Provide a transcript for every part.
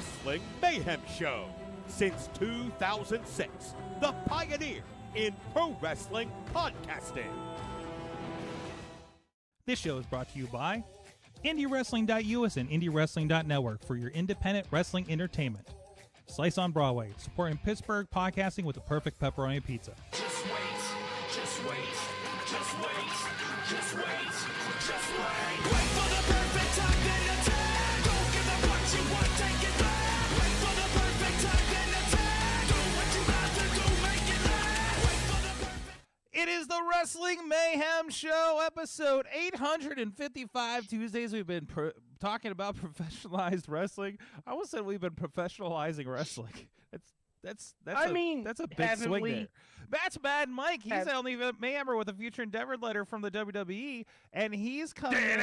Wrestling Mayhem Show. Since 2006, the pioneer in pro wrestling podcasting. This show is brought to you by IndieWrestling.us and IndieWrestling.network for your independent wrestling entertainment. Slice on Broadway, supporting Pittsburgh podcasting with the perfect pepperoni pizza. Just wait, just wait, just wait, just wait, just wait. Wait for the perfect time, then attack. Don't give them what you want, take it back. Wait for the perfect time, then attack. Do what you got to do, make it last. Wait for the perfect. It is the Wrestling Mayhem Show, episode 855. Tuesdays we've been talking about professionalized wrestling. I almost said we've been professionalizing wrestling. That's a big swing there. That's Mad Mike. He's the only Mayhemmer with a future endeavor letter from the WWE, and he's coming in,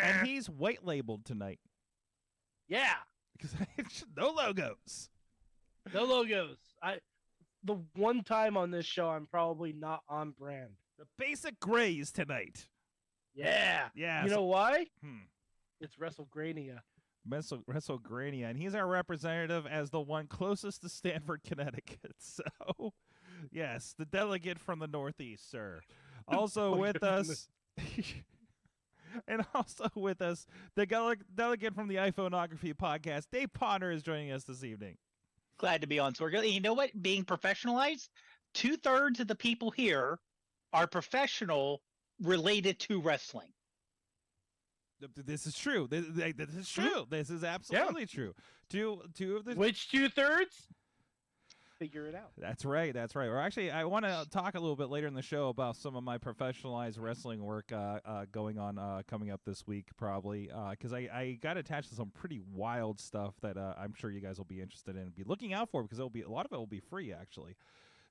and he's white labeled tonight. Yeah. Because no logos. No logos. The one time on this show I'm probably not on brand. The basic grays tonight. Yeah. Yeah. You know why? It's WrestleGrania. WrestleGrania, and he's our representative as the one closest to Stamford, Connecticut. So, yes, the delegate from the Northeast, sir. Also with us, and also with us, the delegate from the iPhoneography podcast, Dave Potter, is joining us this evening. Glad to be on, Sorg. You know what? Being professionalized, 2/3 of the people here are professional related to wrestling. This is true. This is true. This is absolutely true. Two of the Which 2/3? Figure it out. That's right. That's right. Or actually, I want to talk a little bit later in the show about some of my professionalized wrestling work going on coming up this week, probably, because I got attached to some pretty wild stuff that I'm sure you guys will be interested in and be looking out for, because a lot of it will be free, actually.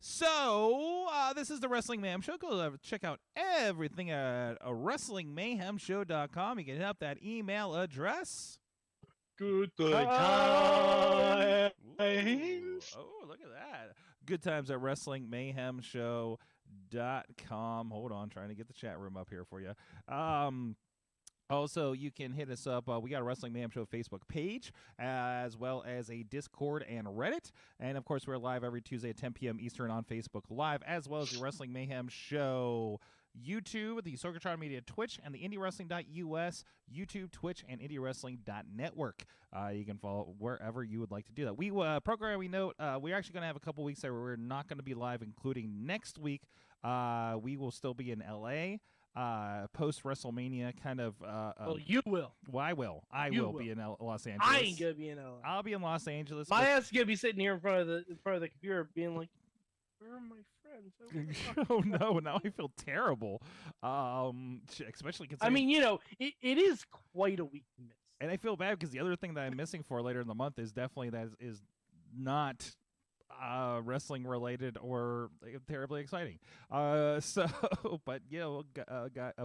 So, this is the Wrestling Mayhem Show. Go check out everything at WrestlingMayhemShow.com. You can hit up that email address. Good times. Oh, look at that. Good times at WrestlingMayhemShow.com. Hold on, trying to get the chat room up here for you. Also, you can hit us up. We got a Wrestling Mayhem Show Facebook page, as well as a Discord and Reddit. And, of course, we're live every Tuesday at 10 p.m. Eastern on Facebook Live, as well as the Wrestling Mayhem Show YouTube, the Sorgatron Media Twitch, and the IndieWrestling.us YouTube, Twitch, and IndieWrestling.network. You can follow wherever you would like to do that. Programming note, we're actually going to have a couple weeks there where we're not going to be live, including next week. We will still be in L.A., post WrestleMania kind of well, you will. Well, I will be in Los Angeles. I ain't gonna be in LA. I'll be in Los Angeles. My ass is gonna be sitting here in front of the computer being like, where are my friends? Oh no, now I feel terrible. Especially considering, I mean, it is quite a week to miss. And I feel bad because the other thing that I'm missing for later in the month is definitely that is not wrestling related or terribly exciting. But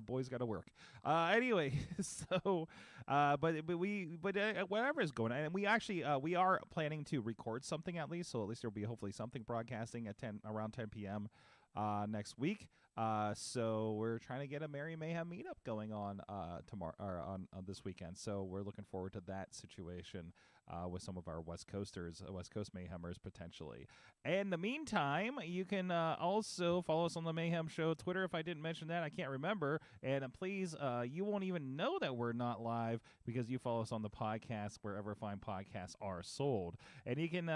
boys got to work. Anyway, so but whatever is going on, and we actually we are planning to record something at least there'll be hopefully something broadcasting at around 10 p.m. Next week. So we're trying to get a Merry Mayhem meetup going on tomorrow or on this weekend. So we're looking forward to that situation with some of our West Coast Mayhemmers potentially. In the meantime, you can also follow us on the Mayhem Show Twitter. If I didn't mention that, I can't remember. And please, you won't even know that we're not live because you follow us on the podcast wherever fine podcasts are sold. And you can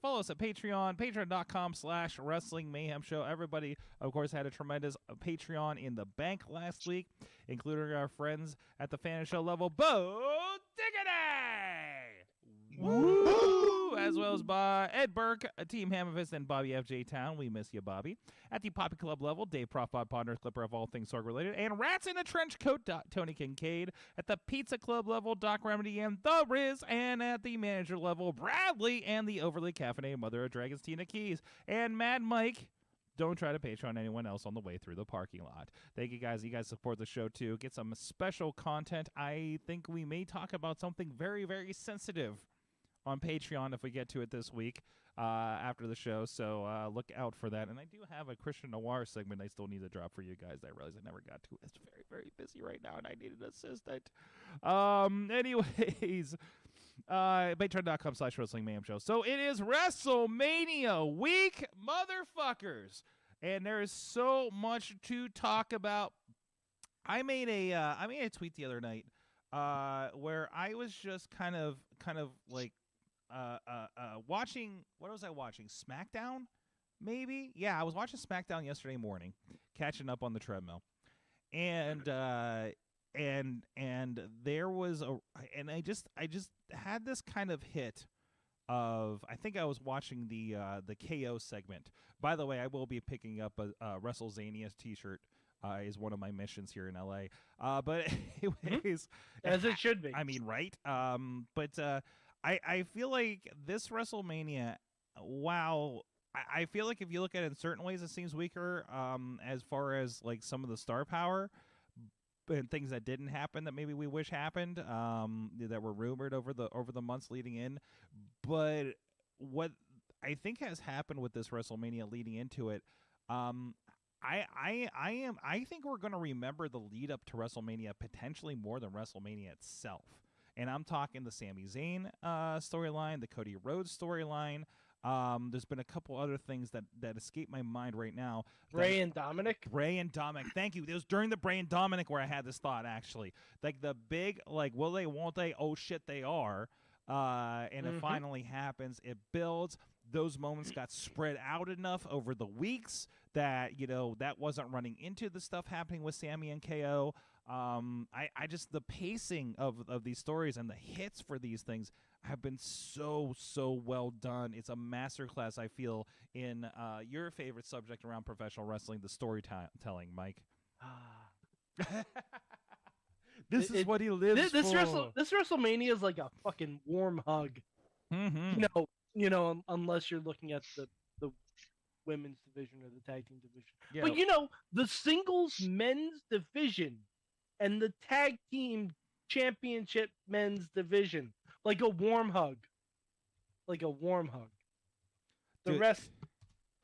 follow us at Patreon, patreon.com/Wrestling Mayhem Show. Everybody, of course, had a tremendous Patreon in the bank last week, including our friends at the Fan Show level, Bo Diggity! Woo! As well as by Ed Burke, Team Hammerfist, and Bobby FJ Town. We miss you, Bobby. At the Poppy Club level, Dave Prof, Bob Ponder, Clipper of all things Sorg related, and Rats in a Trench Coat, Tony Kincaid. At the Pizza Club level, Doc Remedy and The Riz. And at the manager level, Bradley and the overly caffeinated Mother of Dragons, Tina Keys. And Mad Mike. Don't try to Patreon anyone else on the way through the parking lot. Thank you guys. You guys support the show, too. Get some special content. I think we may talk about something very, very sensitive on Patreon if we get to it this week after the show. So look out for that. And I do have a Christian Noir segment I still need to drop for you guys. I realize I never got to. It's very, very busy right now, and I need an assistant. Anyways, patreon.com/Wrestling Mayhem Show. So it is WrestleMania week, motherfuckers. And there is so much to talk about. I made a tweet the other night where I was just kind of like watching. What was I watching? SmackDown, maybe. Yeah, I was watching SmackDown yesterday morning, catching up on the treadmill, and there was I just had this kind of hit of, I think I was watching the KO segment. By the way, I will be picking up a WrestleZania t-shirt. Is one of my missions here in LA. But anyways, as it should be. I mean, right? But I feel like this WrestleMania, wow, I feel like if you look at it in certain ways, it seems weaker as far as like some of the star power and things that didn't happen that maybe we wish happened, that were rumored over the months leading in. But what I think has happened with this WrestleMania leading into it, I think we're going to remember the lead up to WrestleMania potentially more than WrestleMania itself. And I'm talking the Sami Zayn storyline, the Cody Rhodes storyline. There's been a couple other things that escape my mind right now. Bray and Dominic. Thank you. It was during the Bray and Dominic where I had this thought, actually. Like the big, like, will they, won't they? Oh, shit, they are. And it finally happens. It builds. Those moments got spread out enough over the weeks that, you know, that wasn't running into the stuff happening with Sami and KO. I just, the pacing of these stories and the hits for these things have been so well done. It's a masterclass, I feel, in your favorite subject around professional wrestling, the storytelling, Mike. This is what he lives for. This WrestleMania is like a fucking warm hug. Mm-hmm. You know, unless you're looking at the women's division or the tag team division. Yeah. But you know, the singles men's division and the tag team championship men's division, like a warm hug. Like a warm hug. The rest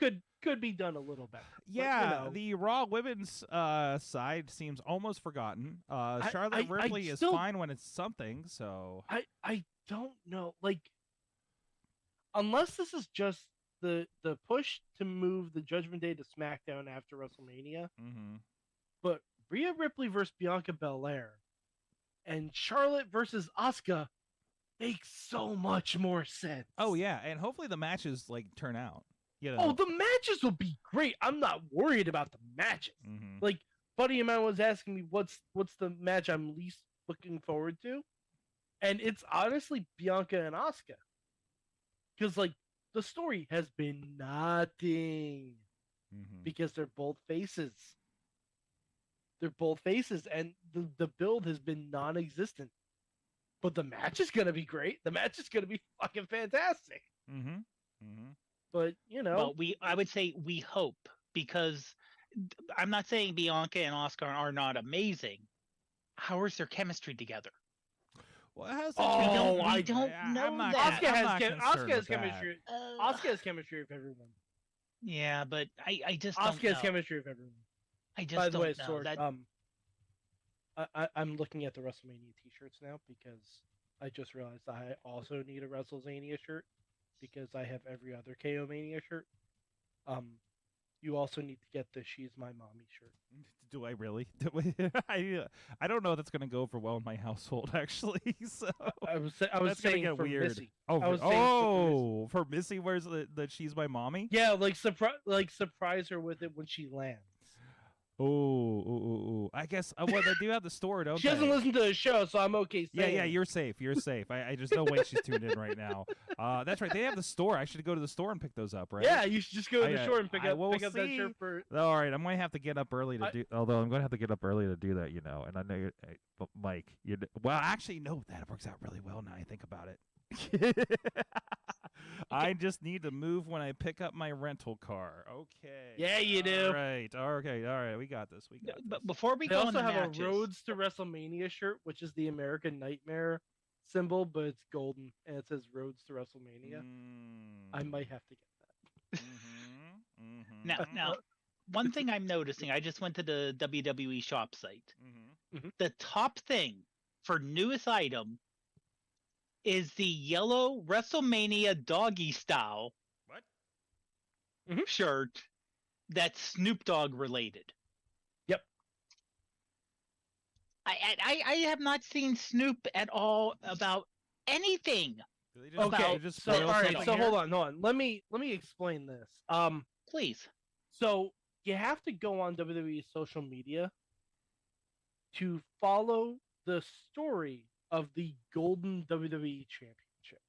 could be done a little better. Yeah, but, you know, the Raw women's side seems almost forgotten. Charlotte Ripley is fine when it's something, so I don't know. Like, unless this is just the push to move the Judgment Day to SmackDown after WrestleMania, but Rhea Ripley versus Bianca Belair and Charlotte versus Asuka makes so much more sense. Oh yeah, and hopefully the matches like turn out. You know. Oh, the matches will be great. I'm not worried about the matches. Like, buddy of mine was asking me what's the match I'm least looking forward to, and it's honestly Bianca and Asuka. Because, like, the story has been nothing. Because they're both faces. And the build has been non-existent. But the match is going to be great. The match is going to be fucking fantastic. But, you know. Well, I would say we hope. Because I'm not saying Bianca and Asuka are not amazing. How is their chemistry together? Well, how's we don't know that. Asuka has chemistry. Asuka has chemistry with everyone. Yeah, but I just don't know. Asuka has chemistry with everyone. I just By the don't way, know. Sorg, I'm looking at the WrestleMania t-shirts now because I just realized I also need a WrestleZania shirt because I have every other KO Mania shirt. You also need to get the She's My Mommy shirt. Do I really? I don't know if that's going to go over well in my household, actually. So I was saying for weird. Missy. For Missy, where's the She's My Mommy? Yeah, like surprise her with it when she lands. Oh, I guess. Well, they do have the store, don't She they? doesn't listen to the show, so I'm okay saying. Yeah, you're safe. I just know way she's tuned in right now. That's right. They have the store. I should go to the store and pick those up, right? Yeah, you should just go to the store and pick up that shirt for. All right, I'm gonna have to get up early to do. Although I'm gonna have to get up early to do that, you know. And I know, Mike. Well, actually, no, that works out really well now. I think about it. I just need to move when I pick up my rental car. Okay. Yeah, you do. All right. Okay. All right. We got this. But before we They go also on the have matches, a Roads to WrestleMania shirt, which is the American Nightmare symbol, but it's golden and it says Roads to WrestleMania. I might have to get that. Now, one thing I'm noticing, I just went to the WWE shop site. The top thing for newest item is the yellow WrestleMania doggy style shirt that's Snoop Dogg related. Yep. I have not seen Snoop at all about anything. Okay, just so spoil all right, something so here? hold on. Let me explain this. Please. So you have to go on WWE social media to follow the story of the Golden WWE Championship.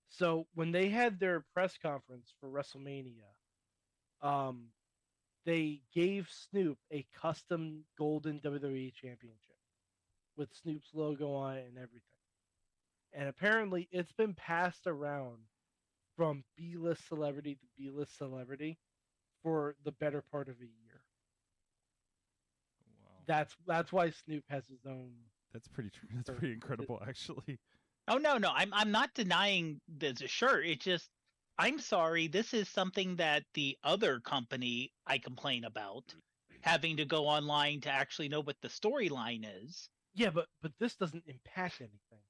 So when they had their press conference for WrestleMania, they gave Snoop a custom Golden WWE Championship with Snoop's logo on it and everything. And apparently it's been passed around from B-list celebrity to B-list celebrity for the better part of a year. Wow. That's why Snoop has his own. That's pretty true. That's pretty incredible, actually. Oh no, I'm not denying there's a shirt. It's just I'm sorry, this is something that the other company I complain about, having to go online to actually know what the storyline is. Yeah, but this doesn't impact anything.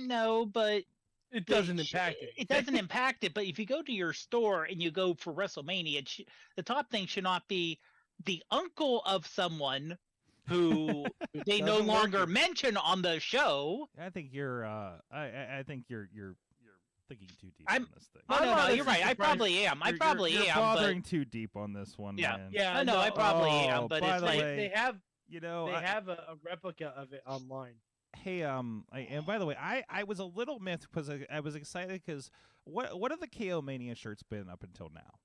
No, but It doesn't impact it. It doesn't impact it, but if you go to your store and you go for WrestleMania, the top thing should not be the uncle of someone who they no doesn't work longer it. mention on the show. I think you're I think you're thinking too deep I'm- on this thing. Oh, I'm no, honestly you're right. I surprised- probably am. I You're- probably you're am. bothering too deep on this one, Yeah. man. Yeah, No, I probably Oh, am. But by it's the like way, they have You know, they have a replica of it online. Hey, and by the way, I was a little miffed because I was excited because what have the KO Mania shirts been up until now?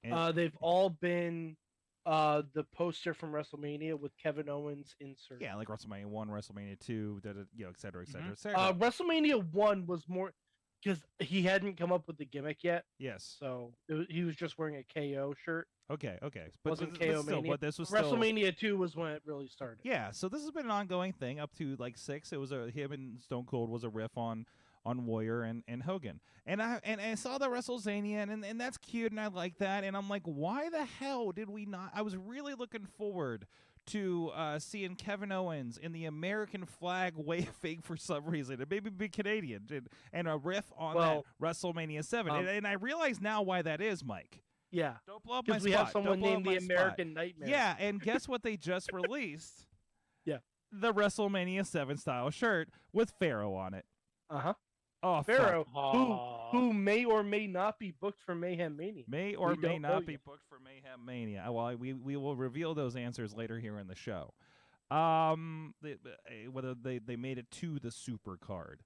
And- They've all been the poster from WrestleMania with Kevin Owens insert. yeah, like WrestleMania 1, WrestleMania 2, et cetera, et cetera, Mhm. et cetera. WrestleMania 1 was more because he hadn't come up with the gimmick yet, Yes. so he was just wearing a KO shirt. Okay. But Wasn't but KO still, Mania. but this was still WrestleMania 2 was when it really started. Yeah, so this has been an ongoing thing up to like 6. It was him and Stone Cold was a riff on Warrior and Hogan. And I saw the WrestleZania and that's cute and I like that and I'm like, why the hell did we not? I was really looking forward to seeing Kevin Owens in the American flag waving for some reason. It maybe be Canadian and a riff on that WrestleMania 7. And I realize now why that is, Mike. Yeah, Don't blow up my because we spot. have someone Don't blow named up the my spot. American Nightmare. Yeah, and guess what they just released? Yeah. The WrestleMania 7 style shirt with Pharaoh on it. Oh, fuck. Pharaoh, Aw. who may or may not be booked for Mayhem Mania. May or We may don't know not be yet. booked for Mayhem Mania. Well, we will reveal those answers later here in the show. Whether they made it to the Supercard.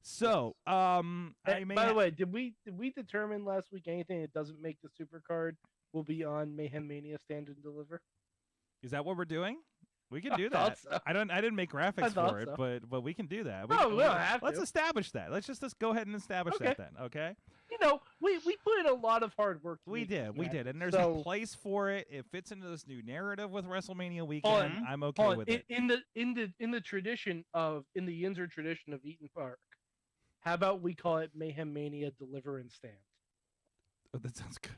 So, By the way, did we determine last week anything that doesn't make the Supercard will be on Mayhem Mania Stand and Deliver? is that what we're doing? We can do I thought that. so. I didn't make graphics I thought for it, so. but we can do that. No, we don't have Let's to. establish that. Let's just go ahead and establish Okay. that then, okay? You know, we put in a lot of hard work. to We make this did, happen. and there's So, a place for it. It fits into this new narrative with WrestleMania Hold weekend. on, I'm okay hold on. with it. In the tradition of in the Yinzer tradition of Eaton Park, how about we call it Mayhem Mania Deliver and Stand? Oh, that sounds good.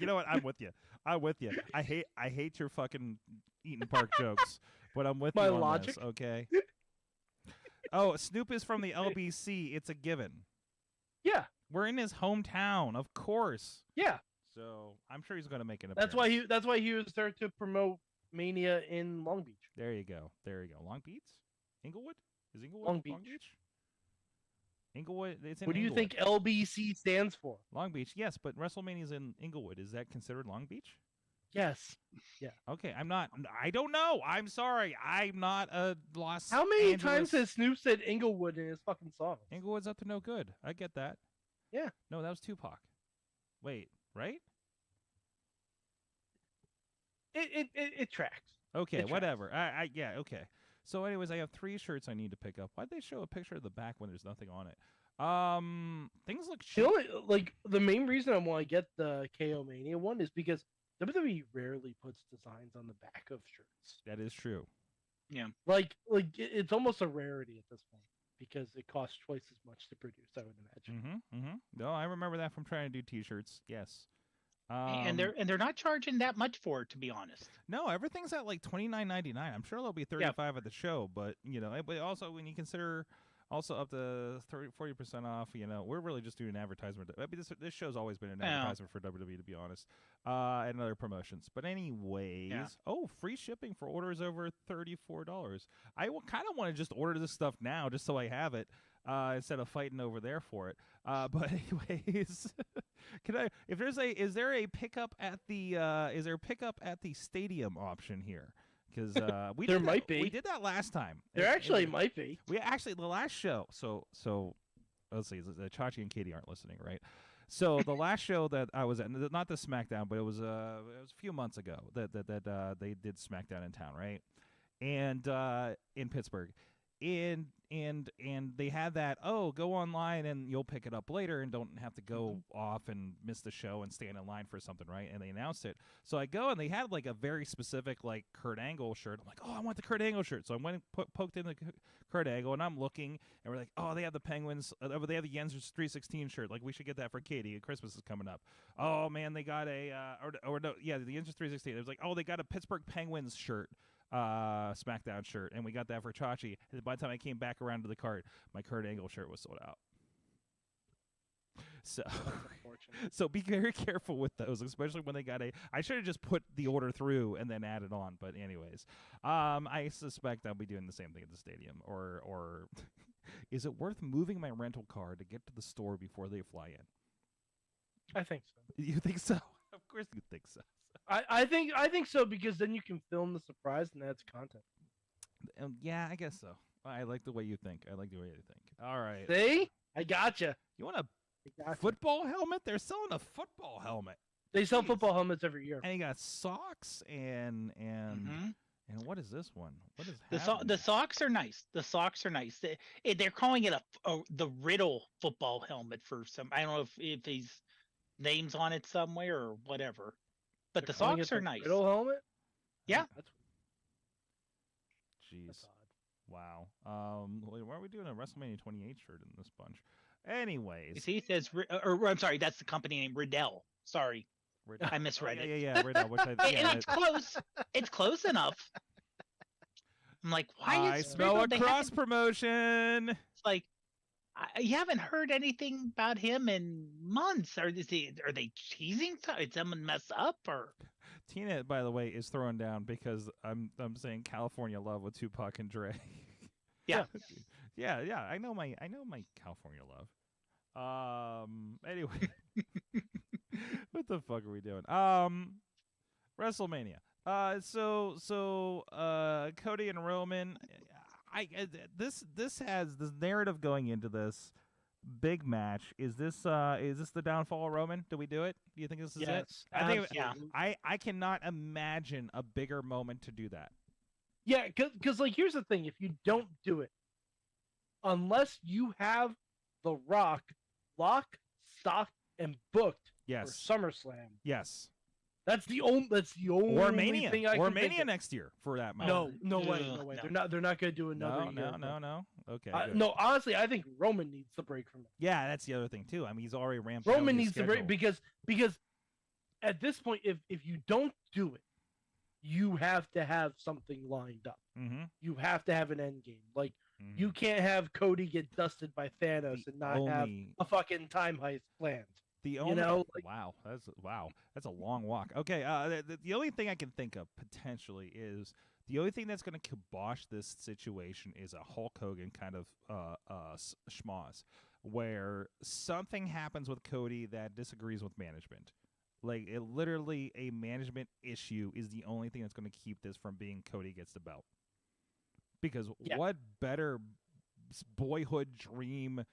You know what? I'm with you. I hate your fucking Eaton Park jokes, but I'm with My you on logic? this. Okay. Oh, Snoop is from the LBC. It's a given. Yeah, We're in his hometown, of course. yeah. So I'm sure he's going to make an That's appearance. why he was there to promote Mania in Long Beach. There you go. Long Beach? Inglewood? Is Inglewood Long Beach. Inglewood. It's in What do you Inglewood. think LBC stands for? Long Beach, yes, but WrestleMania's in Inglewood. Is that considered Long Beach? Yes. Okay, I don't know. I'm sorry. I'm not a Los How many Angeles- times has Snoop said Inglewood in his fucking song? Inglewood's up to no good. I get that. Yeah. No, that was Tupac. Wait, right? It tracks. Okay, It tracks. whatever. Yeah, okay. So anyways, I have 3 shirts I need to pick up. Why'd they show a picture of the back when there's nothing on it? Things look The cheap. only the main reason I want to get the KO Mania one is because WWE rarely puts designs on the back of shirts. That is true. It's almost a rarity at this point because it costs twice as much to produce, I would imagine. No, I remember that from trying to do T-shirts. Yes. And they're not charging that much for it, to be honest. No, everything's at like $29.99. I'm sure there'll be 35 at the show, but but also when you consider also up to 40% off, we're really just doing advertisement. I mean, this show's always been an advertisement for WWE, to be honest, and other promotions. But anyways, free shipping for orders over $34. I kind of want to just order this stuff now, just so I have it. Instead of fighting over there for it. But anyways, is there a pickup at the stadium option here? Because there might be. We did that last time. There actually might be. We actually the last show. So let's see. Chachi and Katie aren't listening, right? So the last show that I was at, not the SmackDown, but it was a few months ago that they did SmackDown in town, right? And in Pittsburgh. And they had that, go online and you'll pick it up later and don't have to go off and miss the show and stand in line for something, right? And they announced it. So I go and they had like a very specific like Kurt Angle shirt. I'm like, I want the Kurt Angle shirt. So I went and poked in the Kurt Angle and I'm looking and we're like, they have the Penguins, they have the Jens 316 shirt. Like we should get that for Katie. Christmas is coming up. Oh man, they got the Jens 316. It was like, they got a Pittsburgh Penguins shirt. SmackDown shirt, and we got that for Chachi. And by the time I came back around to the cart, my Kurt Angle shirt was sold out. So be very careful with those, especially when they got I should have just put the order through and then added on. But anyways, I suspect I'll be doing the same thing at the stadium. Or is it worth moving my rental car to get to the store before they fly in? I think so. You think so? Of course you think so. I think so because then you can film the surprise and that's content. Yeah, I guess so. I like the way you think. All right. See? I gotcha. You want a football helmet? They're selling a football helmet. They sell football helmets every year. And you got socks and what is this one? What is the socks are nice. The socks are nice. They're calling it the Riddle football helmet for some. I don't know if he's names on it somewhere or whatever. But the socks are nice. Riddle helmet? Yeah. Jeez. Wow. Why are we doing a WrestleMania 28 shirt in this bunch? Anyways. See, it says, I'm sorry, that's the company name, Riddell. Sorry. Riddell. I misread it. Yeah, Riddell. It's close. It's close enough. I'm like, why is I smell a cross promotion? It's like, you haven't heard anything about him in months. Are they teasing? Did someone mess up or? Tina, by the way, is throwing down because I'm saying California Love with Tupac and Dre. Yeah. yeah. I know my California Love. Anyway, what the fuck are we doing? WrestleMania. So Cody and Roman. This has this narrative going into this big match. Is this the downfall of Roman? Do we do it? Do you think this is it? I think I cannot imagine a bigger moment to do that. Yeah, because like here's the thing: if you don't do it, unless you have The Rock locked, stocked, and booked for SummerSlam, yes. That's the only or Mania. thing I can Mania think of. next year for that matter. No way. They're not going to do another year. No. Okay. No, honestly, I think Roman needs the break from that. Yeah, that's the other thing too. I mean, he's already ramped. Roman needs the break because at this point, if you don't do it, you have to have something lined up. Mm-hmm. You have to have an end game. Like you can't have Cody get dusted by Thanos and not have a fucking time heist planned. The only that's a long walk. Okay, the only thing I can think of potentially is the only thing that's going to kibosh this situation is a Hulk Hogan kind of schmoz, where something happens with Cody that disagrees with management. Like literally a management issue is the only thing that's going to keep this from being Cody gets the belt. Because what better boyhood dream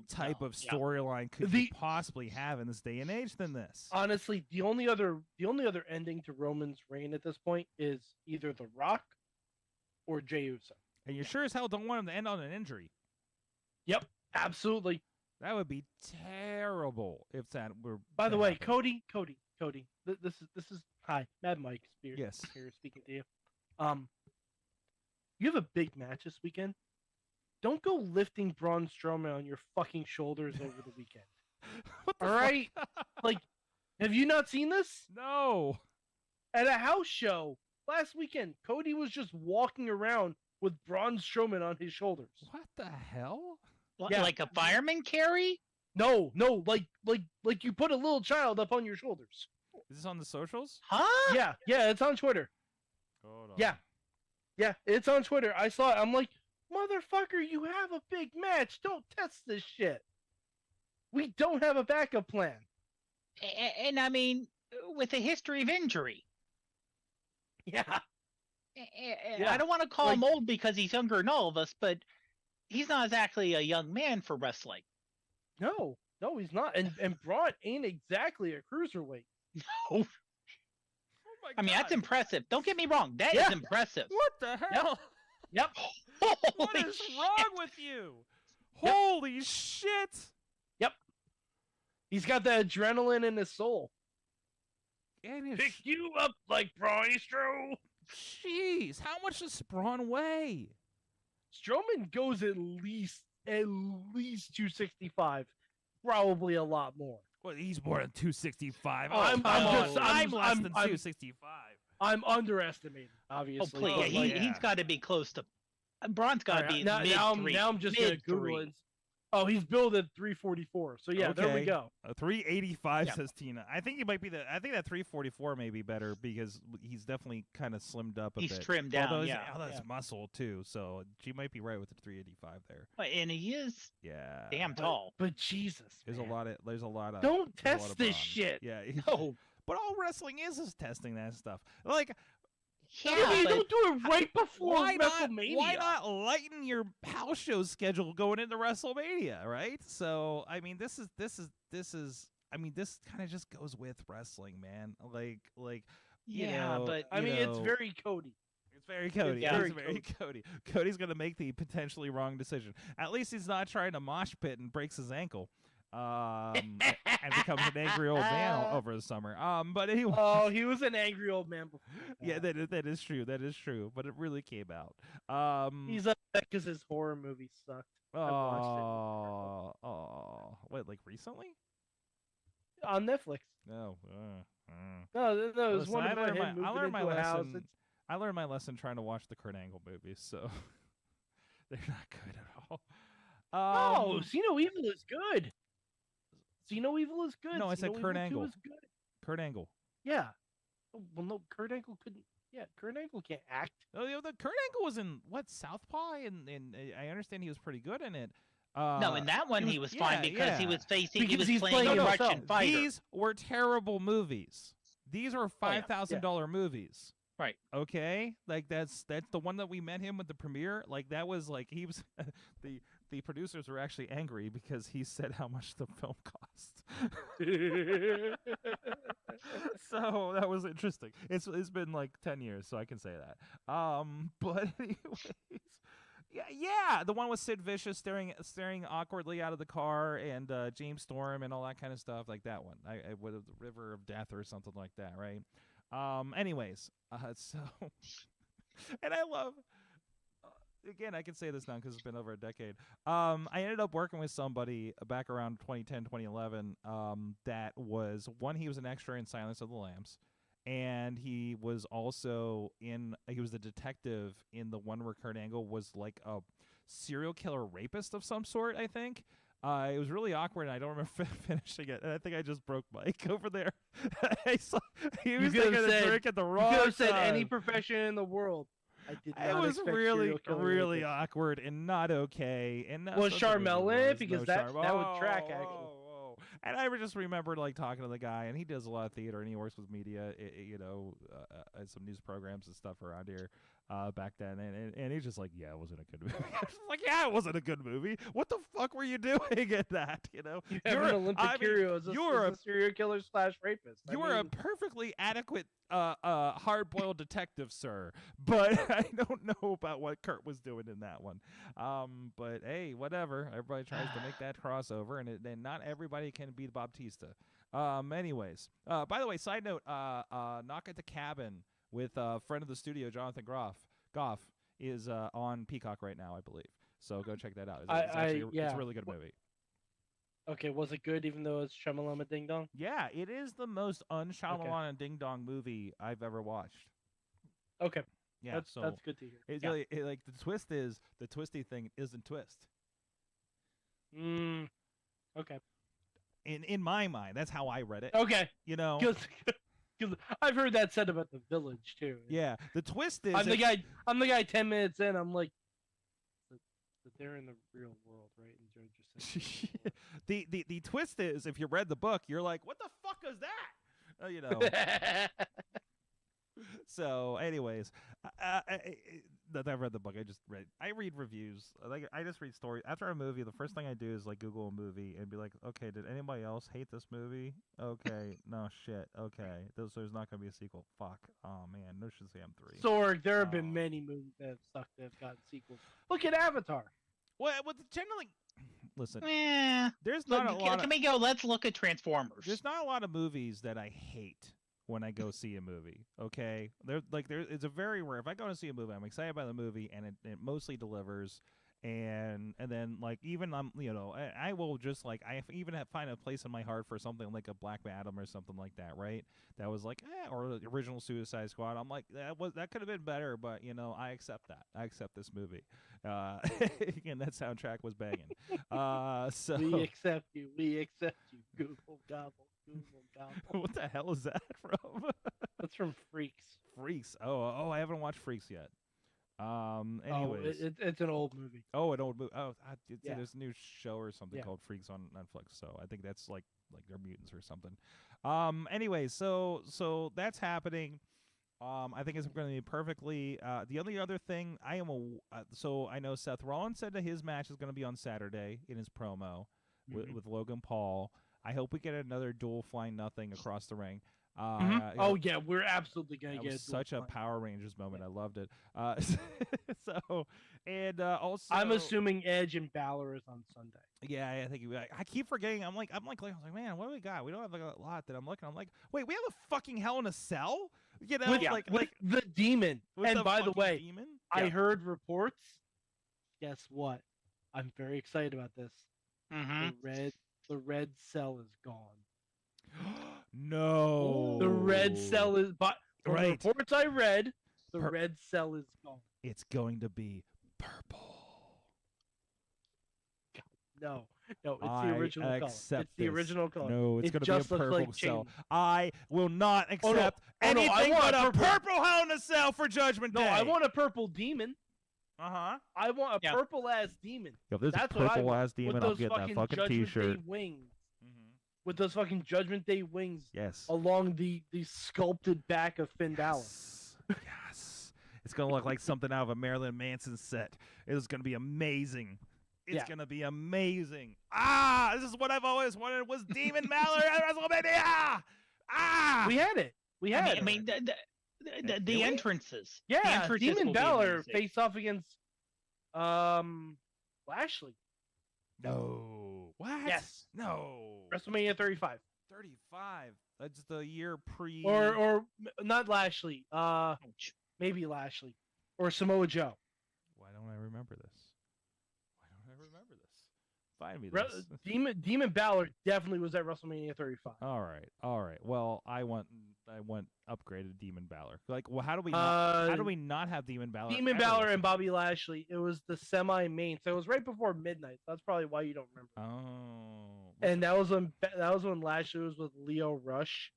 type of storyline could you possibly have in this day and age than this? Honestly, the only other ending to Roman's reign at this point is either The Rock or Jey Uso. And you sure as hell don't want him to end on an injury. Yep, absolutely. That would be terrible if that were. By the way, Cody. This is hi, Mad Mike Spears. Yes, here speaking to you. you have a big match this weekend. Don't go lifting Braun Strowman on your fucking shoulders over the weekend. All right? Like, have you not seen this? No. At a house show last weekend, Cody was just walking around with Braun Strowman on his shoulders. What the hell? Yeah. Like a fireman carry? No, like you put a little child up on your shoulders. Is this on the socials? Huh? Yeah, it's on Twitter. Hold on. Yeah, it's on Twitter. I saw it. I'm like, motherfucker, you have a big match. Don't test this shit. We don't have a backup plan. And I mean, with a history of injury. Yeah. I don't want to call him old because he's younger than all of us, but he's not exactly a young man for wrestling. No, he's not. And Braun ain't exactly a cruiserweight. No. Oh I mean, that's impressive. Don't get me wrong. That is impressive. What the hell? Yep. What is wrong with you? Holy shit! Yep. He's got the adrenaline in his soul. And Pick you up like Braun. Jeez, how much does Braun weigh? Strowman goes at least 265, probably a lot more. Well, he's more than 265. I'm less than I'm 265. I'm underestimating, obviously. Oh, please. He's got to be close to. Braun's got to be now, mid now, three. now I'm just going to Google it. Oh, he's billed at 344. So yeah, there we go. 385 says Tina. I think he might be I think that 344 may be better because he's definitely kind of slimmed up a bit. He's trimmed down. Although yeah. That's muscle too. So she might be right with the 385 there. And he is Yeah. damn tall. But Jesus, There's a lot of. Don't there's a lot test of this Braun. shit. Yeah. No. But all wrestling is testing that stuff. Like, Yeah, but don't do it right before WrestleMania. Why not lighten your house show schedule going into WrestleMania, right? So, I mean, this I mean, this kind of just goes with wrestling, man. Like, you know, but I mean, it's very Cody. It's very Cody. Yeah. It's very Cody. Cody's gonna make the potentially wrong decision. At least he's not trying to mosh pit and breaks his ankle. And becomes an angry old man over the summer. But anyway. Oh, he was an angry old man before. Yeah, that is true. That is true. But it really came out. He's upset because his horror movie sucked. I watched it. What, like recently? On Netflix. No. No, it was Listen, one about him moving into a house. I learned my lesson trying to watch the Kurt Angle movies, so they're not good at all. No, See No Evil is good. See No Evil is good. No, I See said No Kurt Evil 2 Angle. is good. Kurt Angle. Yeah. Oh, well, no, Kurt Angle couldn't. Yeah, Kurt Angle can't act. Oh, the Kurt Angle was in what, Southpaw, and I understand he was pretty good in it. no, in that one he was fine because he was facing. Because he he's was playing a playing Russian himself. fighter. These were terrible movies. These are $5,000 movies. Right. Okay, like that's the one that we met him with the premiere. Like that was like he was the producers were actually angry because he said how much the film cost. So that was interesting. It's been like 10 years, so I can say that. But anyways, yeah, the one with Sid Vicious staring awkwardly out of the car, and James Storm and all that kind of stuff, like that one. I with the River of Death or something like that, right? Anyways, so, and I love, again, I can say this now because it's been over a decade. I ended up working with somebody back around 2010, 2011, that was, he was an extra in Silence of the Lambs, and he was also he was the detective in the one where Kurt Angle was like a serial killer rapist of some sort, I think. It was really awkward, and I don't remember finishing it. And I think I just broke Mike over there. He was taking a drink at the wrong time. You could have said any profession in the world. I did not. It was expect really, serial really killer rapist. awkward and not okay. And Was Charmel in it? Because that would track, actually. And I just remember like talking to the guy, and he does a lot of theater, and he works with media, and some news programs and stuff around here back then. And he's just like, yeah, it wasn't a good movie. I was like, yeah, it wasn't a good movie. What the fuck were you doing in that? You know, You have an Olympic hero as a serial killer / rapist. You were a perfectly adequate hard-boiled detective, sir. But I don't know about what Kurt was doing in that one. But hey, whatever. Everybody tries to make that crossover, and not everybody can be Baptista. Anyways, by the way, side note, Knock at the Cabin with friend of the studio, Jonathan Goff, is on Peacock right now, I believe. So go check that out. It's a really good movie. Okay, was it good even though it's Shyamalama Ding Dong? Yeah, it is the most un-Shyamalan Ding Dong movie I've ever watched. Okay. Yeah, that's good to hear. It's really, like the twist is the twisty thing isn't twist. Okay. In my mind, that's how I read it. Okay. You know, because I've heard that said about The Village too. Yeah, the twist is I'm the guy 10 minutes in. I'm like, but they're in the real world, right? And they're just the twist is, if you read the book, you're like, what the fuck is that? You know. So, anyways, I've read the book. I read reviews. I just read stories. After a movie, the first thing I do is like Google a movie and be like, okay, did anybody else hate this movie? Okay, no shit. Okay, there's not gonna be a sequel. Fuck. Oh man, no Shazam 3. Sorg, there have been many movies that have sucked that have gotten sequels. Look at Avatar. Well, generally, listen. There's not a lot. Can we go? Let's look at Transformers. There's not a lot of movies that I hate when I go see a movie. Okay, it's a very rare. If I go to see a movie, I'm excited about the movie, and it mostly delivers. And then like even I will just like find a place in my heart for something like a Black Adam or something like that, right? That was like or the original Suicide Squad. I'm like that could have been better, but I accept that. I accept this movie. And that soundtrack was banging. So we accept you. Google gobble. Google gobble. What the hell is that from? That's from Freaks. Freaks. Oh, I haven't watched Freaks yet. Anyways, it's an old movie. Oh, an old movie. Oh, there's a new show or something called Freaks on Netflix. So I think that's like they're mutants or something. Anyways, so that's happening. I think it's going to be perfectly. The only other thing so I know Seth Rollins said that his match is going to be on Saturday in his promo with Logan Paul. I hope we get another dual flying nothing across the ring. Oh yeah, we're absolutely gonna get was such a Power Rangers moment. I loved it. Also, I'm assuming Edge and Balor is on Sunday. Yeah, I think I keep forgetting. I'm like, man, what do we got? We don't have like a lot that I'm looking. I'm like, wait, we have a fucking Hell in a Cell. With the Demon. And by the way, Demon? I heard reports. Guess what? I'm very excited about this. The red cell is gone. No. The red cell is from the reports I read, the red cell is gone. It's going to be purple. No, it's the original color. It's the original color. No, it's going to be a purple cell. I will not accept anything but a purple Hell in a Cell for Judgment Day. No, I want a purple demon. I want a purple ass demon. If there's a purple ass demon, I'll get that fucking t-shirt. Wings. With those fucking Judgment Day wings, yes, along the sculpted back of Finn Balor. Yes, it's gonna look like something out of a Marilyn Manson set. It's gonna be amazing. It's gonna be amazing. This is what I've always wanted. Was Demon Balor at WrestleMania? We had it. I mean, the entrances. Yeah, the entrances Demon Balor face off against Lashley. No. What? Yes. No. WrestleMania 35. 35. That's the year pre. Or not Lashley. Maybe Lashley or Samoa Joe. Why don't I remember this? Find me this. Demon Balor definitely was at WrestleMania 35. All right. Well, I want upgraded Demon Balor. Like, well, how do we not have Demon Balor? Demon Balor and Bobby Lashley. It was the semi-main, so it was right before midnight. That's probably why you don't remember. Oh. And that was when Lashley was with Leo Rush.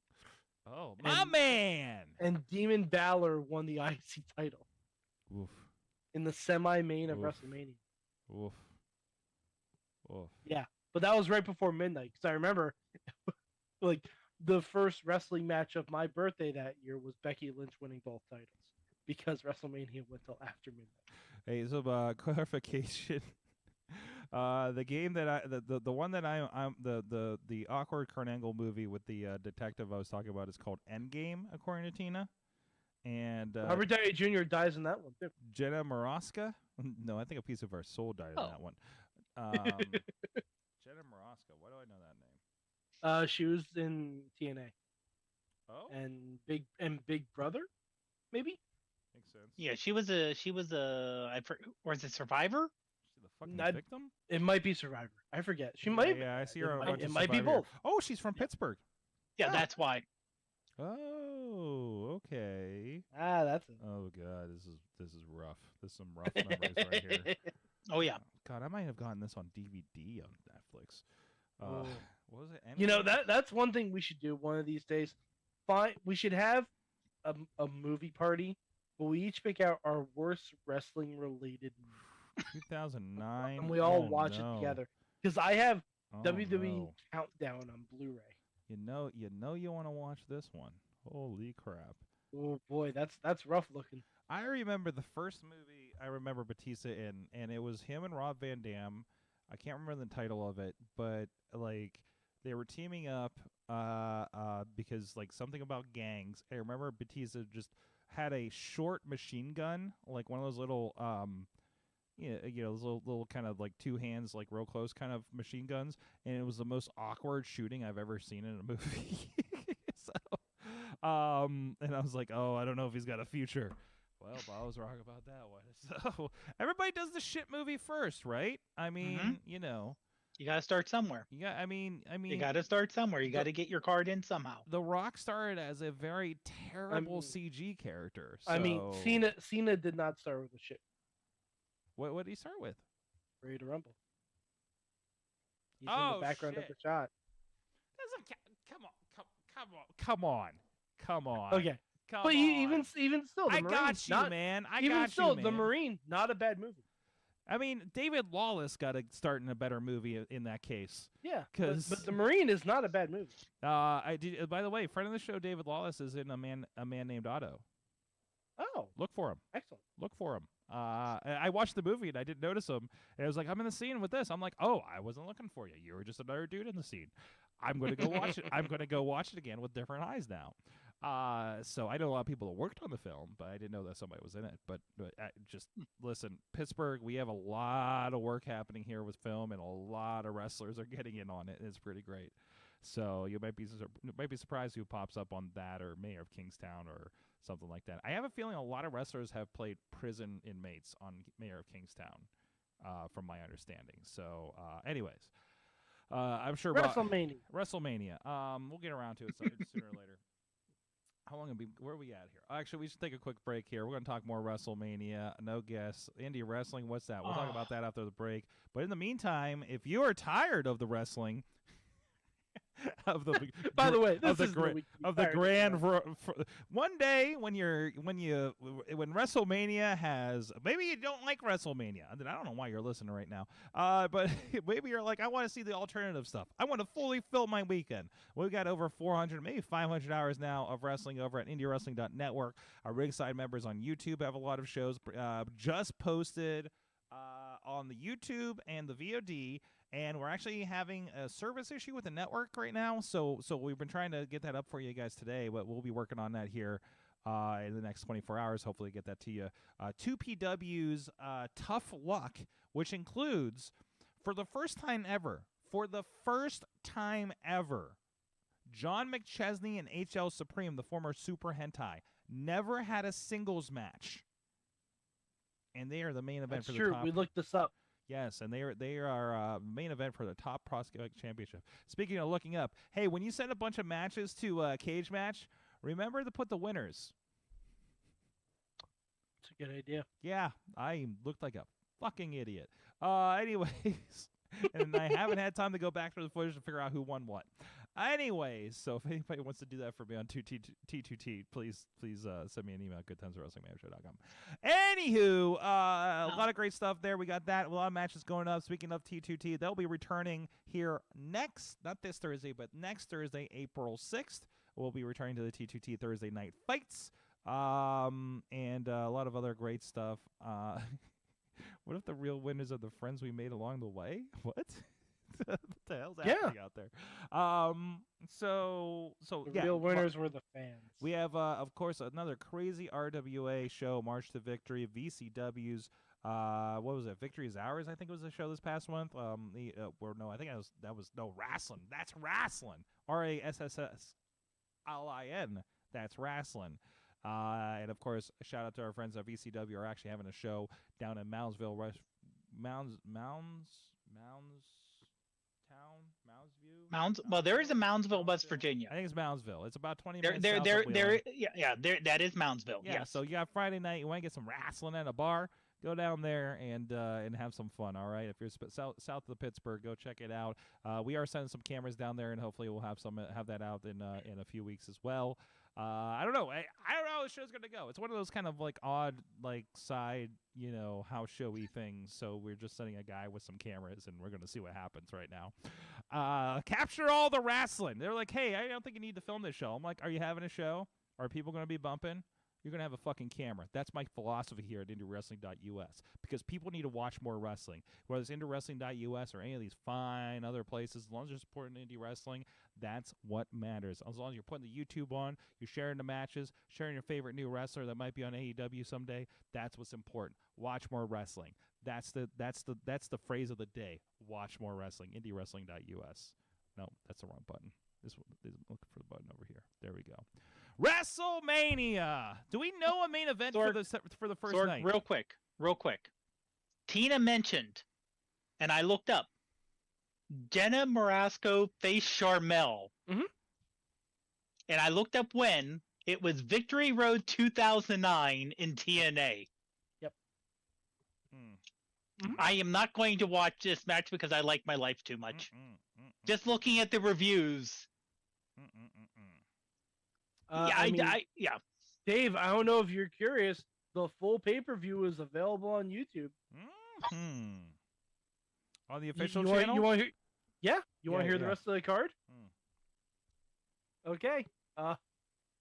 Oh, my man! And Demon Balor won the IC title. Oof. In the semi-main of WrestleMania. Oof. Yeah, but that was right before midnight because I remember, like, the first wrestling match of my birthday that year was Becky Lynch winning both titles because WrestleMania went till after midnight. Hey, so clarification. The game that the one that I'm the awkward Kurt Angle movie with the detective I was talking about is called Endgame, according to Tina. And Robert Downey Jr. dies in that one too. Jenna Maraska? No, I think a piece of our soul died in that one. Jenna Maraska, why do I know that name? She was in TNA. Oh. And Big Brother, maybe. Makes sense. Yeah, she was a or is it Survivor? She's the fucking Not- victim. It might be Survivor. I forget. She might. Yeah, I see her on a It bunch might, of it might be Survivor. both. Oh, she's from Pittsburgh. Yeah, that's why. Oh, okay. That's it. Oh god, this is rough. There's some rough memories right here. Oh yeah. God, I might have gotten this on DVD on Netflix. Oh. What was it? You know Endgame? that's one thing we should do one of these days. We should have a movie party, but we each pick out our worst wrestling related movie, 2009. and we all Oh, watch no. it together. Because I have Oh, WWE no. Countdown on Blu-ray. You know you want to watch this one. Holy crap. Oh boy, that's rough looking. I remember the first movie I remember Batista in, and it was him and Rob Van Dam. I can't remember the title of it, but like they were teaming up because like something about gangs. I remember Batista just had a short machine gun, like one of those little those little kind of like two hands, like real close kind of machine guns, and it was the most awkward shooting I've ever seen in a movie. And I was like, oh, I don't know if he's got a future. Well, I was wrong about that one. So everybody does the shit movie first, right? I mean, you know, You got to start somewhere. yeah. I mean, You got to start somewhere. You got to get your card in somehow. The Rock started as a very terrible CG character. So I mean, Cena did not start with a shit. What did he start with? Ready to Rumble. He's in Oh, the background of shit. the shot. Doesn't come on. Okay, Come but on. even still, the I Marine, got you, not, man. I even got still, you, man. the Marine, not a bad movie. I mean, David Lawless got to start in a better movie in that case. Yeah, 'Cause- but the Marine is not a bad movie. I did. By the way, friend of the show, David Lawless, is in a man named Otto. Oh, Look for him. excellent. Look for him. I watched the movie and I didn't notice him. And I was like, I'm in the scene with this. I'm like, oh, I wasn't looking for you. You were just another dude in the scene. I'm going to go watch it. I'm going to go watch it again with different eyes now. So I know a lot of people that worked on the film, but I didn't know that somebody was in it. But just listen, Pittsburgh, we have a lot of work happening here with film, and a lot of wrestlers are getting in on it. It's pretty great. So you might be surprised who pops up on that, or Mayor of Kingstown, or something like that. I have a feeling a lot of wrestlers have played prison inmates on Mayor of Kingstown, from my understanding. So, anyways, I'm sure WrestleMania. We'll get around to it sooner or later. How long where are we at here? Actually, we should take a quick break here. We're going to talk more WrestleMania. No guests. Indie wrestling, what's that? We'll talk about that after the break. But in the meantime, if you are tired of the wrestling, of the By the way, of this is the grand one day when WrestleMania has, maybe you don't like WrestleMania. I don't know why you're listening right now. But maybe you're like, I want to see the alternative stuff. I want to fully fill my weekend. We've got over 400, maybe 500 hours now of wrestling over at IndieWrestling.network. Our Ringside members on YouTube have a lot of shows just posted on the YouTube and the VOD. And we're actually having a service issue with the network right now, so we've been trying to get that up for you guys today, but we'll be working on that here in the next 24 hours. Hopefully get that to you. 2PW's Tough Luck, which includes, for the first time ever, John McChesney and HL Supreme, the former Super Hentai, never had a singles match. And they are the main event for the top. We looked this up. Yes, and they are main event for the Top Prospect Championship. Speaking of looking up, hey, when you send a bunch of matches to Cage Match, remember to put the winners. It's a good idea. Yeah, I looked like a fucking idiot. Anyways, and I haven't had time to go back through the footage to figure out who won what. Anyways, so if anybody wants to do that for me on T2T, please send me an email at goodtimeswrestlingmanager.com. Anywho, a lot of great stuff there. We got that. A lot of matches going up. Speaking of T2T, they'll be returning here not this Thursday, but next Thursday, April 6th. We'll be returning to the T2T Thursday night fights. And a lot of other great stuff. What if the real winners are the friends we made along the way? What? What the hell's happening out there? The real winners were the fans. We have, of course, another crazy RWA show, March to Victory, VCW's. What was it? Victory is Ours, I think it was the show this past month. Wrestling. That's wrestling. RASSSLIN. That's wrestling. And of course, a shout out to our friends at VCW are actually having a show down in Moundsville, Well, there is a Moundsville, West Virginia. I think it's Moundsville. It's about 20 There, minutes there, south there, of there. Wheeling. Yeah, there. That is Moundsville. Yeah, yes. so you got Friday night. You want to get some wrestling at a bar? Go down there and have some fun. All right, if you're south of Pittsburgh, go check it out. We are sending some cameras down there, and hopefully we'll have that out in a few weeks as well. I don't know. I don't know how the show's gonna go. It's one of those kind of like odd like side house showy things. So we're just sending a guy with some cameras, and we're gonna see what happens right now. Capture all the wrestling. They're like, hey, I don't think you need to film this show. I'm like, are you having a show? Are people gonna be bumping? You're going to have a fucking camera. That's my philosophy here at IndieWrestling.us, because people need to watch more wrestling. Whether it's IndieWrestling.us or any of these fine other places, as long as you're supporting indie wrestling, that's what matters. As long as you're putting the YouTube on, you're sharing the matches, sharing your favorite new wrestler that might be on AEW someday, that's what's important. Watch more wrestling. That's the phrase of the day. Watch more wrestling. IndieWrestling.us. No, that's the wrong button. This one, looking for the button over here. There we go. WrestleMania. Do we know a main event for the first Sorg, night? Real quick. Tina mentioned, and I looked up, Jenna Morasco faced Sharmell. Mm-hmm. And I looked up when. It was Victory Road 2009 in TNA. Yep. Mm-hmm. I am not going to watch this match because I like my life too much. Just looking at the reviews. Yeah. Dave, I don't know if you're curious. The full pay-per-view is available on YouTube. On the official channel? You want to hear? Yeah. You want to hear the rest of the card? Okay.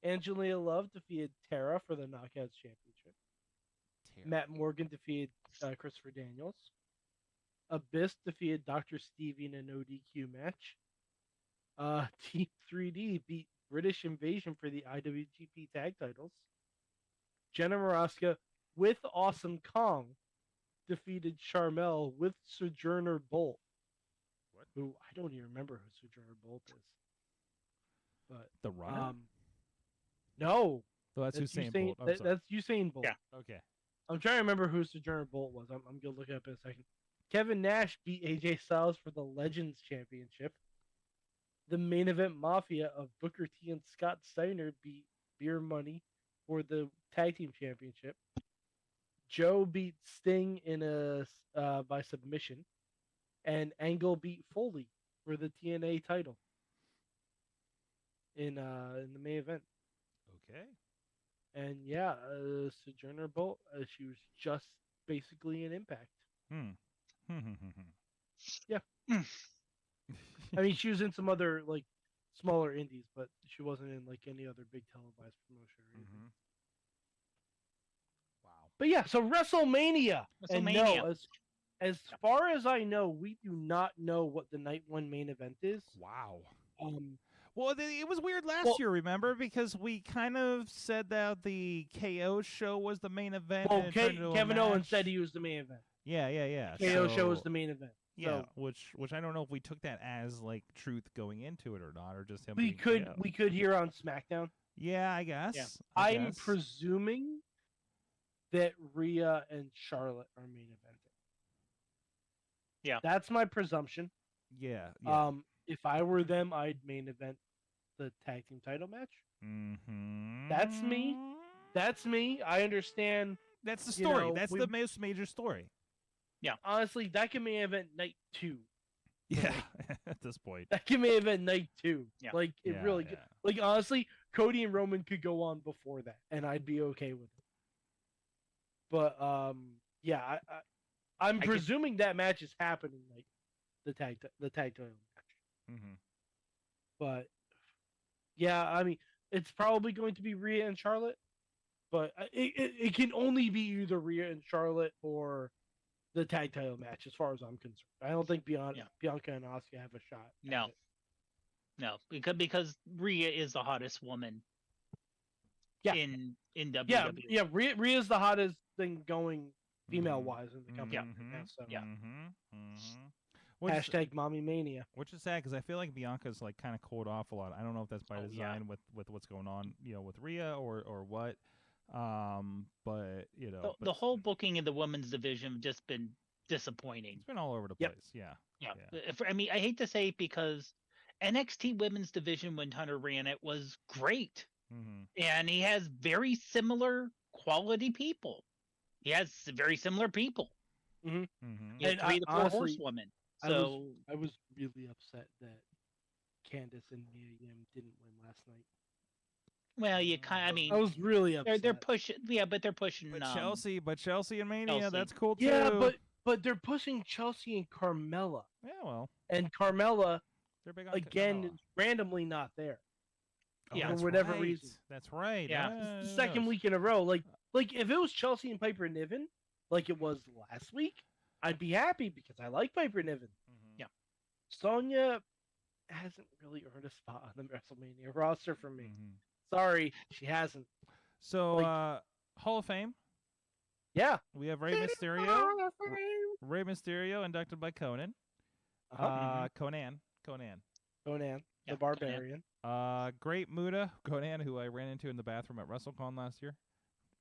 Angelina Love defeated Tara for the Knockouts Championship. Matt Morgan defeated Christopher Daniels. Abyss defeated Dr. Stevie in an ODQ match. Team 3D beat British Invasion for the IWGP Tag Titles. Jenna Morasca with Awesome Kong defeated Sharmell with Sojourner Bolt. What? Who I don't even remember who Sojourner Bolt is. But the runner? No. So that's Usain Bolt. That's Usain Bolt. Yeah. Okay. I'm trying to remember who Sojourner Bolt was. I'm gonna look it up in a second. Kevin Nash beat AJ Styles for the Legends Championship. The Main Event Mafia of Booker T and Scott Steiner beat Beer Money for the Tag Team Championship. Joe beat Sting in by submission, and Angle beat Foley for the TNA title in the main event. Okay. And yeah, Sojourner Bolt, she was just basically an Impact. Yeah. I mean, she was in some other like smaller indies, but she wasn't in like any other big televised promotion or anything. Wow. But yeah, so WrestleMania. And no, as far as I know, we do not know what the night one main event is. Wow. Well, it was weird last year, remember? Because we kind of said that the KO show was the main event. Well, Kevin Owens said he was the main event. Yeah. KO show was the main event. Yeah, so, which I don't know if we took that as like truth going into it or not, or just him. We could hear on SmackDown. Yeah, I guess. Yeah. I'm presuming that Rhea and Charlotte are main eventing. Yeah, that's my presumption. Yeah. If I were them, I'd main event the tag team title match. Mm-hmm. That's me. I understand. That's the story. That's the most major story. Yeah. Honestly, that can main event night 2. Yeah. At this point. That can main event night 2. Yeah. Like it really could. Like honestly, Cody and Roman could go on before that, and I'd be okay with it. But yeah, I'm presuming that match is happening, like the tag title match. Mm-hmm. But yeah, I mean, it's probably going to be Rhea and Charlotte, but it can only be either Rhea and Charlotte or the tag title match, as far as I'm concerned. I don't think Bianca and Asuka have a shot. No, because Rhea is the hottest woman. Yeah. In WWE. Yeah. Rhea's the hottest thing going female wise in the company. Yeah. So. Yeah. Hashtag Mommy Mania. Which is sad because I feel like Bianca's like kind of cooled off a lot. I don't know if that's by design with what's going on, with Rhea or what. But the whole booking in the women's division has just been disappointing. It's been all over the place. Yeah. I mean, I hate to say it because NXT women's division when Hunter ran it was great, and he has very similar quality people. He has very similar people. Mm-hmm. He had 3 to 4 horsewomen. So I was really upset that Candice and Mia Yim didn't win last night. Well, I mean, I was really upset. They're pushing, but they're pushing. But Chelsea and Mania, that's cool too. Yeah, but they're pushing Chelsea and Carmella. Yeah, well, and Carmella they're big on again Carmella. is randomly not there. For whatever reason. That's right. Yeah, it's the second week in a row. Like if it was Chelsea and Piper Niven, like it was last week, I'd be happy because I like Piper Niven. Yeah, Sonya hasn't really earned a spot on the WrestleMania roster for me. Sorry, she hasn't. So, Hall of Fame. Yeah, we have Rey Mysterio. Rey Mysterio inducted by Conan. Conan, the Barbarian. Great Muta, Conan, who I ran into in the bathroom at WrestleCon last year.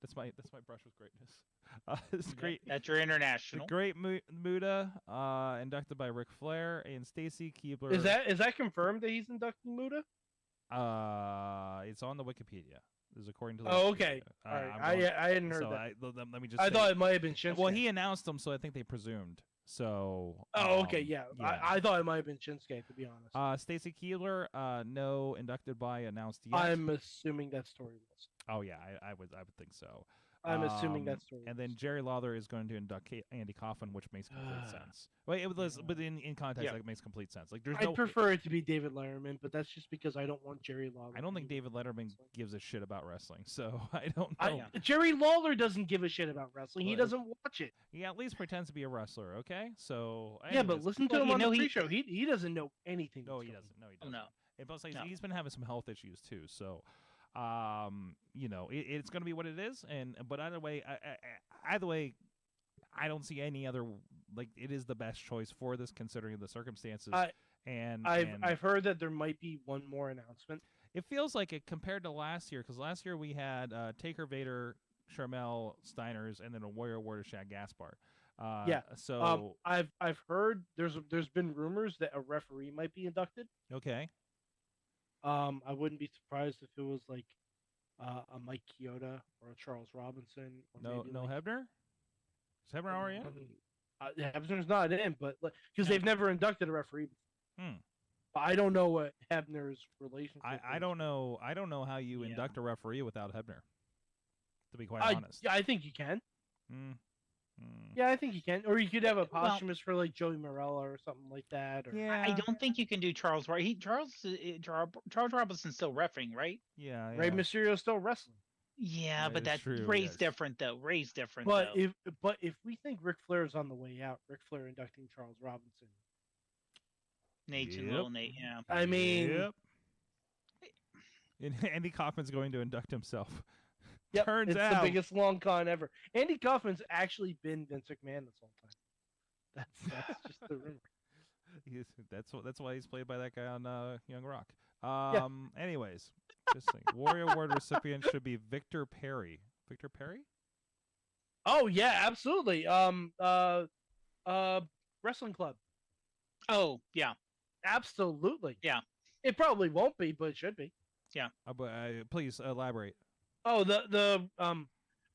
That's my brush with greatness. It's great. That's your international. The Great Muta, inducted by Ric Flair and Stacy Keibler. Is that confirmed that he's inducting Muta? It's on the Wikipedia. This is according to. Okay. All right. I hadn't heard that. Let me just. I thought it might have been Shinsuke. Well, he announced them, so I think they presumed. So. Okay. Yeah. I thought it might have been Shinsuke, to be honest. Stacy Keibler, no inducted by announced yet. I'm assuming that's Tori Wilson. Oh yeah, I would think so. I'm assuming that's Tori Wilson. And then Jerry Lawler is going to induct Andy Kaufman, which makes complete sense. But in context, that makes complete sense. Like, I prefer it to be David Letterman, but that's just because I don't want Jerry Lawler. I don't think David Letterman gives a shit about wrestling, so I don't know. Jerry Lawler doesn't give a shit about wrestling. He doesn't watch it. He at least pretends to be a wrestler, okay? So yeah, but listen to him on the pre-show. He doesn't know anything. No, he doesn't. No, he doesn't. No. And plus, he's been having some health issues too, so. It's going to be what it is, but either way, I don't see any other, like, it is the best choice for this considering the circumstances. I've heard that there might be one more announcement. It feels like it compared to last year, because last year we had Taker, Vader, Sharmell, Steiners, and then a Warrior Warrior Shaq Gaspar. So I've heard there's been rumors that a referee might be inducted. Okay. I wouldn't be surprised if it was like a Mike Chioda or a Charles Robinson. Or no Hebner? Is Hebner already in? Hebner's not in, but because they've never inducted a referee before. But I don't know what Hebner's relationship is. I don't know how you induct a referee without Hebner, to be quite honest. Yeah, I think you can. Yeah, I think you can. Or you could have a posthumous for like Joey Morella or something like that. Or... Yeah, I don't think you can do Charles. Right? Charles Robinson's still reffing, right? Yeah. Rey Mysterio's still wrestling. Yeah, but that's Ray's different though. Ray's different. But if we think Ric Flair's on the way out, Ric Flair inducting Charles Robinson. Little Nate, yeah. I mean, Andy Kaufman's going to induct himself. Yep, Turns it's out the biggest long con ever. Andy Kaufman's actually been Vince McMahon this whole time. That's just the rumor. That's why he's played by that guy on Young Rock. Anyways, just think, Warrior Award recipient should be Victor Perry. Victor Perry? Oh yeah, absolutely. Wrestling Club. Oh yeah, absolutely. Yeah, it probably won't be, but it should be. Yeah. But please elaborate. Oh, the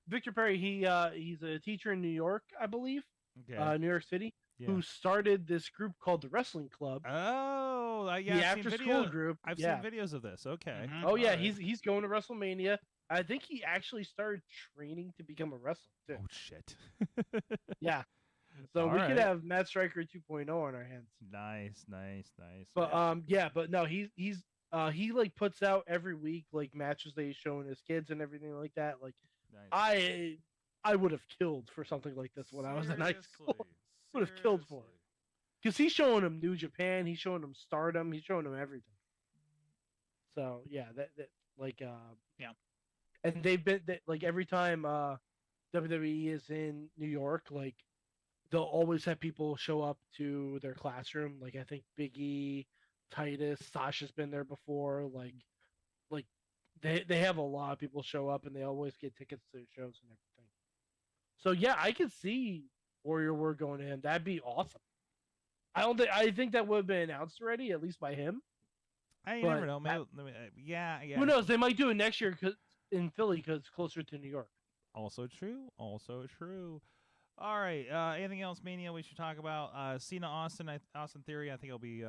Victor Perry. He's a teacher in New York, I believe. Okay. New York City. Yeah. Who started this group called the Wrestling Club? Oh, yeah. The after-school group. I've seen videos of this. Okay. Mm-hmm. Oh yeah, right. He's going to WrestleMania. I think he actually started training to become a wrestler too. Oh shit. Yeah. So we could have Matt Striker 2.0 on our hands. Nice. But but no, he like puts out every week like matches that he's showing his kids and everything like that. Like nice. I would have killed for something like this when I was in high school. Would have killed for it. Because he's showing them New Japan, he's showing them Stardom, he's showing them everything. So yeah, that yeah. And they've been like every time WWE is in New York, like they'll always have people show up to their classroom. Like I think Big E, Titus, Sasha's been there before. Like they have a lot of people show up, and they always get tickets to the shows and everything. So yeah, I could see Warrior Word going in. That'd be awesome. I think that would have been announced already, at least by him. You never know. Maybe, yeah. Who knows? They might do it next year in Philly because it's closer to New York. Also true. All right. Anything else, Mania? We should talk about Cena Austin Theory. I think it'll be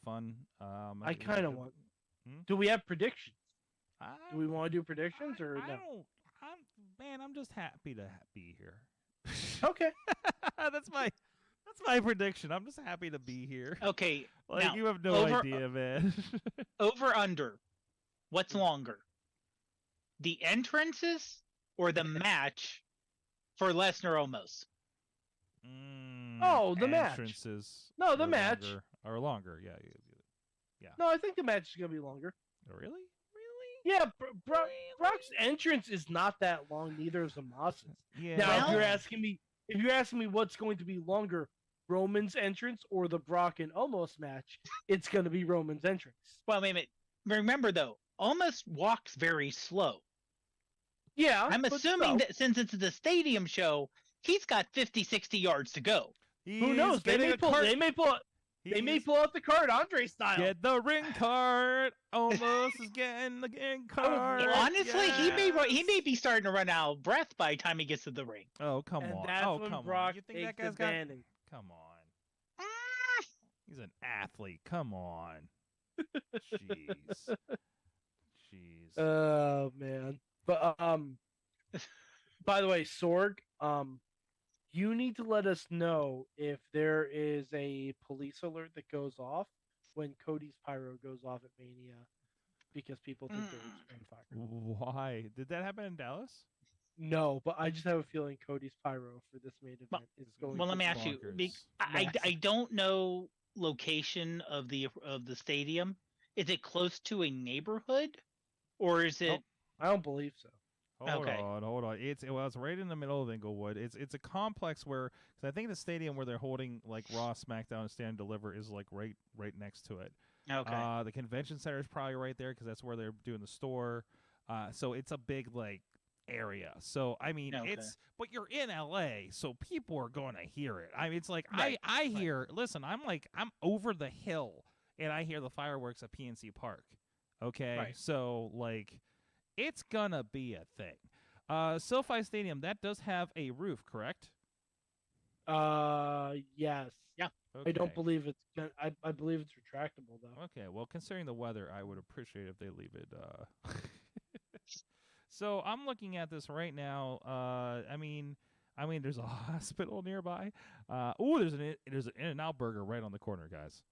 fun. I kind of want. Do we have predictions? Do we want to do predictions or no? I'm just happy to be here. Okay. That's my prediction. I'm just happy to be here. Okay. Like now, you have no idea, man. Over under. What's longer? The entrances or the match for Lesnar Omos? The entrances match. No, the match. Longer. Yeah. No, I think the match is gonna be longer. Oh, really? Yeah, Brock's entrance is not that long. Neither is Omos's. Yeah. Now, if you're asking me what's going to be longer, Roman's entrance or the Brock and Omos match, it's going to be Roman's entrance. Well, wait a minute. Remember though, Omos walks very slow. Yeah, I'm assuming that since it's the stadium show, he's got 50, 60 yards to go. Who knows? They may pull out the card Andre style. Get the ring card. Almost is getting the ring card. Honestly, he may be starting to run out of breath by the time he gets to the ring. Oh, come and on. That's when come Brock on. You think that takes guy's got advantage. Come on. He's an athlete. Come on. Jeez. Oh man. But by the way, Sorg, you need to let us know if there is a police alert that goes off when Cody's pyro goes off at Mania because people think there was gunfire. Why? Did that happen in Dallas? No, but I just have a feeling Cody's pyro for this main event is going. Well, let me ask you. I don't know location of the stadium. Is it close to a neighborhood, or is it? I don't believe so. Hold on. It's right in the middle of Inglewood. It's a complex where, cause I think the stadium where they're holding like Raw, SmackDown, and Stand and Deliver is like right next to it. Okay. The convention center is probably right there because that's where they're doing the store. So it's a big like area. So I mean, but you're in LA, so people are going to hear it. I mean, it's like I hear. Listen, I'm over the hill and I hear the fireworks at PNC Park. Okay, so like. It's gonna be a thing. SoFi Stadium, that does have a roof, correct? Yes. Yeah. Okay. I don't believe it's gonna. I believe it's retractable though. Okay. Well, considering the weather, I would appreciate if they leave it. So I'm looking at this right now. I mean, there's a hospital nearby. There's an In-N-Out Burger right on the corner, guys.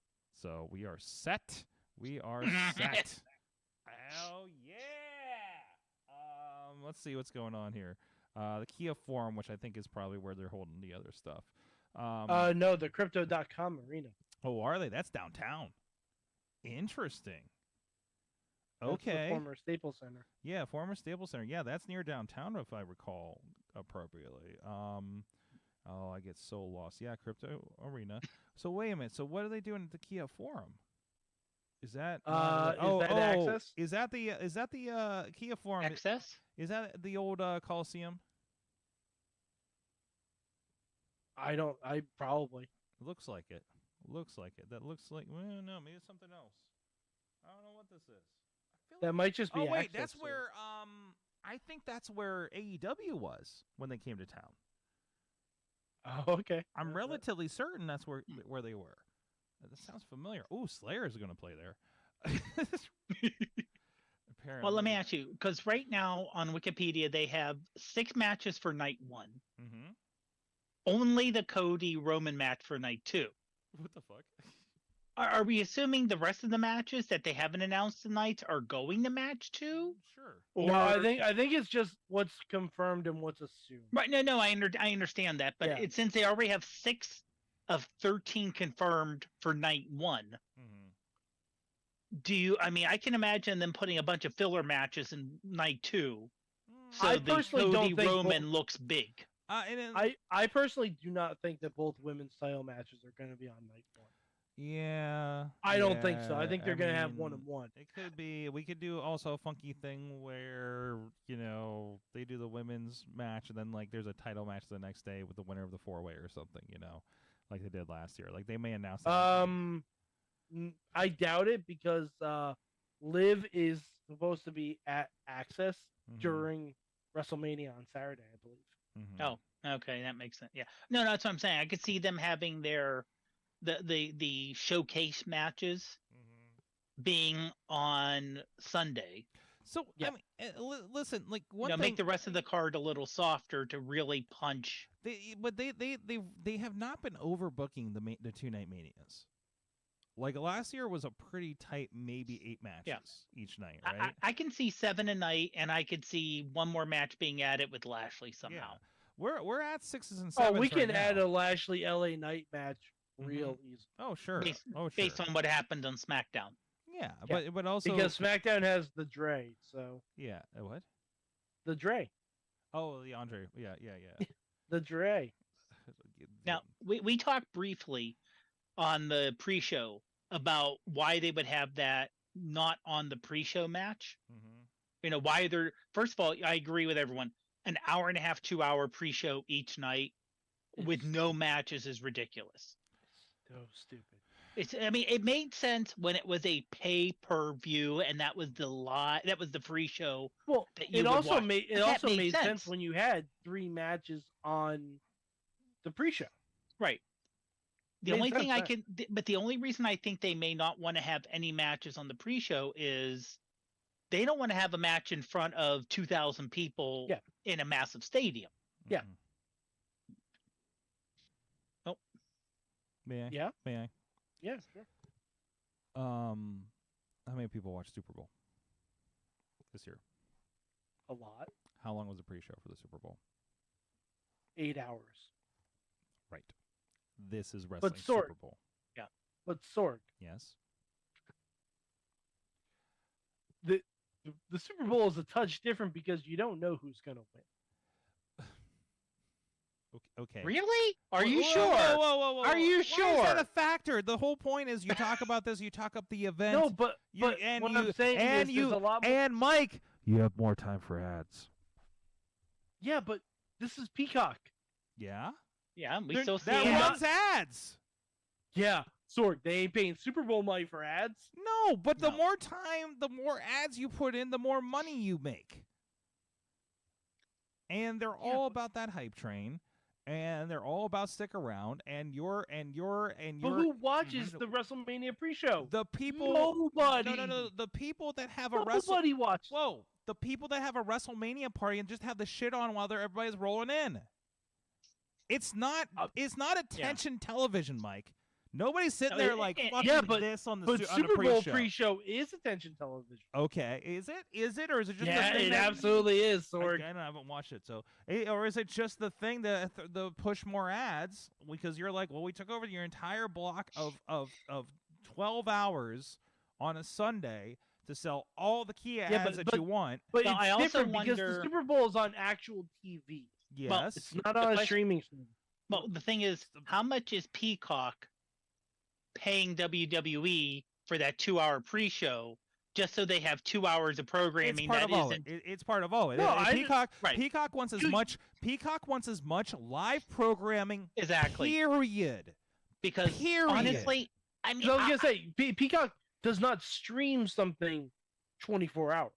So we are set. Set. Oh yeah. Let's see what's going on here. The Kia Forum, which I think is probably where they're holding the other stuff. No, the Crypto.com arena. Oh, are they? That's downtown. Interesting. Okay. That's the former Staples Center. Yeah, former Staples Center. Yeah, that's near downtown if I recall appropriately. I get so lost. Yeah, Crypto Arena. So wait a minute. So what are they doing at the Kia Forum? Is that Access? Is that the Kia Forum? Access? Is that the old Coliseum? I probably. Looks like it. That looks like no, maybe it's something else. I don't know what this is. That might just be. Oh wait, Access that's where I think that's where AEW was when they came to town. Oh, okay. I'm relatively certain that's where they were. That sounds familiar. Oh, Slayer's going to play there. Apparently. Well, let me ask you, because right now on Wikipedia they have 6 matches for night 1. Mm-hmm. Only the Cody Roman match for night 2. What the fuck? Are we assuming the rest of the matches that they haven't announced tonight are going to match 2? Sure. No, I think it's just what's confirmed and what's assumed. Right. No, I understand that, but since they already have 6 of 13 confirmed for night 1. Mm-hmm. I can imagine them putting a bunch of filler matches in night 2. So I the personally Cody don't think Roman looks big. I personally do not think that both women's title matches are going to be on night one. Yeah. I don't think so. I think they're going to have one-on-one. It could be. We could do also a funky thing where, they do the women's match and then, like, there's a title match the next day with the winner of the 4-way or something, like they did last year. Like, they may announce that. I doubt it because Liv is supposed to be at Access during WrestleMania on Saturday, I believe. Mm-hmm. Oh, okay, that makes sense. Yeah, no, that's what I'm saying. I could see them having the showcase matches being on Sunday. So yeah. I mean, listen, like one thing, make the rest of the card a little softer to really punch. They have not been overbooking the 2-night Manias. Like last year was a pretty tight, maybe 8 matches each night, right? I can see 7 a night, and I could see one more match being added with Lashley somehow. Yeah. We're at 6s and 7s. Oh, we can right add now. a Lashley LA Night match real easy. Oh, sure. Based on what happened on SmackDown. Yeah, but also because SmackDown has the Dre, so yeah, what? The Dre. Oh, the Andre. Yeah. The Dre. Now we talked briefly on the pre-show about why they would have that not on the pre-show match. Why they're first of all, I agree with everyone. An hour and a half, 2-hour pre-show each night with no matches is ridiculous. So stupid. It made sense when it was a pay-per-view and that was the free show. Well, it also made sense sense when you had 3 matches on the pre-show. Right. The only reason I think they may not want to have any matches on the pre-show is they don't want to have a match in front of 2,000 people in a massive stadium. Yeah. Oh. May I? Yeah. May I? Yeah, sure. How many people watched Super Bowl this year? A lot. How long was the pre-show for the Super Bowl? 8 hours. Right. This is wrestling Sorg, Super Bowl. Yeah. But Sorg. Yes. The Super Bowl is a touch different because you don't know who's going to win. Okay. Really? Are you sure? Whoa. Are you sure? Why is that a factor? The whole point is you talk about this, you talk up the event. No, but what I'm saying is there's a lot more... And Mike, you have more time for ads. Yeah, but this is Peacock. Yeah? Yeah, we still see that runs ads. Yeah, Sorg, they ain't paying Super Bowl money for ads. No, but the more time, the more ads you put in, the more money you make. And they're all about that hype train. And they're all about stick around, and you're. But who watches the WrestleMania pre-show? The people. Nobody. No. The people that have Nobody watches. Whoa! The people that have a WrestleMania party and just have the shit on while everybody's rolling in. It's not. It's not attention television, Mike. Nobody's sitting there like fucking this on the but on Super the Bowl pre-show is attention television. Okay, is it? Or is it just? Yeah, the thing it absolutely is, Sorg. I haven't watched it, so or is it just the thing that the push more ads because you're like, well, we took over your entire block of 12 hours on a Sunday to sell all the key ads that you want. But no, it's I also different wonder... because the Super Bowl is on actual TV. Yes, well, it's not on a streaming service. Well, the thing is, how much is Peacock paying WWE for that 2-hour pre-show just so they have 2 hours of programming that isn't? It's part of all. No, Peacock wants as much. Peacock wants as much live programming. Exactly. Period. Because honestly, I mean, I was gonna say Peacock does not stream something 24 hours.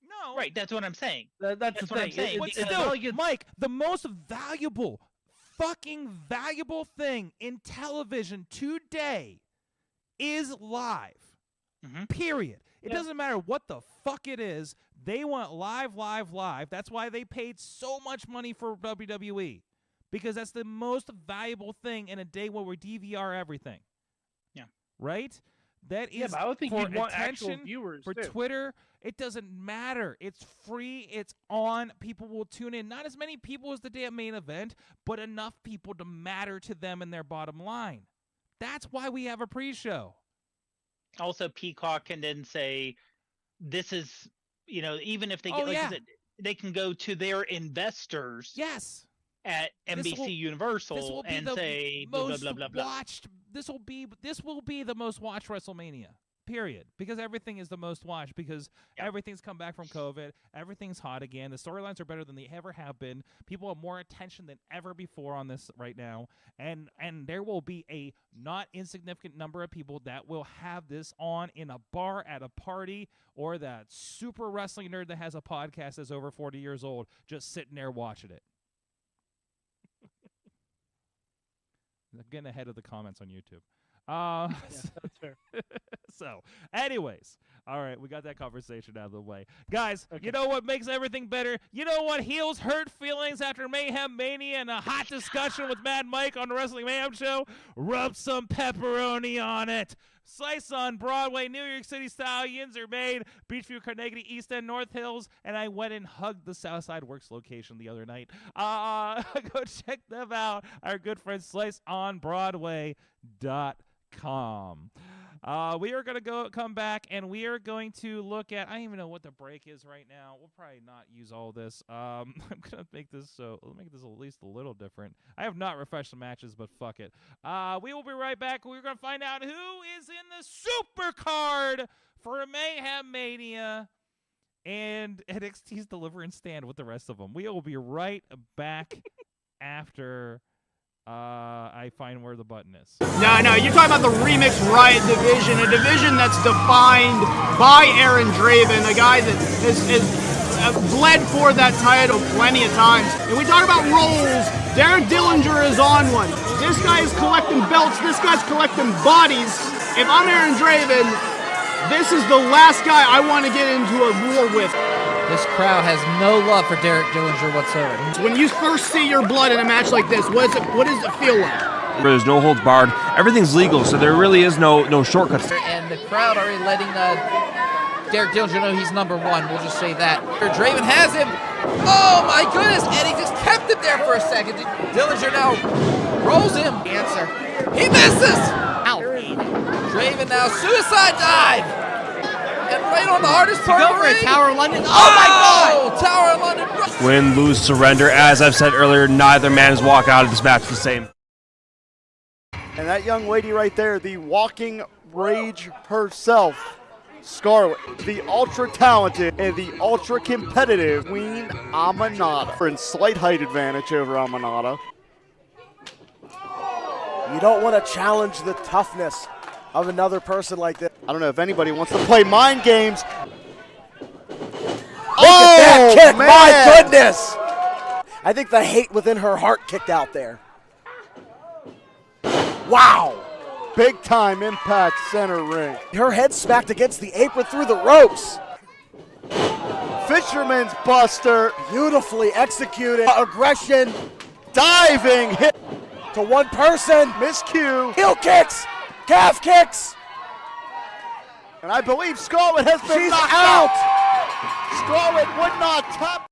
No. Right. That's what I'm saying. That's the what I'm thing. saying. But still, Mike, the most fucking valuable thing in television today is live. Period. It doesn't matter what the fuck it is. They want live. That's why they paid so much money for WWE. Because that's the most valuable thing in a day where we DVR everything. Yeah. Right? That is but I would think for you'd want attention, actual viewers for too. Twitter. It doesn't matter. It's free. It's on. People will tune in. Not as many people as the damn main event, but enough people to matter to them and their bottom line. That's why we have a pre-show. Also, Peacock can then say, "This is," even if they get, they can go to their investors. Yes. at NBC Universal and say blah blah blah blah blah. This will be the most watched WrestleMania. Period. Because everything is the most watched. Because everything's come back from COVID. Everything's hot again. The storylines are better than they ever have been. People have more attention than ever before on this right now. And there will be a not insignificant number of people that will have this on in a bar at a party, or that super wrestling nerd that has a podcast that's over 40 years old just sitting there watching it. I'm getting ahead of the comments on YouTube. That's fair. So, anyways, all right, we got that conversation out of the way. Guys, you know what makes everything better? You know what heals hurt feelings after Mayhem Mania and a hot discussion with Mad Mike on the Wrestling Mayhem Show? Rub some pepperoni on it. Slice on Broadway, New York City style. Yins are made. Beachview, Carnegie, East End, North Hills. And I went and hugged the Southside Works location the other night. Go check them out. Our good friend SliceOnBroadway.com. We are going to come back, and we are going to look at, I don't even know what the break is right now. We'll probably not use all this. I'm going to make this at least a little different. I have not refreshed the matches, but fuck it. We will be right back. We're going to find out who is in the Supercard for Mayhem Mania, and NXT's Deliver and Stand with the rest of them. We will be right back after I find where the button is. No, you're talking about the Remix Riot division, a division that's defined by Aaron Draven, a guy that has bled for that title plenty of times. And we talk about roles. Derek Dillinger is on one. This guy is collecting belts. This guy's collecting bodies. If I'm Aaron Draven, this is the last guy I want to get into a war with. This crowd has no love for Derek Dillinger whatsoever. When you first see your blood in a match like this, what does it feel like? There's no holds barred. Everything's legal, so there really is no shortcuts. And the crowd already letting Derek Dillinger know he's number one. We'll just say that. Draven has him. Oh my goodness! And he just kept him there for a second. Dillinger now rolls him. Answer. He misses. Ow. Draven now suicide dive. And right on the hardest part of the ring. Tower of London. Oh my God! Tower of London. Win, lose, surrender. As I've said earlier, neither man has walked out of this match the same. And that young lady right there, the walking rage herself, Scarlett, the ultra-talented and the ultra-competitive Queen Aminata. In slight height advantage over Aminata. You don't want to challenge the toughness of another person like this. I don't know if anybody wants to play mind games. Oh, that kick, man. My goodness. I think the hate within her heart kicked out there. Wow. Big time impact center ring. Her head smacked against the apron through the ropes. Fisherman's Buster. Beautifully executed. Aggression. Diving hit. To one person. Miscue. Heel kicks. Calf kicks. And I believe Scarlett has been She's knocked out. Scarlett would not tap.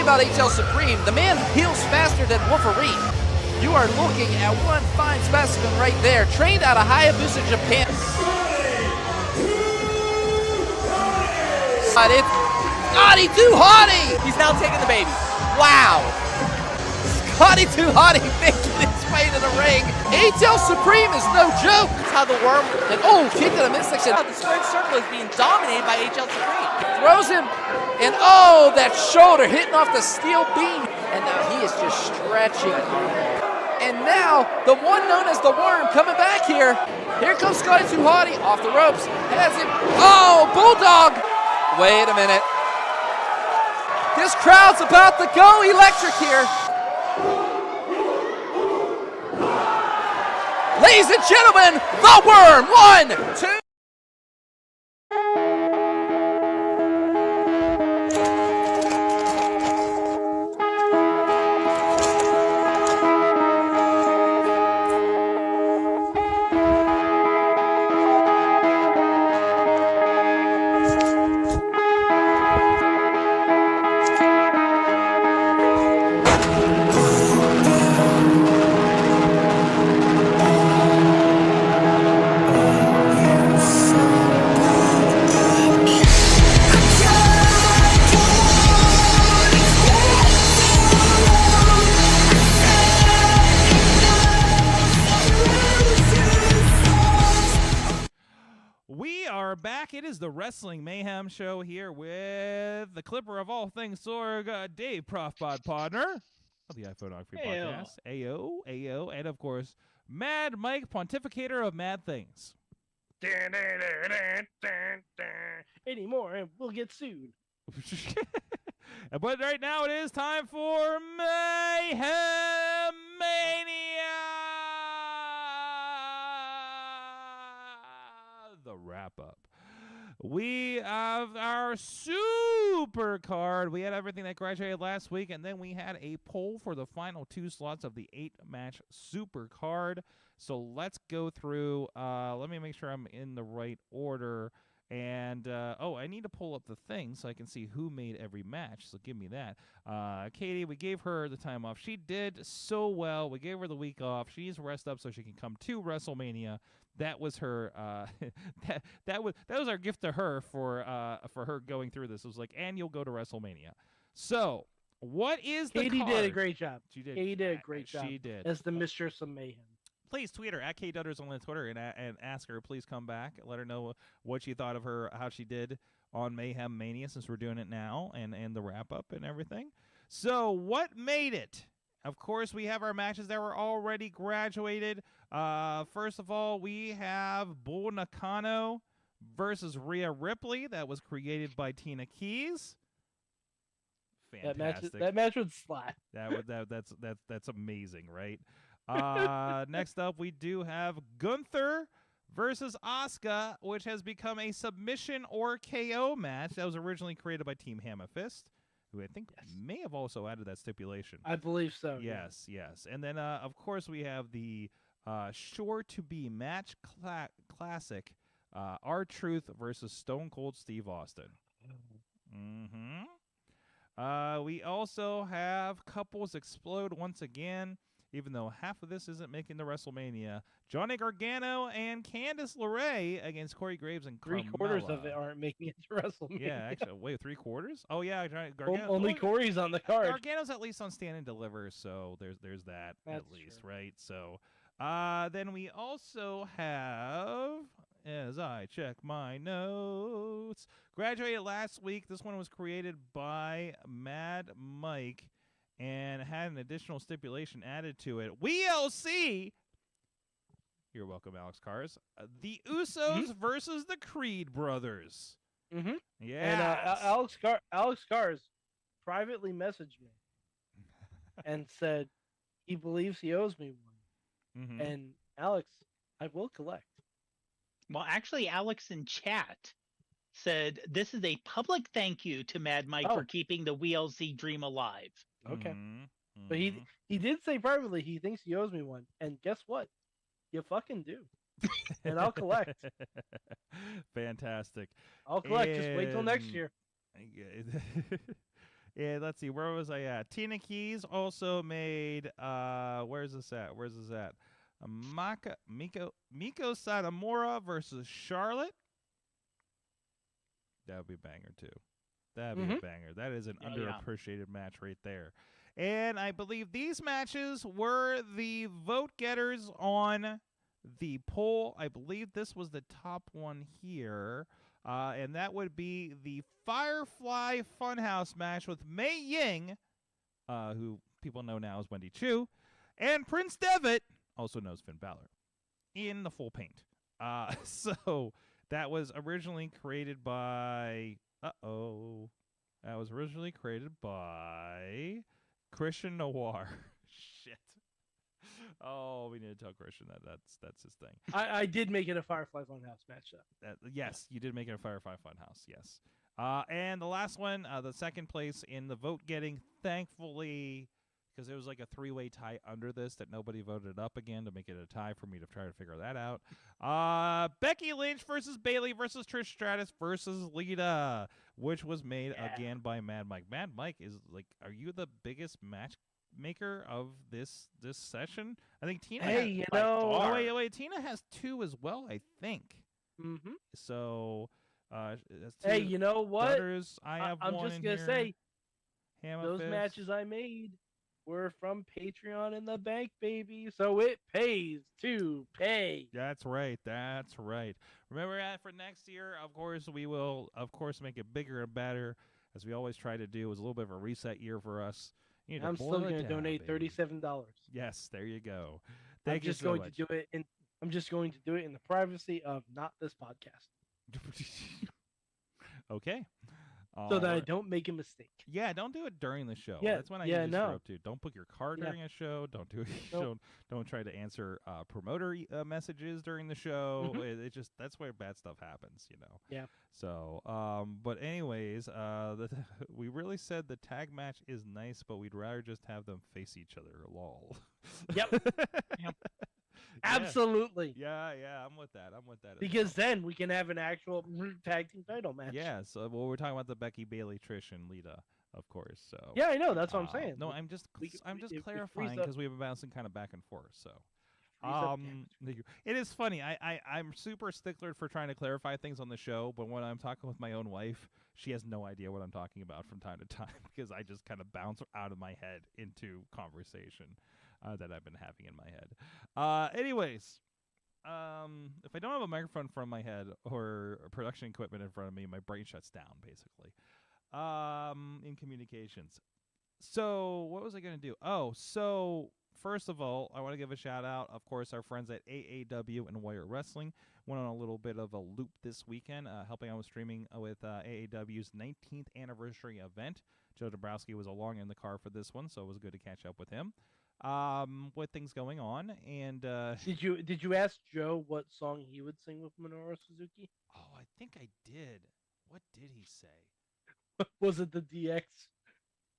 About HL Supreme, the man heals faster than Wolverine. You are looking at one fine specimen right there, trained out of Hayabusa, Japan. But it's Scotty 2 Hottie! He's now taking the baby. Wow! Scotty 2 Hottie making his way to the ring. HL Supreme is no joke. That's how the worm, and kick to the midsection. The squared circle is being dominated by HL Supreme. Throws him, and that shoulder hitting off the steel beam. And now he is just stretching. And now, the one known as the Worm coming back here. Here comes Scotty 2 Hottie off the ropes. Has him. Oh, Bulldog. Wait a minute. This crowd's about to go electric here. Ladies and gentlemen, the Worm. 1, 2. back. It is the Wrestling Mayhem show here with the clipper of all things Sorg, Dave Profbot partner of the iPhonography podcast, AO, and of course, Mad Mike, pontificator of mad things. Anymore, and we'll get sued. But right now it is time for Mayhem Mania, the wrap up. We have our super card. We had everything that graduated last week, and then we had a poll for the final 2 slots of the 8-match super card. So let's go through. Let me make sure I'm in the right order. And, I need to pull up the thing so I can see who made every match. So give me that. Katie, we gave her the time off. She did so well. We gave her the week off. She needs to rest up so she can come to WrestleMania. That was her. That was our gift to her for her going through this. It was like, and you'll go to WrestleMania. So what is the Katie card? did a great job. She did. Katie did a great job. She did. As the mistress of mayhem. Please tweet her at KDutters on Twitter and ask her, please come back. Let her know what she thought of her, how she did on Mayhem Mania, since we're doing it now, and the wrap-up and everything. So what made it? Of course, we have our matches that were already graduated. First of all, we have Bull Nakano versus Rhea Ripley. That was created by Tina Keys. Fantastic. That match would slap. That's amazing, right? Next up, we do have Gunther versus Asuka, which has become a submission or KO match that was originally created by Team Hammerfist, who I think may have also added that stipulation. I believe so. Yes. And then, of course, we have the sure-to-be match classic, R-Truth versus Stone Cold Steve Austin. We also have Couples Explode once again. Even though half of this isn't making the WrestleMania, Johnny Gargano and Candice LeRae against Corey Graves and Carmella. 3/4 of it aren't making it to WrestleMania. Yeah, actually, wait, 3/4? Oh yeah, Gargano. Only Corey's on the card. Gargano's at least on Stand and Deliver, so there's that. That's at least, true. right? So, then we also have, as I check my notes, graduated last week. This one was created by Mad Mike and had an additional stipulation added to it. WLC, you're welcome, Alex Cars. The Usos versus the Creed brothers. Yeah. And Alex Cars privately messaged me and said he believes he owes me one. And Alex, I will collect. Well, actually, Alex in chat said this is a public thank you to Mad Mike for keeping the WLC dream alive. Okay. But he did say privately he thinks he owes me one. And guess what? You fucking do. And I'll collect. Fantastic. I'll collect. Just wait till next year. Yeah, let's see. Where was I at? Tina Keys also made, where's this at? Miko Satomura versus Charlotte. That would be a banger, too. That'd be a banger. That is an underappreciated match right there. And I believe these matches were the vote getters on the poll. I believe this was the top one here. And that would be the Firefly Funhouse match with Mei Ying, who people know now as Wendy Chu, and Prince Devitt, also known as Finn Balor, in the full paint. So that was originally created by... That was originally created by Christian Noir. Shit. Oh, we need to tell Christian that's his thing. I did make it a Firefly Funhouse match, though. Yes, you did make it a Firefly Funhouse, yes. And the last one, the second place in the vote getting, thankfully, because there was like a 3-way tie under this that nobody voted up again to make it a tie for me to try to figure that out. Becky Lynch versus Bayley versus Trish Stratus versus Lita, which was made again by Mad Mike. Mad Mike is like, are you the biggest matchmaker of this session? I think Tina. Hey, wait, Tina has 2 as well, I think. So, that's 2. Hey, you know what? I have I'm one just in gonna here. say, Hammer those Fist. matches I made We're from Patreon in the bank, baby. So it pays to pay. That's right. That's right. Remember that for next year, of course, we will, of course, make it bigger and better, as we always try to do. It was a little bit of a reset year for us. I'm still going to donate $37. Yes, there you go. I'm Thank you just so going much. to do it in. I'm just going to do it in the privacy of not this podcast, Okay. so that I don't make a mistake. Yeah, don't do it during the show. Yeah, That's when I yeah, usually screw no. up too. Don't book your card Yeah. during a show. Don't do Nope. don't try to answer promoter messages during the show. Mhm. It just that's where bad stuff happens, you know. Yeah. So, but anyways, we really said the tag match is nice, but we'd rather just have them face each other. Lol. Yep. Yep. Absolutely. Yeah, I'm with that. I'm with that. as Because well. then we can have an actual tag team title match. Yeah, so we're talking about the Becky, Bailey, Trish, and Lita, of course. So Yeah, I know. That's what I'm saying. No, I'm just We- it frees clarifying up- because we've been bouncing kind of back and forth. So frees up it is funny. I'm super stickler for trying to clarify things on the show, but when I'm talking with my own wife, she has no idea what I'm talking about from time to time because I just kind of bounce out of my head into conversation that I've been having in my head. Anyways. If I don't have a microphone in front of my head or production equipment in front of me, my brain shuts down, basically. In communications. So, what was I going to do? Oh, so, first of all, I want to give a shout out, of course, our friends at AAW and Warrior Wrestling went on a little bit of a loop this weekend, helping out with streaming with AAW's 19th anniversary event. Joe Dombrowski was along in the car for this one, so it was good to catch up with him. With things going on, and Did you ask Joe what song he would sing with Minoru Suzuki? oh, I think I did. What did he say? Was it the DX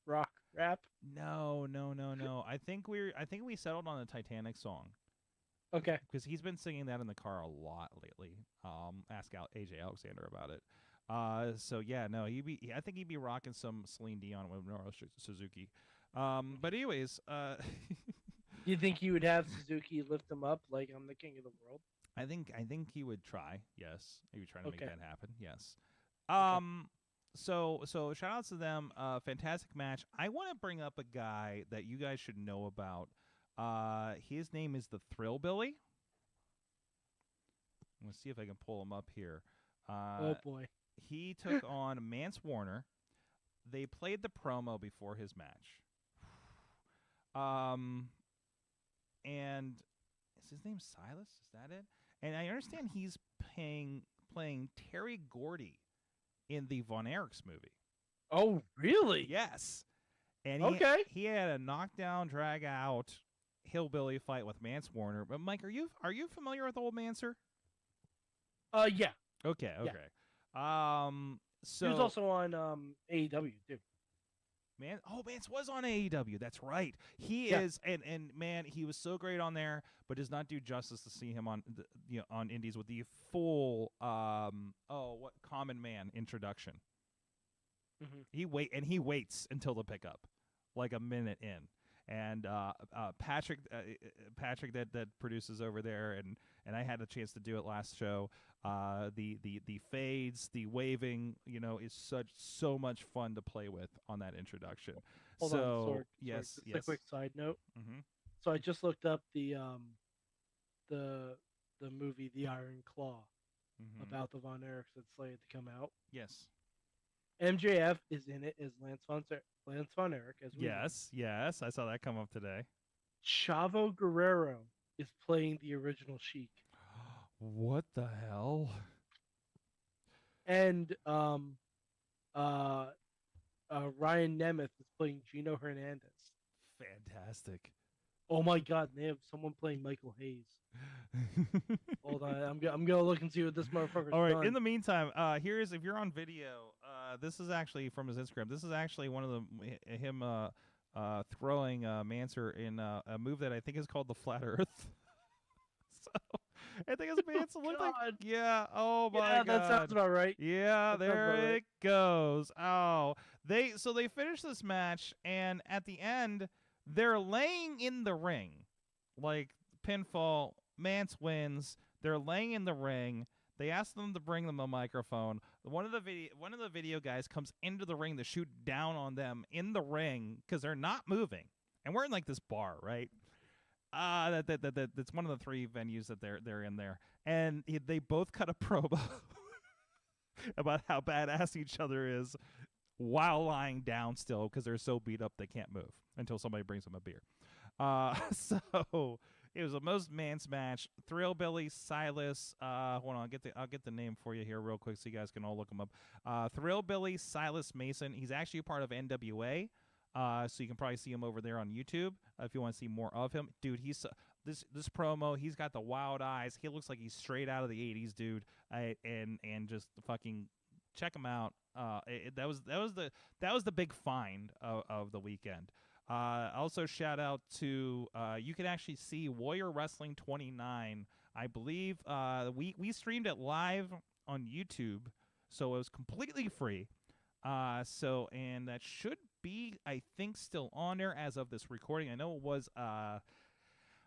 rock rap? No. I think we settled on the Titanic song Okay. because he's been singing that in the car a lot lately. Ask out AJ Alexander about it. So yeah, no, I think he'd be rocking some Celine Dion with Minoru Suzuki. But anyways, You think he would have Suzuki lift him up like I'm the king of the world? I think he would try. Yes, he would try to make Okay. that happen. Yes. So shout outs to them. Fantastic match. I want to bring up a guy that you guys should know about. His name is the Thrill Billy. I'm gonna see if I can pull him up here. Oh boy. He took on Mance Warner. They played the promo before his match. And is his name Silas? Is that it? And I understand he's playing Terry Gordy in the Von Erichs movie. Oh really? Yes. And Okay. he had a knockdown, drag out hillbilly fight with Mance Warner. But Mike, are you familiar with old Mancer? Yeah. Okay. So He was also on AEW too. Mance was on AEW. That's right. He Yeah. is, and man, he was so great on there, but does not do justice to see him on on Indies with the full Common Man introduction. Mhm. He waits until the pickup, like a minute in. And Patrick that produces over there, and I had a chance to do it last show. The fades, the waving, is so much fun to play with on that introduction. Hold on, so Sorg, yes, just a quick side note. Mm-hmm. So I just looked up the movie The Iron Claw Mm-hmm. about the Von Erichs that's slated to come out. Yes. MJF is in it as Lance Von Erich, as we know. Yes, I saw that come up today. Chavo Guerrero is playing the original Sheik, What the hell? and Ryan Nemeth is playing Gino Hernandez. Fantastic. Oh my God, and they have someone playing Michael Hayes. Hold on, I'm gonna look and see what this motherfucker's All right. done. In the meantime, here's if you're on video. This is actually from his Instagram. This is actually one of him throwing Manser in a move that I think is called the Flat Earth. So I think his Manser looked like yeah. Oh my yeah, God. that sounds about right. Yeah, That sounds there about it right. goes. Oh, they finished this match, and at the end, they're laying in the ring, like pinfall. Mance wins. They're laying in the ring. They ask them to bring them a microphone. One of the video guys comes into the ring to shoot down on them in the ring because they're not moving. and we're in like this bar, right? That's one of the 3 venues that they're in there, and they both cut a promo about how badass each other is while lying down still because they're so beat up they can't move until somebody brings them a beer. So it was a most man's match. Thrillbilly Silas. Hold on, I'll get the name for you here real quick so you guys can all look him up. Thrillbilly Silas Mason. He's actually a part of NWA. So you can probably see him over there on YouTube if you want to see more of him. Dude, he's this promo, he's got the wild eyes. He looks like he's straight out of the 80s, dude. And just fucking check him out. That was the big find of the weekend. Also shout out to you can actually see Warrior Wrestling 29. I believe we streamed it live on YouTube, so it was completely free. And that should be, I think, still on there as of this recording. I know it was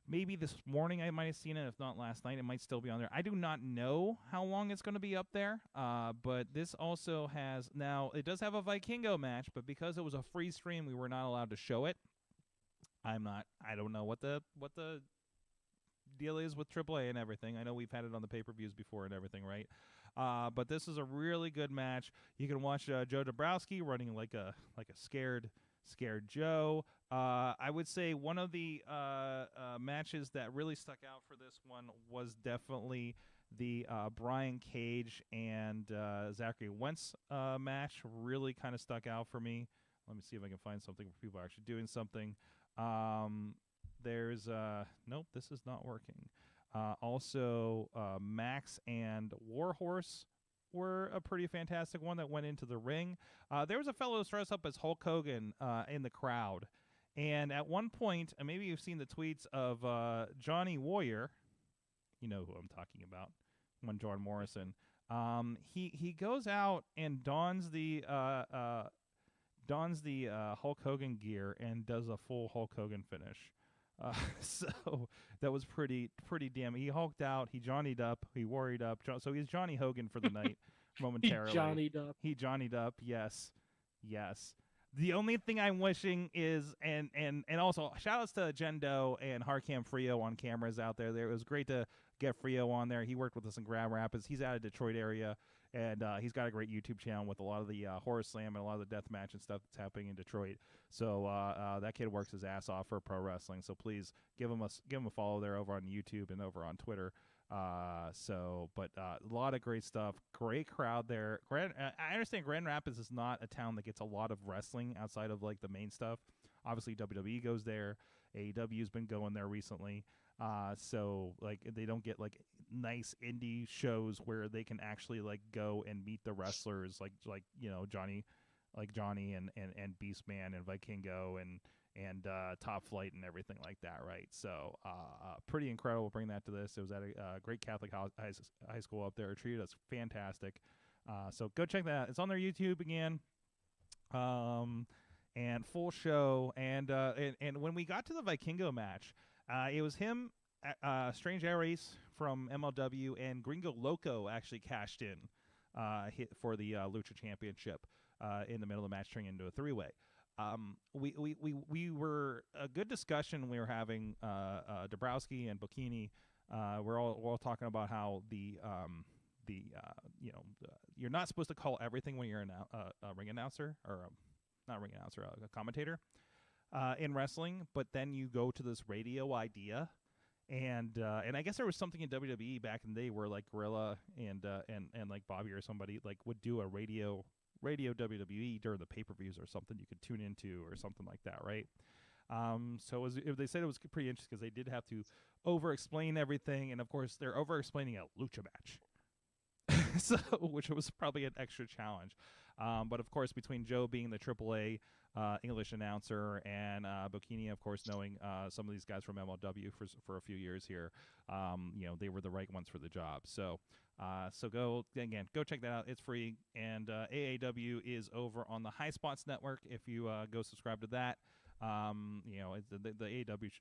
maybe this morning I might have seen it. If not last night, it might still be on there. I do not know how long it's going to be up there. But this also has, now it does have a Vikingo match, but because it was a free stream, we were not allowed to show it. I don't know what the deal is with AAA and everything. I know we've had it on the pay-per-views before and everything, right? But this is a really good match. You can watch Joe Dabrowski running like a scared Joe. I would say one of the matches that really stuck out for this one was definitely the Brian Cage and Zachary Wentz match. Really kind of stuck out for me. Let me see if I can find something where people are actually doing something. There's nope, this is not working. Also, Max and Warhorse were a pretty fantastic one that went into the ring. There was a fellow dressed up as Hulk Hogan in the crowd. And at one point, and maybe you've seen the tweets of Johnny Warrior, you know who I'm talking about, one John Morrison. He goes out and dons the Hulk Hogan gear and does a full Hulk Hogan finish. So that was pretty damn. He hulked out. He Johnny'd up. He worried up. So he's Johnny Hogan for the night momentarily. He Johnny'd up. Yes. The only thing I'm wishing is, and also shout outs to Jendo and Harcam Frio on cameras out there. It was great to get Frio on there. He worked with us in Grand Rapids. He's out of Detroit area, and he's got a great YouTube channel with a lot of the horror slam and a lot of the death match and stuff that's happening in Detroit. So that kid works his ass off for pro wrestling. So please give him a follow there over on YouTube and over on Twitter. A lot of great stuff. Great crowd there. I understand Grand Rapids is not a town that gets a lot of wrestling outside of like the main stuff. Obviously WWE goes there. AEW's been going there recently. So like they don't get like nice indie shows where they can actually like go and meet the wrestlers like you know Johnny and Beastman and Vikingo and Top Flight and everything like that, right? So pretty incredible bring that to this. It was at a great Catholic high school up there. It treated us fantastic. So go check that out. It's on their YouTube again. And full show. And when we got to the Vikingo match, it was him, Strange Aries from MLW, and Gringo Loco actually cashed in hit for the Lucha Championship in the middle of the match, turning into a three-way. We were a good discussion we were having. Dabrowski and Bocchini, we're all talking about how you're not supposed to call everything when you're a ring announcer or not a ring announcer, a commentator in wrestling. But then you go to this radio idea, and I guess there was something in WWE back in the day where like Gorilla and like Bobby or somebody like would do a radio WWE during the pay-per-views or something you could tune into or something like that, right? So they said it was pretty interesting because they did have to over-explain everything, and of course they're over-explaining a lucha match, so which was probably an extra challenge. But of course, between Joe being the AAA English announcer and Bocchini, of course, knowing some of these guys from MLW for a few years here, they were the right ones for the job. So go check that out. It's free, and AAW is over on the High Spots Network. If you go subscribe to that, the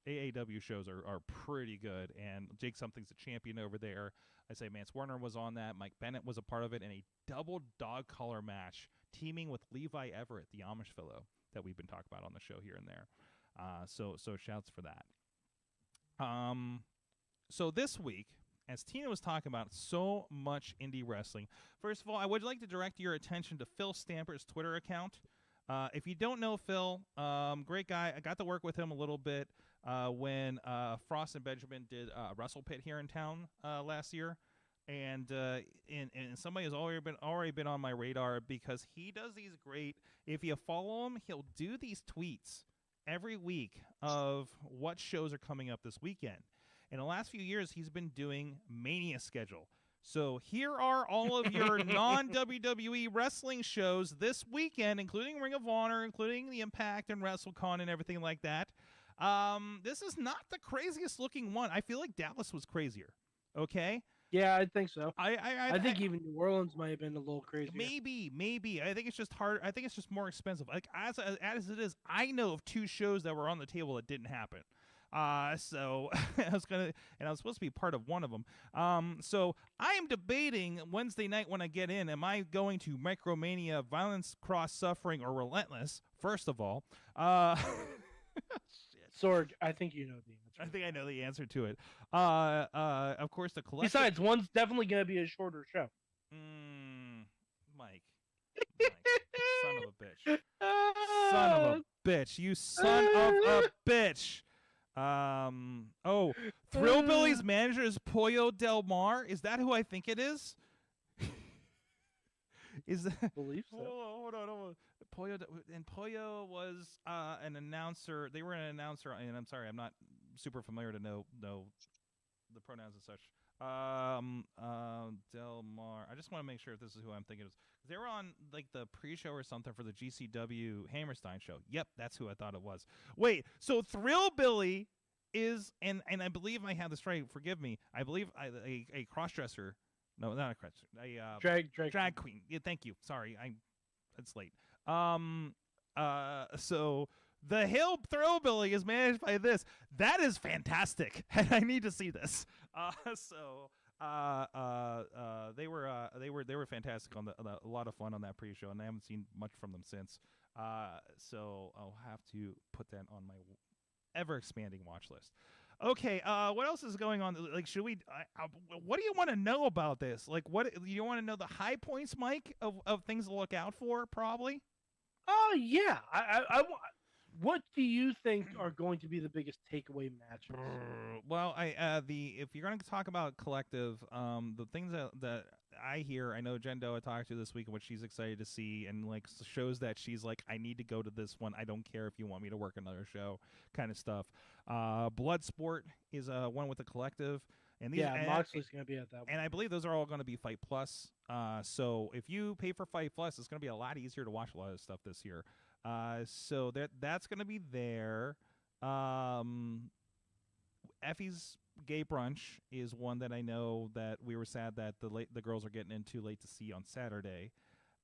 AAW shows are pretty good. And Jake Something's a champion over there. I say Mance Warner was on that. Mike Bennett was a part of it in a double dog collar match, teaming with Levi Everett, the Amish fellow that we've been talking about on the show here and there. So shouts for that. So this week, as Tina was talking about so much indie wrestling, first of all, I would like to direct your attention to Phil Stamper's Twitter account. If you don't know Phil, great guy. I got to work with him a little bit when Frost and Benjamin did Wrestle Pit here in town last year. And somebody has already been on my radar because he does these great. If you follow him, he'll do these tweets every week of what shows are coming up this weekend. In the last few years, he's been doing Mania schedule. So here are all of your non-WWE wrestling shows this weekend, including Ring of Honor, including the Impact and WrestleCon and everything like that. This is not the craziest looking one. I feel like Dallas was crazier. Okay. Yeah, I think so. I think even New Orleans might have been a little crazy. Maybe. I think it's just hard. I think it's just more expensive. Like as it is, I know of 2 shows that were on the table that didn't happen. So I was supposed to be part of one of them. So I am debating Wednesday night when I get in, am I going to Micromania, Violence, Cross, Suffering, or Relentless? First of all, Sorg, I think you know the answer. I think I know the answer to it. Of course, the collective. Besides, one's definitely going to be a shorter show. Mike, son of a bitch. Son of a bitch. You son of a bitch. Thrillbilly's manager is Pollo Del Mar. Is that who I think it is? Is that? I believe so. Hold on. Pollo was an announcer. They were an announcer, and I'm sorry, I'm not super familiar to know the pronouns and such. Del Mar. I just want to make sure if this is who I'm thinking of. They were on like the pre-show or something for the GCW Hammerstein show. Yep, that's who I thought it was. Wait, so Thrillbilly is, and I believe I have this right. Forgive me. I believe a cross-dresser. No, not a cross-dresser. A drag queen. Yeah, thank you. Sorry, it's late. So the Hill Thrillbilly is managed by this. That is fantastic, and I need to see this. They were fantastic on a lot of fun on that pre-show, and I haven't seen much from them since. So I'll have to put that on my ever-expanding watch list. Okay, what else is going on? Like, should we? What do you want to know about this? Like, what you want to know? The high points, Mike, of things to look out for, probably. Oh yeah, what do you think are going to be the biggest takeaway matches? Well, if you're going to talk about collective, the things that I hear, I know Jen Doe I talked to this week and what she's excited to see, and like shows that she's like, I need to go to this one. I don't care if you want me to work another show, kind of stuff. Bloodsport is one with the collective, and these, Moxley's going to be at that one. And I believe those are all going to be Fight Plus. So if you pay for Fight Plus, it's going to be a lot easier to watch a lot of stuff this year. So that's going to be there. Effie's Gay Brunch is one that I know that we were sad that the girls are getting in too late to see on Saturday.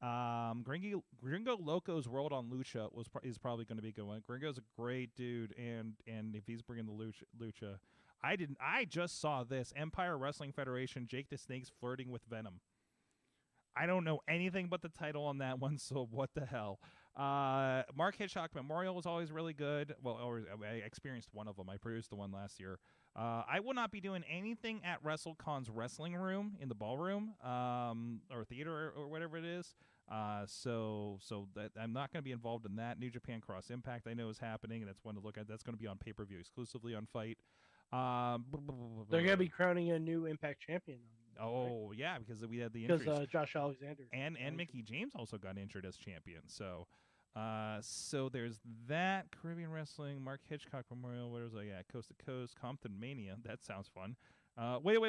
Gringo Loco's World on Lucha is probably going to be a good one. Gringo's a great dude, and if he's bringing the Lucha, I just saw this Empire Wrestling Federation, Jake the Snake's flirting with Venom. I don't know anything but the title on that one, so what the hell. Mark Hitchcock Memorial was always really good. Well, I experienced one of them. I produced the one last year. I will not be doing anything at WrestleCon's Wrestling Room in the ballroom or theater or whatever it is. So that I'm not going to be involved in that. New Japan Cross Impact I know is happening, and that's one to look at. That's going to be on pay-per-view exclusively on Fight. They're going to be crowning a new Impact champion. Oh yeah, because we had the injuries. Because Josh Alexander and Mickey James also got injured as champion. So there's that. Caribbean Wrestling, Mark Hitchcock Memorial. What was I at? Coast to Coast, Compton Mania. That sounds fun. Wait.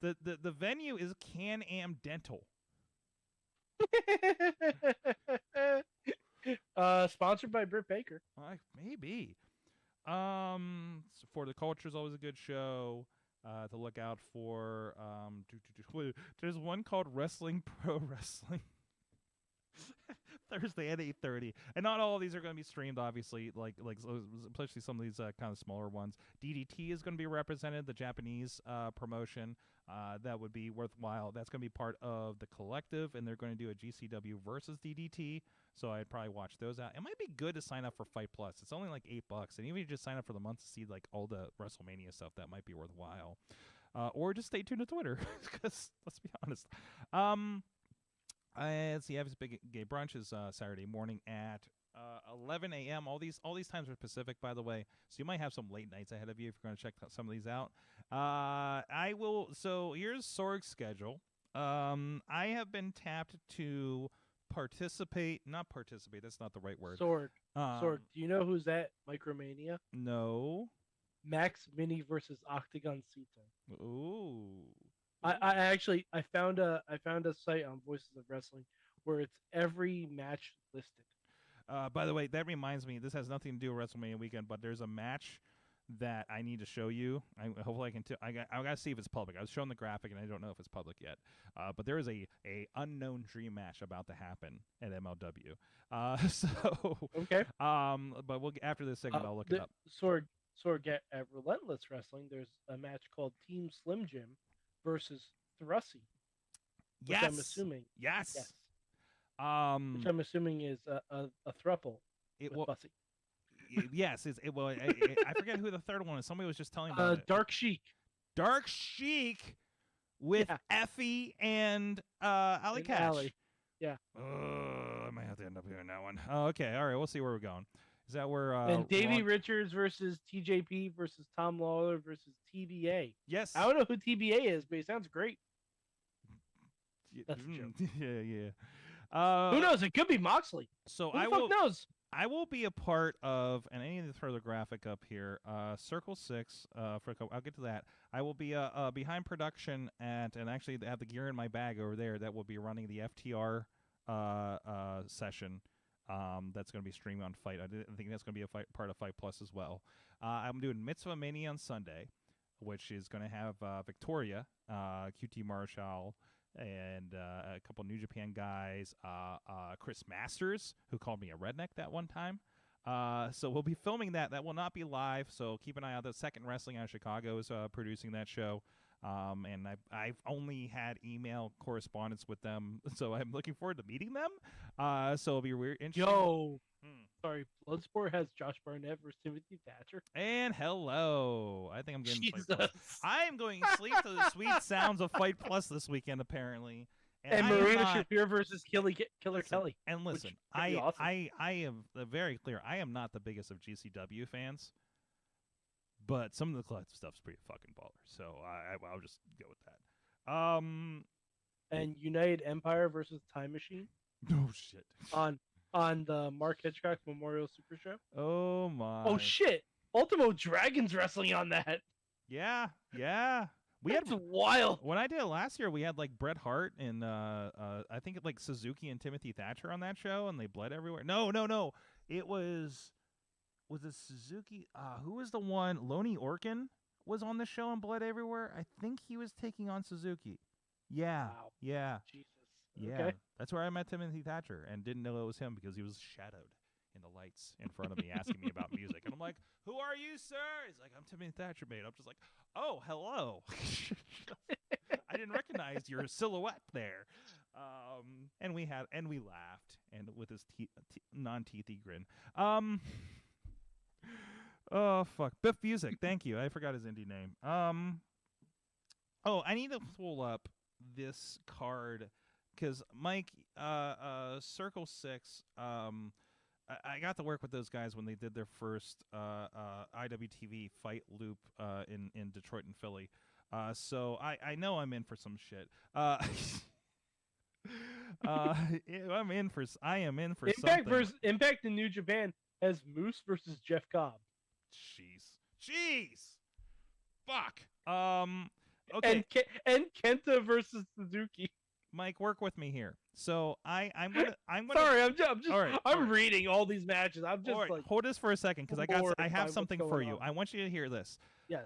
The venue is Can-Am Dental. Sponsored by Britt Baker. Maybe. For the Culture is always a good show to look out for. There's one called Wrestling Pro Wrestling. Thursday at 8:30, and not all of these are going to be streamed. Obviously, especially some of these kind of smaller ones. DDT is going to be represented, the Japanese promotion. That would be worthwhile. That's going to be part of the collective, and they're going to do a GCW versus DDT. So I'd probably watch those out. It might be good to sign up for Fight Plus. It's only like $8, and even if you just sign up for the month to see like all the WrestleMania stuff, that might be worthwhile. Or just stay tuned to Twitter, because let's be honest. Let's see. Avis Big Gay Brunch is Saturday morning at 11 a.m. All these times are Pacific, by the way. So you might have some late nights ahead of you if you're going to check some of these out. I will. So here's Sorg's schedule. I have been tapped to participate. Not participate. That's not the right word. Sorg. Sorg. Do you know who's at Micromania? No. Max Mini versus Octagon Suto. Ooh. I found a site on Voices of Wrestling where it's every match listed. By the way, that reminds me, this has nothing to do with WrestleMania weekend, but there's a match that I need to show you. Hopefully I can. I gotta see if it's public. I was showing the graphic and I don't know if it's public yet. But there is a unknown dream match about to happen at MLW. So okay. But we'll after this segment I'll look it up. Sorg at Relentless Wrestling. There's a match called Team Slim Jim versus Thrussie. Yes. Which I'm assuming. Yes. Which I'm assuming is a throuple. Bussy. Yes. I forget who the third one is. Somebody was just telling me about it. Dark Sheik. Dark Sheik with Effie and Ali Catch. Ali. Yeah. I might have to end up hearing that one. Oh, okay. All right. We'll see where we're going. Is that where? And Davey Richards versus TJP versus Tom Lawler versus TBA. Yes. I don't know who TBA is, but he sounds great. That's a joke. Yeah. Who knows? It could be Moxley. So who the fuck knows? I will be a part of, and I need to throw the graphic up here. Circle 6. I'll get to that. I will be behind production and actually have the gear in my bag over there that will be running the FTR session. That's going to be streaming on Fight. I think that's going to be a part of Fight Plus as well. I'm doing Mitzvah Mania on Sunday, which is going to have Victoria, QT Marshall, and a couple New Japan guys, Chris Masters, who called me a redneck that one time. So we'll be filming that. That will not be live, so keep an eye out. The Second Wrestling out of Chicago is producing that show. And I've only had email correspondence with them, so I'm looking forward to meeting them. So it'll be weird. Yo, sorry, Bloodsport has Josh Barnett versus Timothy Thatcher. And hello, I think I'm getting. Jesus. I am going to sleep to the sweet sounds of Fight Plus this weekend, apparently. And Marina Shafir versus Killer Kelly. And listen, awesome. I am very clear. I am not the biggest of GCW fans. But some of the collective stuff's pretty fucking baller, so I'll just go with that. And United Empire versus Time Machine. Oh shit! On the Mark Hitchcock Memorial Super Show. Oh my! Oh shit! Ultimo Dragon's wrestling on that. Yeah. That's wild. When I did it last year, we had like Bret Hart and I think like Suzuki and Timothy Thatcher on that show, and they bled everywhere. No. It was. Was it Suzuki? Who was the one? Loney Orkin was on the show and bled everywhere. I think he was taking on Suzuki. Yeah. Wow. Yeah. Jesus. Yeah. Okay. That's where I met Timothy Thatcher and didn't know it was him because he was shadowed in the lights in front of me asking me about music. And I'm like, "Who are you, sir?" He's like, "I'm Timothy Thatcher, mate." I'm just like, "Oh, hello." I didn't recognize your silhouette there. And we laughed and with his non-teethy grin. Oh fuck, Biff Music. Thank you. I forgot his indie name. Oh, I need to pull up this card because Mike, Circle 6. I got to work with those guys when they did their first IWTV Fight Loop in Detroit and Philly. So I know I'm in for some shit. I am in for Impact something. Impact in New Japan has Moose versus Jeff Cobb. Jeez. Fuck. Okay. And Kenta versus Suzuki. Mike, work with me here. So I'm gonna. Sorry, I'm just. All right, I'm reading all these matches. I'm just like. Hold this for a second because I have something for you. on. I want you to hear this. Yes.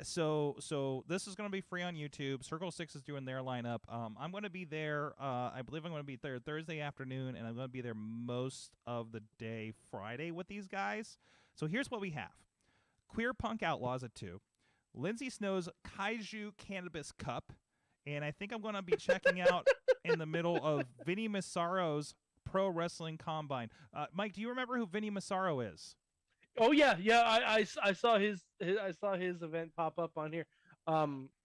So this is going to be free on YouTube. Circle 6 is doing their lineup. I'm going to be there. I believe I'm going to be there Thursday afternoon, and I'm going to be there most of the day Friday with these guys. So here's what we have: Queer Punk Outlaws at 2, Lindsay Snow's Kaiju Cannabis Cup, and I think I'm going to be checking out in the middle of Vinny Massaro's Pro Wrestling Combine. Mike, do you remember who Vinny Massaro is? Oh yeah. I saw his event pop up on here.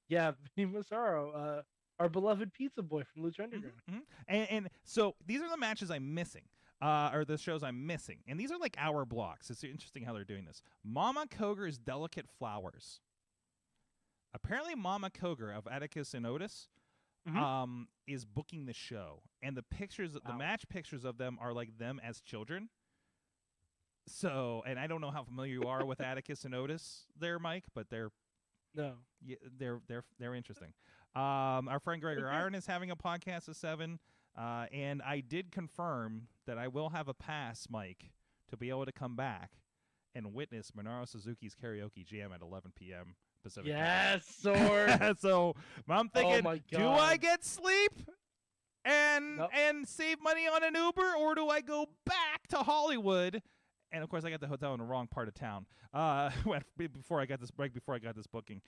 Yeah, Vinny Massaro, our beloved pizza boy from Lucha Underground. Mm-hmm. And so these are the matches I'm missing, or the shows I'm missing, and these are like hour blocks. It's interesting how they're doing this. Mama Koger's Delicate Flowers. Apparently, Mama Koger of Atticus and Otis, is booking the show, and the pictures, the match pictures of them are like them as children. So, and I don't know how familiar you are with Atticus and Otis there, Mike, but they're interesting. Our friend Gregor Iron is having a podcast at 7, and I did confirm that I will have a pass, Mike, to be able to come back and witness Minoru Suzuki's karaoke jam at 11 p.m. Pacific. Yes, Sorg. So I'm thinking, my God. do I get sleep and save money on an Uber, or do I go back to Hollywood? And of course, I got the hotel in the wrong part of town. Before I got this booking.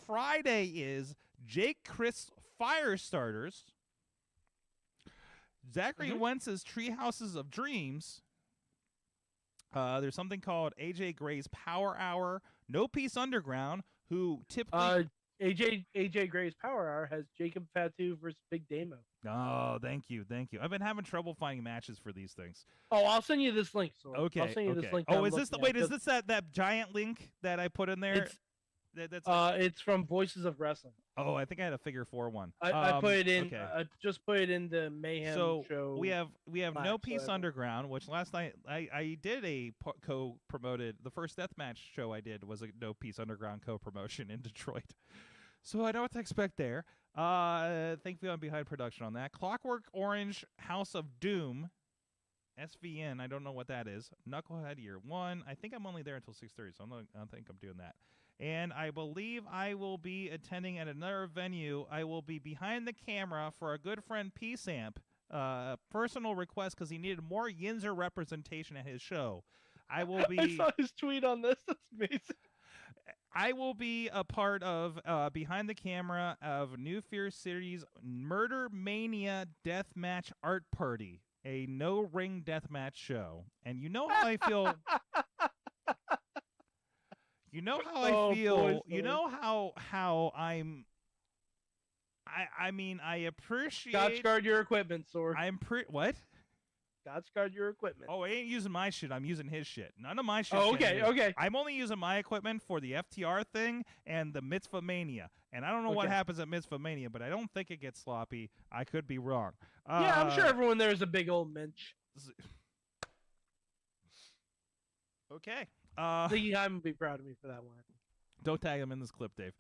Friday is Jake Chris Firestarters, Zachary Wentz's Treehouses of Dreams. There's something called AJ Gray's Power Hour, No Peace Underground, who typically AJ Gray's Power Hour has Jacob Fatu versus Big Damo. Oh, thank you. I've been having trouble finding matches for these things. Oh, I'll send you this link. Sorg. Okay. I'll send you this link. Oh, is this is this that giant link that I put in there? It's from Voices of Wrestling. Oh, I think I had a Figure 4 one. I put it in. Okay. I just put it in the Mayhem show. We have No Peace Underground, which last night I did a co-promoted. The first deathmatch show I did was a No Peace Underground co-promotion in Detroit. So I know what to expect there. Thankfully, I'm behind production on that. Clockwork Orange, House of Doom, SVN. I don't know what that is. Knucklehead Year 1. I think I'm only there until 6:30, so I don't think I'm doing that. And I believe I will be attending at another venue. I will be behind the camera for a good friend P-Samp. Personal request because he needed more Yinzer representation at his show. I will be. I saw his tweet on this. That's amazing. I will be a part of behind the camera of New Fear City's Murder Mania Deathmatch Art Party, a no-ring deathmatch show. And you know how I feel. You know how I feel. Boy, you know how I'm. I mean, I appreciate. Scotch guard your equipment, Sorg. What? Scotch guard your equipment. Oh, I ain't using my shit. I'm using his shit. None of my shit. Oh, okay. I'm only using my equipment for the FTR thing and the Mitzvah Mania. And I don't know what happens at Mitzvah Mania, but I don't think it gets sloppy. I could be wrong. Yeah, I'm sure everyone there is a big old mensch. Okay. Lee Hyman would be proud of me for that one. Don't tag him in this clip, Dave.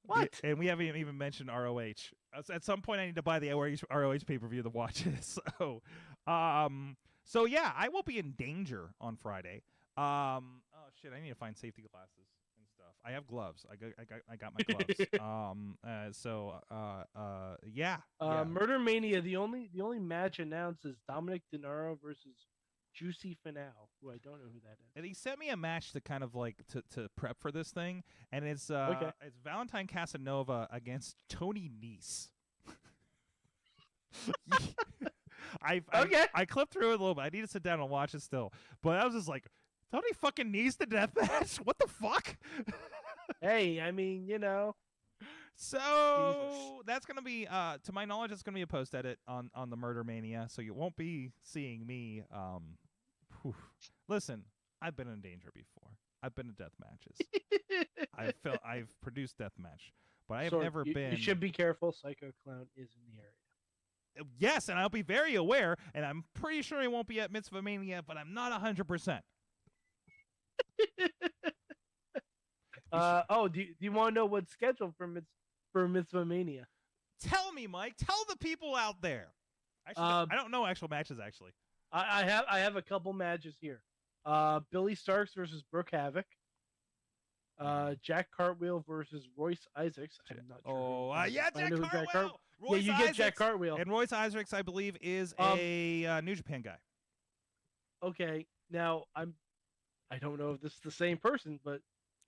What? And we haven't even mentioned ROH. At some point, I need to buy the ROH pay-per-view to watch it. So yeah, I will be in danger on Friday. Oh shit, I need to find safety glasses and stuff. I have gloves. I got my gloves. Yeah. Murder Mania. The only match announced is Dominic De Niro versus Juicy Finale, who I don't know who that is. And he sent me a match to kind of like to prep for this thing, and it's Valentine Casanova against Tony Nese. I clipped through it a little bit. I need to sit down and watch it still, but I was just like, Tony fucking Nese the death match? What the fuck? Hey, I mean, you know. So Jesus. That's gonna be, to my knowledge, it's gonna be a post edit on the Murder Mania, so you won't be seeing me. Listen, I've been in danger before. I've been in death matches. I've produced death match, but I have never been. You should be careful. Psycho Clown is in the area. Yes, and I'll be very aware, and I'm pretty sure he won't be at Mitzvah Mania, but I'm not 100%. Do you want to know what's scheduled for Mitzvah Mania? Tell me, Mike. Tell the people out there. Actually, I don't know actual matches. Actually, I have a couple matches here. Billy Starks versus Brooke Havoc. Jack Cartwheel versus Royce Isaacs. I'm not sure. Jack Cartwheel. Yeah, you get Jack Cartwheel. And Royce Isaacs, I believe, is a New Japan guy. Okay, now I don't know if this is the same person, but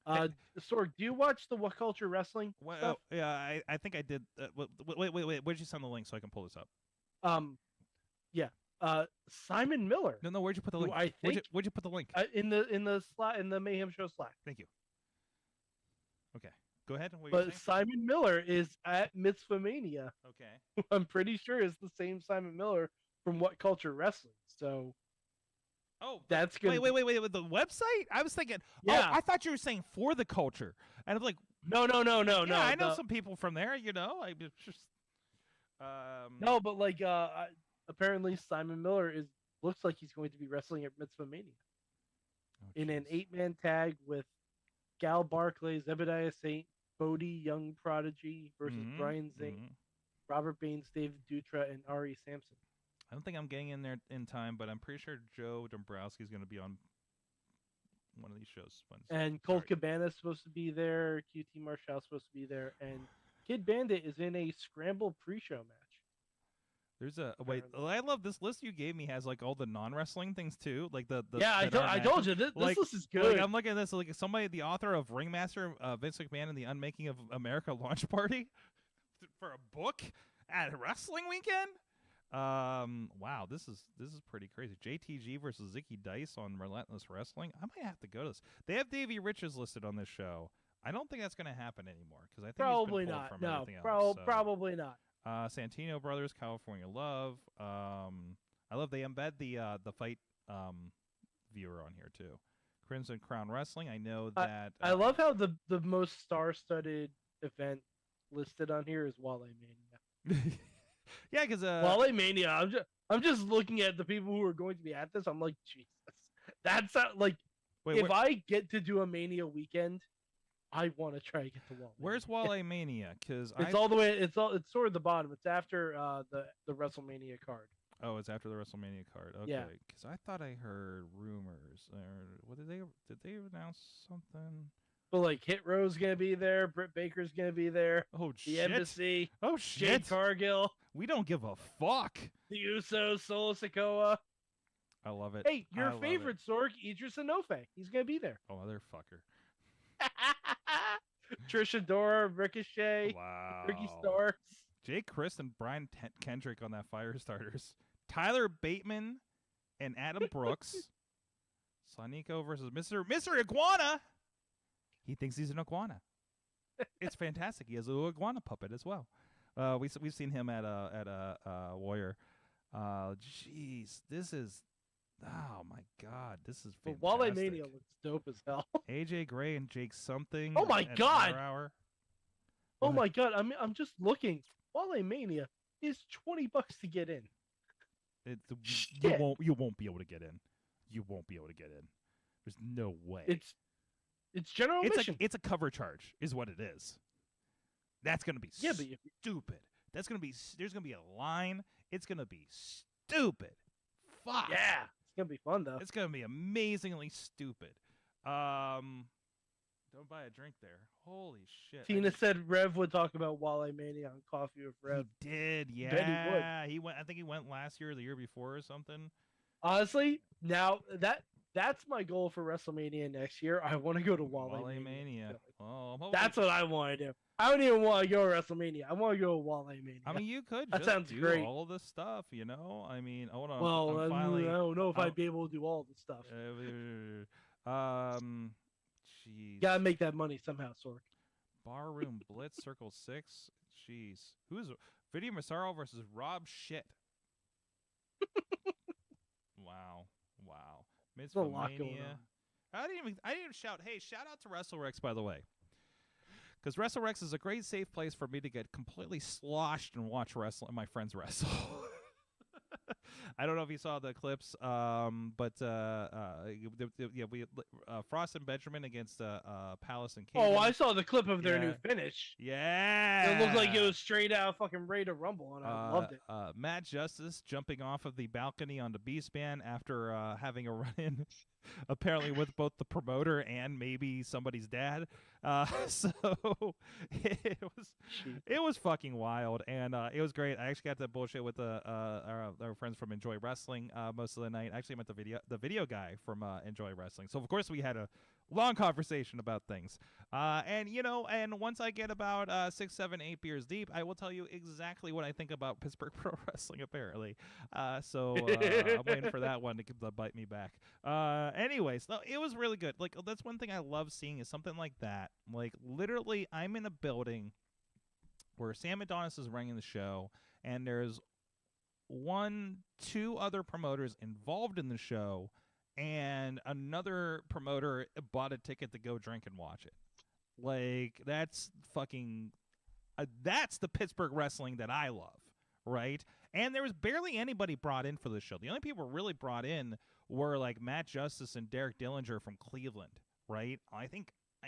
Sorg, do you watch the What Culture Wrestling stuff? Yeah, I think I did. Wait. Where'd you send the link so I can pull this up? Simon Miller. No. Where'd you put the link? I think where'd you put the link? in the Mayhem Show Slack. Thank you. Okay, go ahead. But Simon Miller is at Mitzvah Mania. Okay. I'm pretty sure it's the same Simon Miller from What Culture Wrestling. So. Oh, that's good. Wait. With the website? I was thinking. Yeah. Oh, I thought you were saying for the culture, and I'm like, no. Yeah, I know some people from there. I just. No, but like, apparently Simon Miller looks like he's going to be wrestling at Mitzvah Mania in an 8-man tag with Gal Barclay, Zebediah Saint, Bodie Young Prodigy versus Brian Zane, Robert Baines, David Dutra, and Ari Sampson. I don't think I'm getting in there in time, but I'm pretty sure Joe Dombrowski is going to be on one of these shows. And Colt Cabana is supposed to be there. QT Marshall is supposed to be there. And Kid Bandit is in a Scramble pre-show match. There's I love this list you gave me has like all the non-wrestling things too. Like I told you this list is good. Like, I'm looking at this like the author of Ringmaster, Vince McMahon and the Unmaking of America launch party for a book at a wrestling weekend. Wow, this is pretty crazy. JTG versus Zicky Dice on Relentless Wrestling. I might have to go to this. They have Davey Richards listed on this show. I don't think that's going to happen anymore because I think probably he's been not. pulled No, from everything else, so. Probably not. Santino Brothers, California Love. I love they embed the fight viewer on here too. Crimson Crown Wrestling. I know that. I love how the most star-studded event listed on here is Wale Mania. Yeah, because Wale Mania. I'm just looking at the people who are going to be at this. I'm like, Jesus, that's like. If I get to do a Mania weekend, I want to try to get to Wale. Where's Wale Mania? Because it's all the way. It's sort of the bottom. It's after the WrestleMania card. Oh, it's after the WrestleMania card. Okay. Yeah. Because I thought I heard rumors. Or what did they announce something? But like Hit Row's gonna be there. Britt Baker's gonna be there. Oh the shit! Embassy. Oh shit! Jade Cargill. We don't give a fuck. The Usos, Solo Sikoa. I love it. Hey, your favorite Sorg, Idris Enofe. He's gonna be there. Oh, motherfucker. Trisha Dora, Ricochet. Wow. Ricky Starks. Jake Christ and Brian Kendrick on that Firestarters. Tyler Bateman and Adam Brooks. Sonico versus Mr. Iguana. He thinks he's an iguana. It's fantastic. He has a little iguana puppet as well. We've seen him at a Warrior. Jeez, this is. Oh my God, this is fantastic. But Wale Mania looks dope as hell. AJ Gray and Jake something. Oh my God. Oh my God, I'm just looking. Wale Mania is $20 to get in. You won't be able to get in. You won't be able to get in. There's no way. It's general admission. It's a cover charge, is what it is. That's gonna be stupid. There's gonna be a line. It's gonna be stupid. Fuck. Yeah, it's gonna be fun though. It's gonna be amazingly stupid. Don't buy a drink there. Holy shit. Tina said Rev would talk about Wale Mania on Coffee with Rev. He did, yeah. Bet he would. He went. I think he went last year or the year before or something. Honestly, now that's my goal for WrestleMania next year. I want to go to Wale Mania. Oh, that's what I want to do. I don't even want to go to WrestleMania. I want to go to Wale Mania. I mean, you could. That just sounds do great. all this stuff, you know. I mean, hold on. Well, I don't know if I'd be able to do all the stuff. Jeez. Gotta make that money somehow, Sorg. Barroom Blitz Circle 6. Jeez. Who's Video Massaro versus Rob Shit? Wow. There's a lot going on. I didn't even shout. Hey, shout out to WrestleRex, by the way. Because WrestleRex is a great safe place for me to get completely sloshed and watch my friends wrestle. I don't know if you saw the clips, but we Frost and Benjamin against Palace and Katie. Oh, I saw the clip of their new finish. Yeah, it looked like it was straight out fucking Ready to Rumble, and I loved it. Matt Justice jumping off of the balcony onto Beastman after having a run-in, apparently with both the promoter and maybe somebody's dad. So it was fucking wild, and it was great. I actually got to bullshit with our friends from Enjoy Wrestling most of the night. Actually, I met the video guy from Enjoy Wrestling. So of course we had a long conversation about things. And once I get about 6, 7, 8 beers deep, I will tell you exactly what I think about Pittsburgh Pro Wrestling, apparently. So I'm waiting for that one to bite me back. Anyways, it was really good. Like, that's one thing I love seeing is something like that. Like, literally, I'm in a building where Sam Adonis is running the show, and there's 1, 2 other promoters involved in the show, and another promoter bought a ticket to go drink and watch it. Like, that's fucking that's the Pittsburgh wrestling that I love, right? And there was barely anybody brought in for the show. The only people really brought in were like Matt Justice and Derek Dillinger from Cleveland, right? I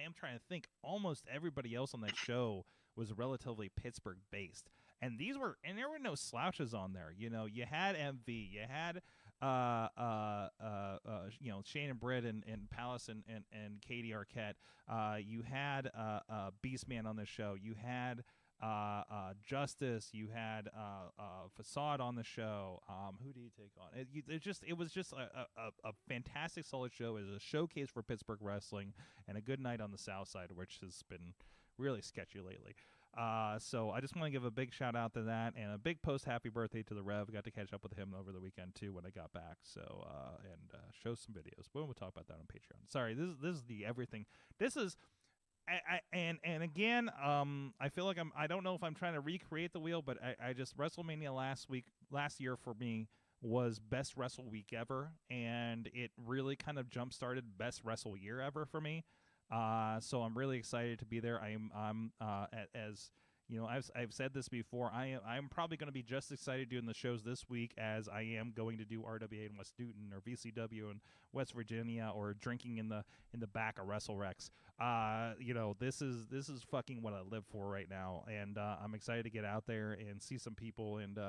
am trying to think. Almost everybody else on that show was relatively Pittsburgh based, and there were no slouches on there. You know, you had MV, you had Shane and Britt and Palace and Katie Arquette. You had Beastman on the show. You had Justice. You had Facade on the show. Who did you take on? It was just a fantastic, solid show. It was a showcase for Pittsburgh wrestling and a good night on the South Side, which has been really sketchy lately. So I just want to give a big shout out to that and a big post happy birthday to the Rev. Got to catch up with him over the weekend too when I got back. So and show some videos. But we'll talk about that on Patreon. Sorry, this is the everything. This is and again, I feel like I don't know if I'm trying to recreate the wheel, but I just WrestleMania last year for me was best wrestle week ever, and it really kind of jump started best wrestle year ever for me. So I'm really excited to be there. I'm as you know, I've said this before. I'm probably going to be just excited doing the shows this week as I am going to do RWA in West Newton or VCW in West Virginia or drinking in the back of WrestleRex. This is fucking what I live for right now, and I'm excited to get out there and see some people and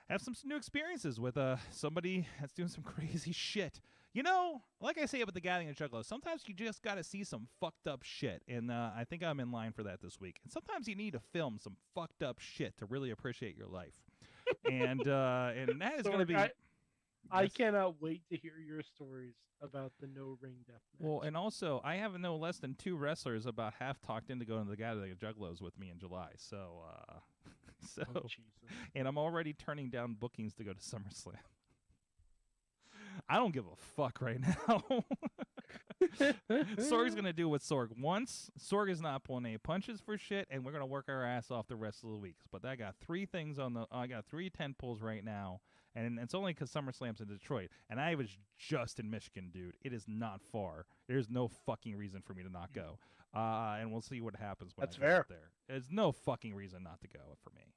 have some new experiences with somebody that's doing some crazy shit. You know, like I say about the Gathering of Juggalos, sometimes you just got to see some fucked up shit, and I think I'm in line for that this week. And sometimes you need to film some fucked up shit to really appreciate your life. And that is going to be... I cannot wait to hear your stories about the no-ring death match. Well, and also, I have no less than 2 wrestlers about half talked into going to the Gathering of Juggalos with me in July. So, and I'm already turning down bookings to go to SummerSlam. I don't give a fuck right now. Sorg's going to do what Sorg wants. Sorg is not pulling any punches for shit, and we're going to work our ass off the rest of the weeks. But I got 3 things I got 3 tent poles right now, and it's only because SummerSlam's in Detroit. And I was just in Michigan, dude. It is not far. There's no fucking reason for me to not go. And we'll see what happens when I get out there. There's no fucking reason not to go for me.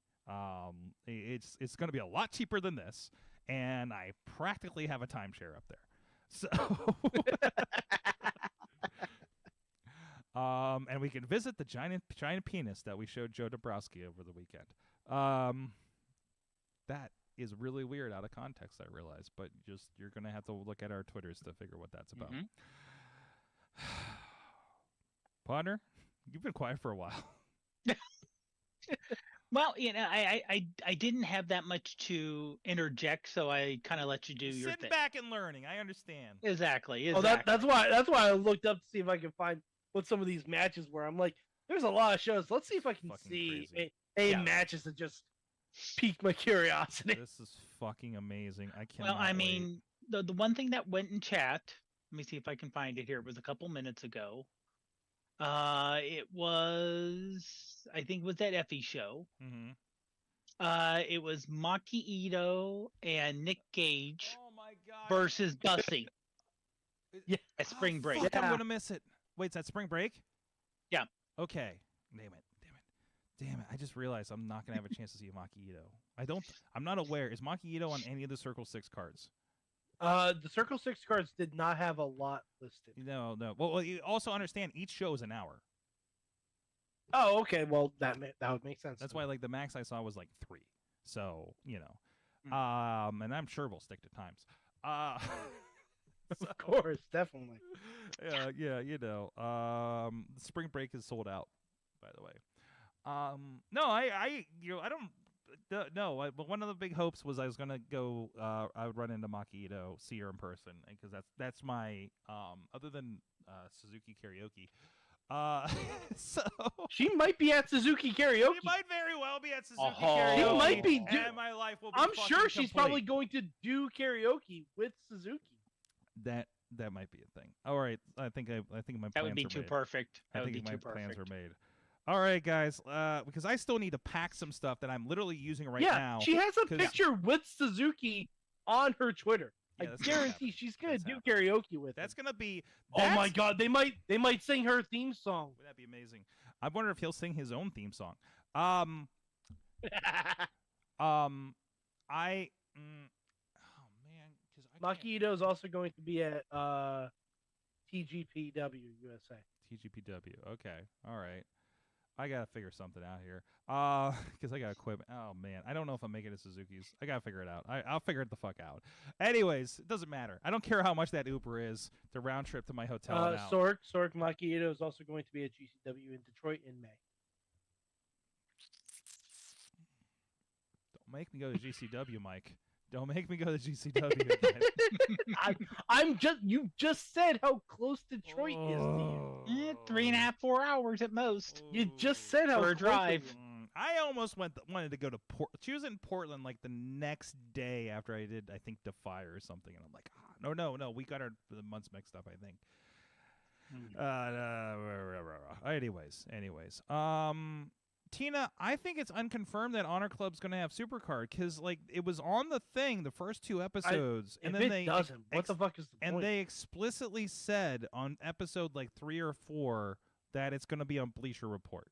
It's going to be a lot cheaper than this. And I practically have a timeshare up there. So, and we can visit the giant penis that we showed Joe Dabrowski over the weekend. That is really weird out of context, I realize, but you're going to have to look at our Twitters to figure what that's about. Partner, you've been quiet for a while. Well, you know, I didn't have that much to interject, so I kind of let you do your thing. Sitting back and learning, I understand. Exactly. Oh, that's why I looked up to see if I can find what some of these matches were. I'm like, there's a lot of shows. Let's see if I can see matches that just piqued my curiosity. This is fucking amazing. I can't. Well, I mean, the one thing that went in chat. Let me see if I can find it here. It was a couple minutes ago. It was, I think, was that Effie show. It was Maki Ito and Nick Gage versus Bussy. At Spring Break. Fuck, I'm gonna miss it. Wait, is that Spring Break? Yeah. Okay. Damn it. Damn it! I just realized I'm not gonna have a chance to see Maki Ito. I'm not aware. Is Maki Ito on any of the Circle 6 cards? The Circle 6 cards did not have a lot listed. No. Well, you also understand each show is an hour. Oh, okay. Well, that would make sense. That's why, like, the max I saw was like 3. So and I'm sure we'll stick to times. Of course, definitely. Yeah. Spring break is sold out, by the way. No, I don't. No, but one of the big hopes was I was gonna go. I would run into Maki Ito, see her in person, because that's my other than Suzuki Karaoke. So she might be at Suzuki Karaoke. She might very well be at Suzuki Oh. Karaoke. She might be. And my life will be I'm sure she's complete. probably going to do karaoke with Suzuki. That might be a thing. All right, I think my plans That would be are too made. perfect. I That would think be my too plans perfect. are made. All right, guys, because I still need to pack some stuff that I'm literally using right yeah, now. she has a 'cause- picture with Suzuki on her Twitter. Yeah, I that's gonna guarantee happen. she's gonna That's do happening. karaoke with. That's him. gonna be. Oh my that's- God, they might sing her theme song. Would that be amazing? I wonder if he'll sing his own theme song. Oh man, because Maki Ito is also going to be at TGPW USA. TGPW. Okay, all right. I gotta figure something out here. Because I got equipment. Oh man, I don't know if I'm making it to Suzuki's. I gotta figure it out. I'll figure it the fuck out. Anyways, it doesn't matter. I don't care how much that Uber is. The round trip to my hotel. and out. Sorg Maki Ito is also going to be at GCW in Detroit in May. Don't make me go to GCW, Mike. Don't make me go to GCW again. You just said how close Detroit is to you. 3.5, 4 hours at most. You just said how For a close it drive. is. I almost wanted to go to She was in Portland like the next day after I did, I think, Defy or something, and I'm like, no, we got the months mixed up, I think. Anyways, Tina, I think it's unconfirmed that Honor Club's going to have Supercard because, like, it was on the thing the first 2 episodes, and If then it they doesn't, what the fuck is the and point? they explicitly said on episode like 3 or 4 that it's going to be on Bleacher Report.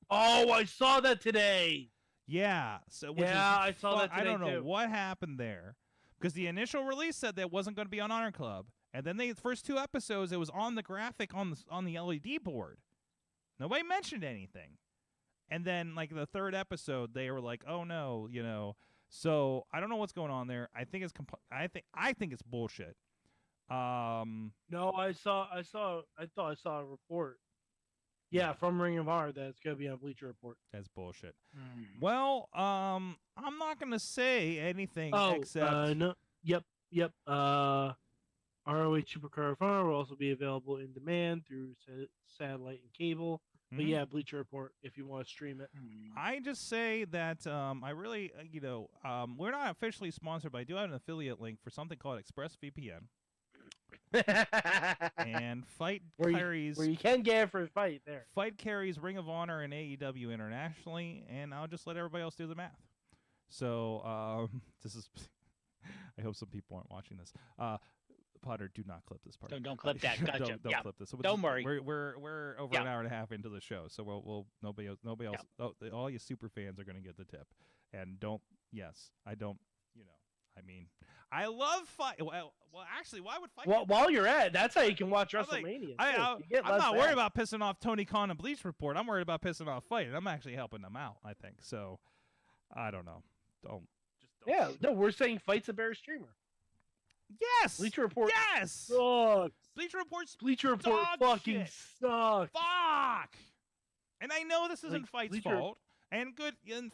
Oh, I saw that today. Yeah, so I saw that I today don't know too. what happened there because the initial release said that it wasn't going to be on Honor Club, and then the first 2 episodes it was on the graphic on the LED board. Nobody mentioned anything. And then, like, the 3rd episode, they were like, "Oh no," So I don't know what's going on there. I think it's I think it's bullshit. No, I thought I saw a report. Yeah, from Ring of Honor that it's gonna be on Bleacher Report. That's bullshit. Well, I'm not gonna say anything except no, yep. ROH Supercard of Honor will also be available in demand through satellite and cable. But yeah, Bleacher Report if you want to stream it. I just say that I really, we're not officially sponsored, but I do have an affiliate link for something called ExpressVPN. And Fight carries where you can get it for a fight there. Fight carries Ring of Honor and AEW internationally, and I'll just let everybody else do the math. So this is. I hope some people aren't watching this. Potter, do not clip this part. Don't clip that. Gotcha. Don't clip this. So Don't worry. We're over an hour and a half into the show, so we'll nobody else. Oh, all you super fans are going to get the tip, and don't. Yes, I don't. I mean, I love fight. Well, actually, why would fight? Well, while you're at, that's how you can watch WrestleMania. I'm not worried about pissing off Tony Khan and Bleach Report. I'm worried about pissing off Fight, and I'm actually helping them out. I think so. I don't know. Don't. Yeah, no, we're saying Fight's a better streamer. Yes. Bleacher Report. Yes. Sucks. Bleacher Report's Bleacher Report dog fucking shit. sucks. Fuck. And I know this isn't Fight's Bleacher- fault. And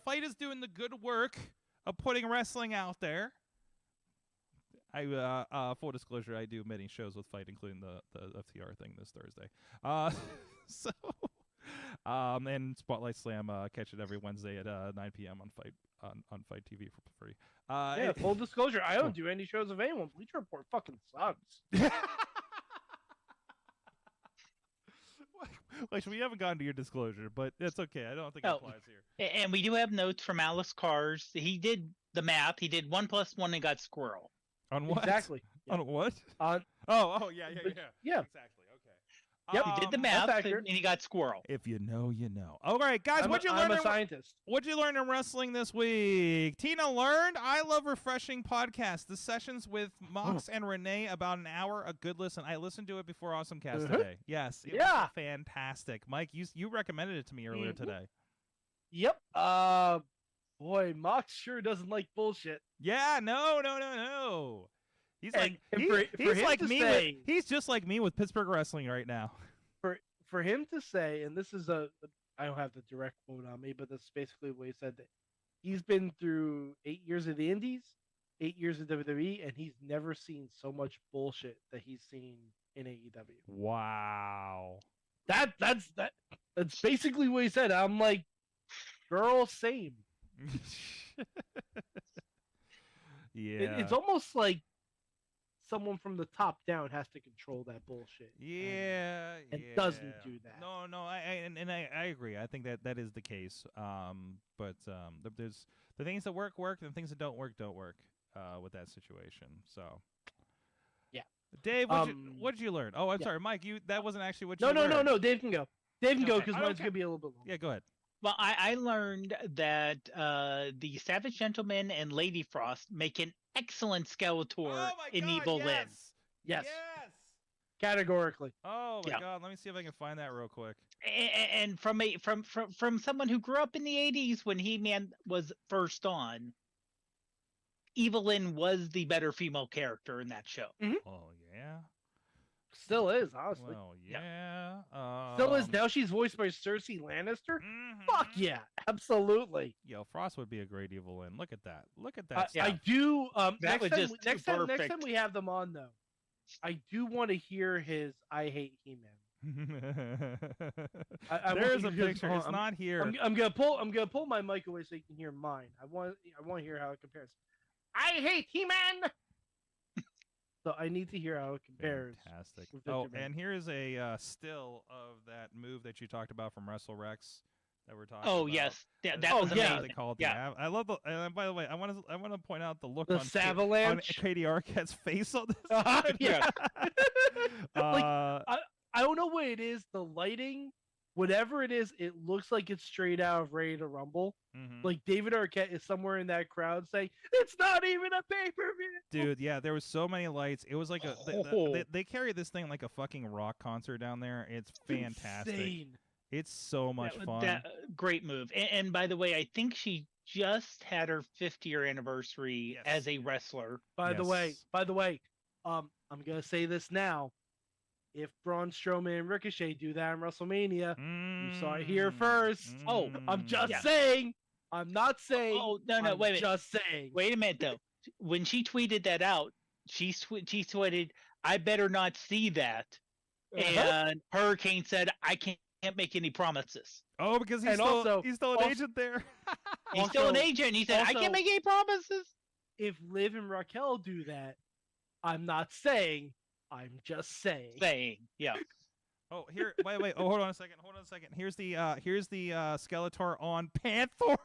Fight is doing the good work of putting wrestling out there. I full disclosure, I do many shows with Fight, including the FTR thing this Thursday. And Spotlight Slam, catch it every Wednesday at 9 p.m. on Fight TV for free. Yeah, full disclosure, I don't do any shows of anyone. Bleacher Report fucking sucks. Which we haven't gotten to your disclosure, but it's okay. I don't think it applies here. And we do have notes from Alice Cars. He did the math. He did 1 + 1 and got squirrel. On what? Exactly. On what? On yeah. Yeah. Exactly. Okay. Yep, he did the math, that's and accurate. he got squirrel. If you know, you know. All right, guys, what'd you learn? I'm a scientist. What'd you learn in wrestling this week? Tina learned I love refreshing podcasts. The sessions with Mox and Renee, about an hour, a good listen. I listened to it before Awesome Cast today. Yes, it was fantastic. Mike, you recommended it to me earlier today. Yep. Boy, Mox sure doesn't like bullshit. Yeah, no. He's And- like and for him like to me. say- He's just like me with Pittsburgh wrestling right now. For him to say, and this is I don't have the direct quote on me, but that's basically what he said, that he's been through 8 years of the Indies, 8 years of WWE, and he's never seen so much bullshit that he's seen in AEW. Wow. That's basically what he said. I'm like, girl, same. Yeah. It's almost like someone from the top down has to control that bullshit. Yeah, and doesn't do that. No, I agree. I think that is the case. But there's the things that work, and the things that don't work. With that situation. So, yeah. Dave, what'd you learn? Oh, I'm sorry, Mike. That wasn't actually what you No, learned. no. Dave can go. Dave can go Okay. because mine's gonna be a little bit longer. Yeah, go ahead. Well, I learned that the Savage Gentleman and Lady Frost make an excellent Skeletor in Evil Lynn. Yes. Categorically. Oh my God! Let me see if I can find that real quick. And from someone who grew up in the '80s when He-Man was first on, Evil Lynn was the better female character in that show. Oh yeah. Still is, honestly. Well, yeah. Still is. Now she's voiced by Cersei Lannister. Fuck yeah, absolutely. Yo, Frost would be a great Evil Lynn. Look at that. I do. That was just next perfect. time we have them on, though, I do want to hear his "I Hate He-Man." There's a picture. It's not here. I'm gonna pull my mic away so you can hear mine. I want to hear how it compares. I hate He-Man. So I need to hear how it compares. Fantastic. with Oh, Victor Man. and here's a still of that move that you talked about from WrestleRex that we're talking Oh about. yes, yeah, That's that was what amazing. They called Yeah. I love the. And by the way, I want to point out the look The on Savalanche? Katie Arquette's face on this. Yeah. Uh, I don't know what it is. The lighting, whatever it is, it looks like it's straight out of Ready to Rumble. mhm. Like David Arquette is somewhere in that crowd saying, "It's not even a pay-per-view." Dude, yeah, there was so many lights. It was like they carry this thing like a fucking rock concert down there. It's fantastic. Insane. It's so much fun. Great move. And by the way, I think she just had her 50th anniversary as a wrestler. By the way, I'm gonna say this now. If Braun Strowman and Ricochet do that in WrestleMania, you saw it here first. Oh, I'm just saying. I'm not saying. Oh no, I'm wait a minute. Just saying. Wait a minute though. When she tweeted that out, she tweeted, "I better not see that." And Hurricane said, "I can't make any promises." Oh, because he's still an agent there. He's still an agent. He said, "I also- can't make any promises." If Liv and Raquel do that, I'm not saying. I'm just saying. Yeah. Oh, here. Wait. Oh, hold on a second. Here's the Skeletor on Panther.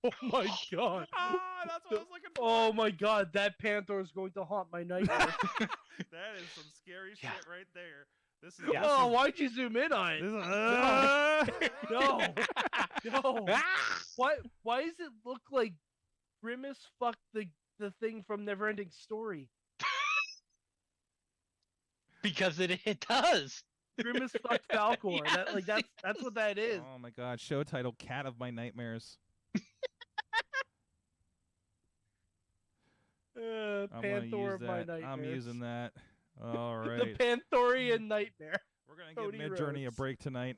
Oh my god. That's what I was looking for. Oh my god, that Panther is going to haunt my nightmare. That is some scary shit right there. This is. Oh, why'd you zoom in on it? No. Why does it look like Grimace fucked the thing from Neverending Story? Because it does. Grimace fucked Falcor. That's what that is. Oh my god, show title Cat of My Nightmares. I'm gonna Panther use of my that. nightmares. I'm using that. All right. The Panthorian nightmare. We're gonna Cody give Midjourney a Rhodes. break tonight.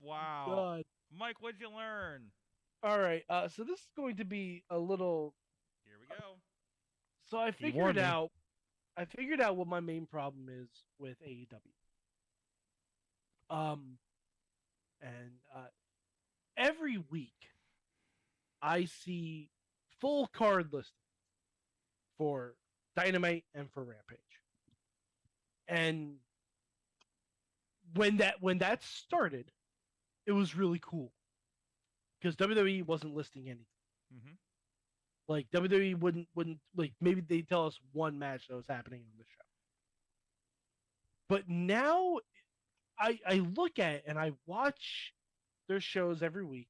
Wow. God. Mike, what'd you learn? All right. So this is going to be a little. Here we go. So I warned figured me. out. I figured out what my main problem is with AEW. Every week I see full card listings for Dynamite and for Rampage. And when that started, it was really cool because WWE wasn't listing anything. Mm-hmm. Like WWE wouldn't like maybe they tell us one match that was happening on the show. But now I look at it and I watch their shows every week,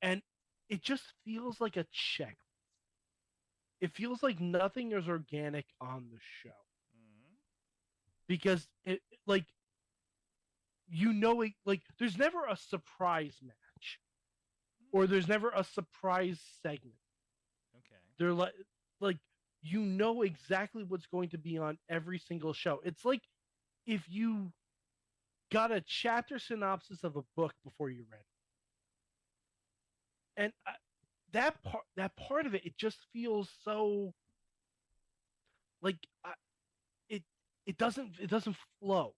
and it just feels like a check. It feels like nothing is organic on the show. Because it like there's never a surprise match, or there's never a surprise segment. Okay. They're like exactly what's going to be on every single show. It's like if you got a chapter synopsis of a book before you read it. And that part of it, it just feels so like it doesn't flow.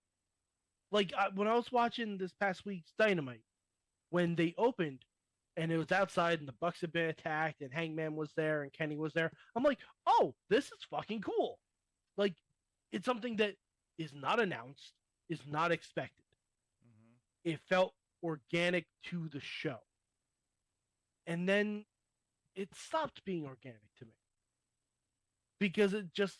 Like when I was watching this past week's Dynamite, when they opened and it was outside and the Bucks had been attacked and Hangman was there and Kenny was there, I'm like, oh, this is fucking cool. Like, it's something that is not announced, is not expected. It felt organic to the show. And then it stopped being organic to me. Because it just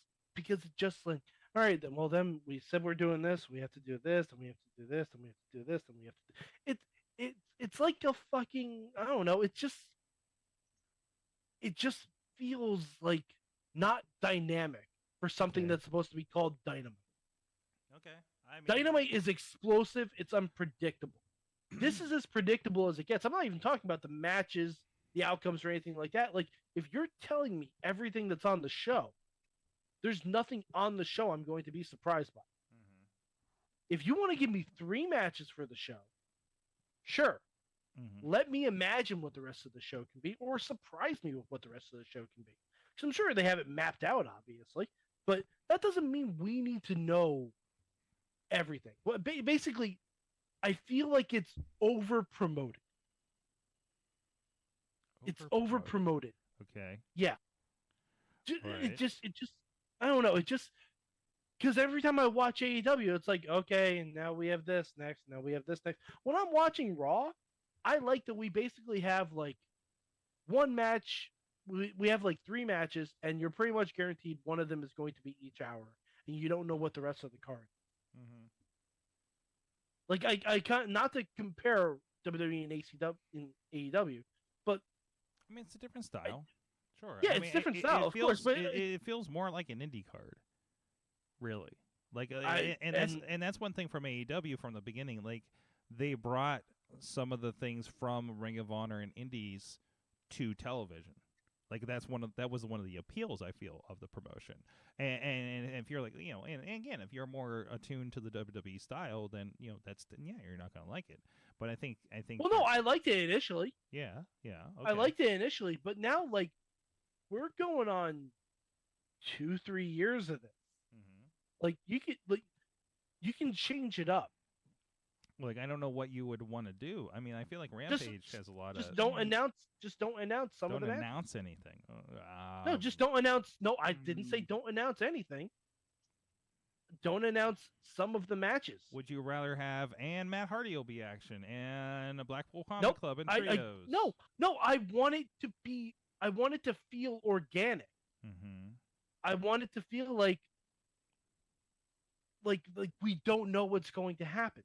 like, all right, then we said we're doing this, we have to do this, and we have to do this, and we have to do this, and we have to do... It's like a fucking, I don't know, it just feels like not dynamic for something that's supposed to be called Dynamite. Okay. Dynamite is explosive, it's unpredictable. This is as predictable as it gets. I'm not even talking about the matches, the outcomes, or anything like that. Like, if you're telling me everything that's on the show, there's nothing on the show I'm going to be surprised by. If you want to give me 3 matches for the show, sure. Let me imagine what the rest of the show can be, or surprise me with what the rest of the show can be. Because I'm sure they have it mapped out, obviously. But that doesn't mean we need to know everything. Well, basically, I feel like it's over-promoted. It's over-promoted. Okay. Yeah. Right. It just, I don't know. It just, because every time I watch AEW, it's like, okay, and now we have this next, now we have this next. When I'm watching Raw, I like that we basically have like one match. We have like 3 matches, and you're pretty much guaranteed one of them is going to be each hour, and you don't know what the rest of the card. Like I can't, not to compare WWE and AEW, but I mean, it's a different style. Sure. Yeah, I it's mean, different style, of course, but it feels more like an indie card. Really, like, that's one thing from AEW from the beginning. Like, they brought some of the things from Ring of Honor and Indies to television. Like, that was one of the appeals, I feel, of the promotion. And if you're like, and again, if you're more attuned to the WWE style, then you're not gonna like it. But I think. Well, no, I liked it initially. Yeah. Okay. I liked it initially, but now, like, we're going on 2-3 years of this. Like, you can change it up. Like, I don't know what you would want to do. I mean, I feel like Rampage has a lot of... Don't announce some of the Don't announce anything. No, just don't announce... No, I didn't say don't announce anything. Don't announce some of the matches. Would you rather have Matt Hardy will be action and a Blackpool Combat Club and trios? No, I want it to feel organic. I want it to feel like we don't know what's going to happen.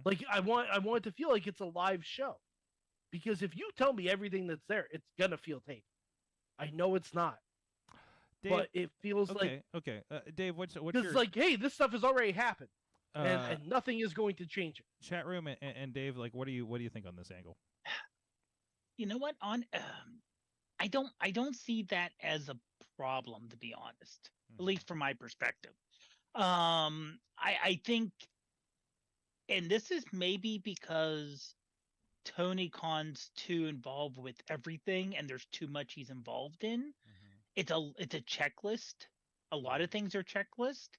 Like, I want it to feel like it's a live show, because if you tell me everything that's there, it's gonna feel taped. I know it's not, Dave, but it feels like Dave, what's your... It's like, hey, this stuff has already happened, and nothing is going to change it. Chat room and Dave, like, what do you think on this angle? You know what? I don't see that as a problem, to be honest. At least from my perspective. I think, and this is maybe because Tony Khan's too involved with everything, and there's too much he's involved in. It's a checklist. A lot of things are checklist,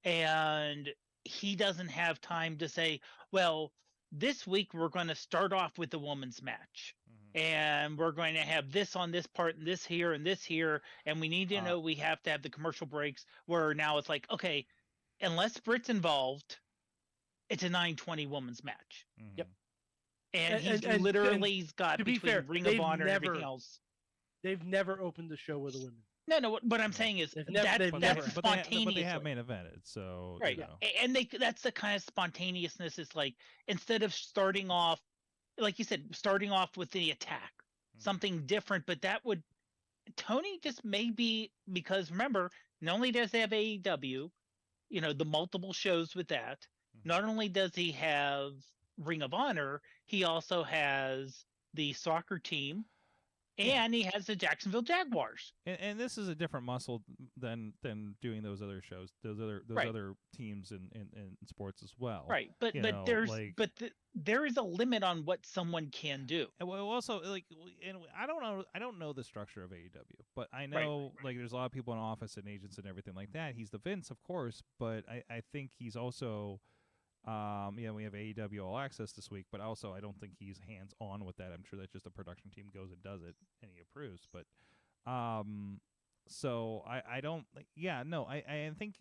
and he doesn't have time to say, well, this week we're going to start off with the women's match, and we're going to have this on this part and this here, and we need to know we have to have the commercial breaks, where now it's like, okay, unless Britt's involved, it's a 9:20 women's match. Yep. And he's got, to be between fair, Ring of Honor and everything else. They've never opened the show with a women. No. What I'm saying is they've that's never. spontaneous. But they have main evented, so right. You know. And that's the kind of spontaneousness. Is like instead of starting off, like you said, starting off with the attack, something different. But that would Tony just maybe because remember, not only does he have AEW, the multiple shows with that. Not only does he have Ring of Honor, he also has the soccer team, and he has the Jacksonville Jaguars. And this is a different muscle than doing those other shows, those other teams in sports as well. Right, but there is a limit on what someone can do. And also, and I don't know the structure of AEW, but I know there's a lot of people in office and agents and everything like that. He's the Vince, of course, but I think he's also. We have AEW All Access this week, but also I don't think he's hands-on with that. I'm sure that just the production team goes and does it, and he approves. But, so I don't. I think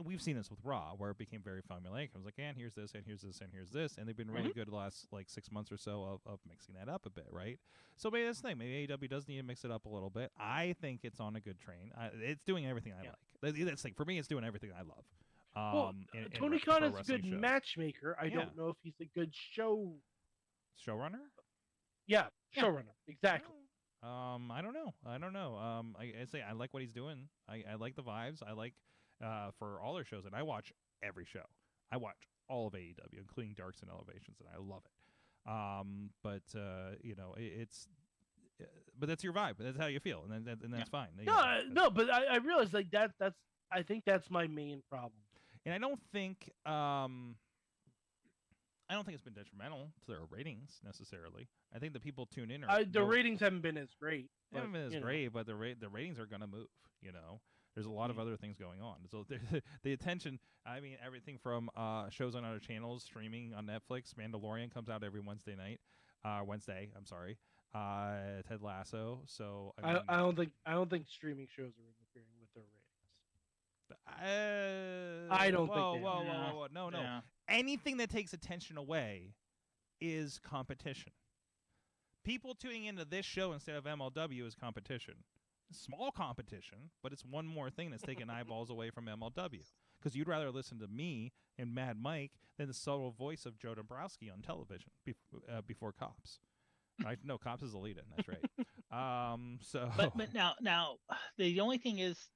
we've seen this with Raw, where it became very formulaic. I was like, and here's this, and here's this, and here's this, and they've been really good the last 6 months or so of mixing that up a bit, right? So maybe that's the thing. Maybe AEW does need to mix it up a little bit. I think it's on a good train. It's doing everything I like. That's the thing. For me, it's doing everything I love. Tony Khan is a good matchmaker. I don't know if he's a good showrunner. Yeah, showrunner. Exactly. I don't know. I say I like what he's doing. I like the vibes. I like for all their shows, and I watch every show. I watch all of AEW, including Darks and Elevations, and I love it. It's. But that's your vibe. That's how you feel, and that's fine. No, but I realize that's. I think that's my main problem. And I don't think it's been detrimental to their ratings necessarily. I think the people tune in. The ratings haven't been as great. They haven't been as great, but the ratings are going to move. There's a lot of other things going on. So the attention. I mean, everything from shows on other channels, streaming on Netflix. Mandalorian comes out every Wednesday. I'm sorry. Ted Lasso. So I don't think streaming shows are interfering with their ratings. I don't think. Whoa. No. Yeah. Anything that takes attention away is competition. People tuning into this show instead of MLW is competition. Small competition, but it's one more thing that's taking eyeballs away from MLW. Because you'd rather listen to me and Mad Mike than the subtle voice of Joe Dombrowski on television before Cops. Right? No, Cops is a lead-in. That's right. But now the only thing is,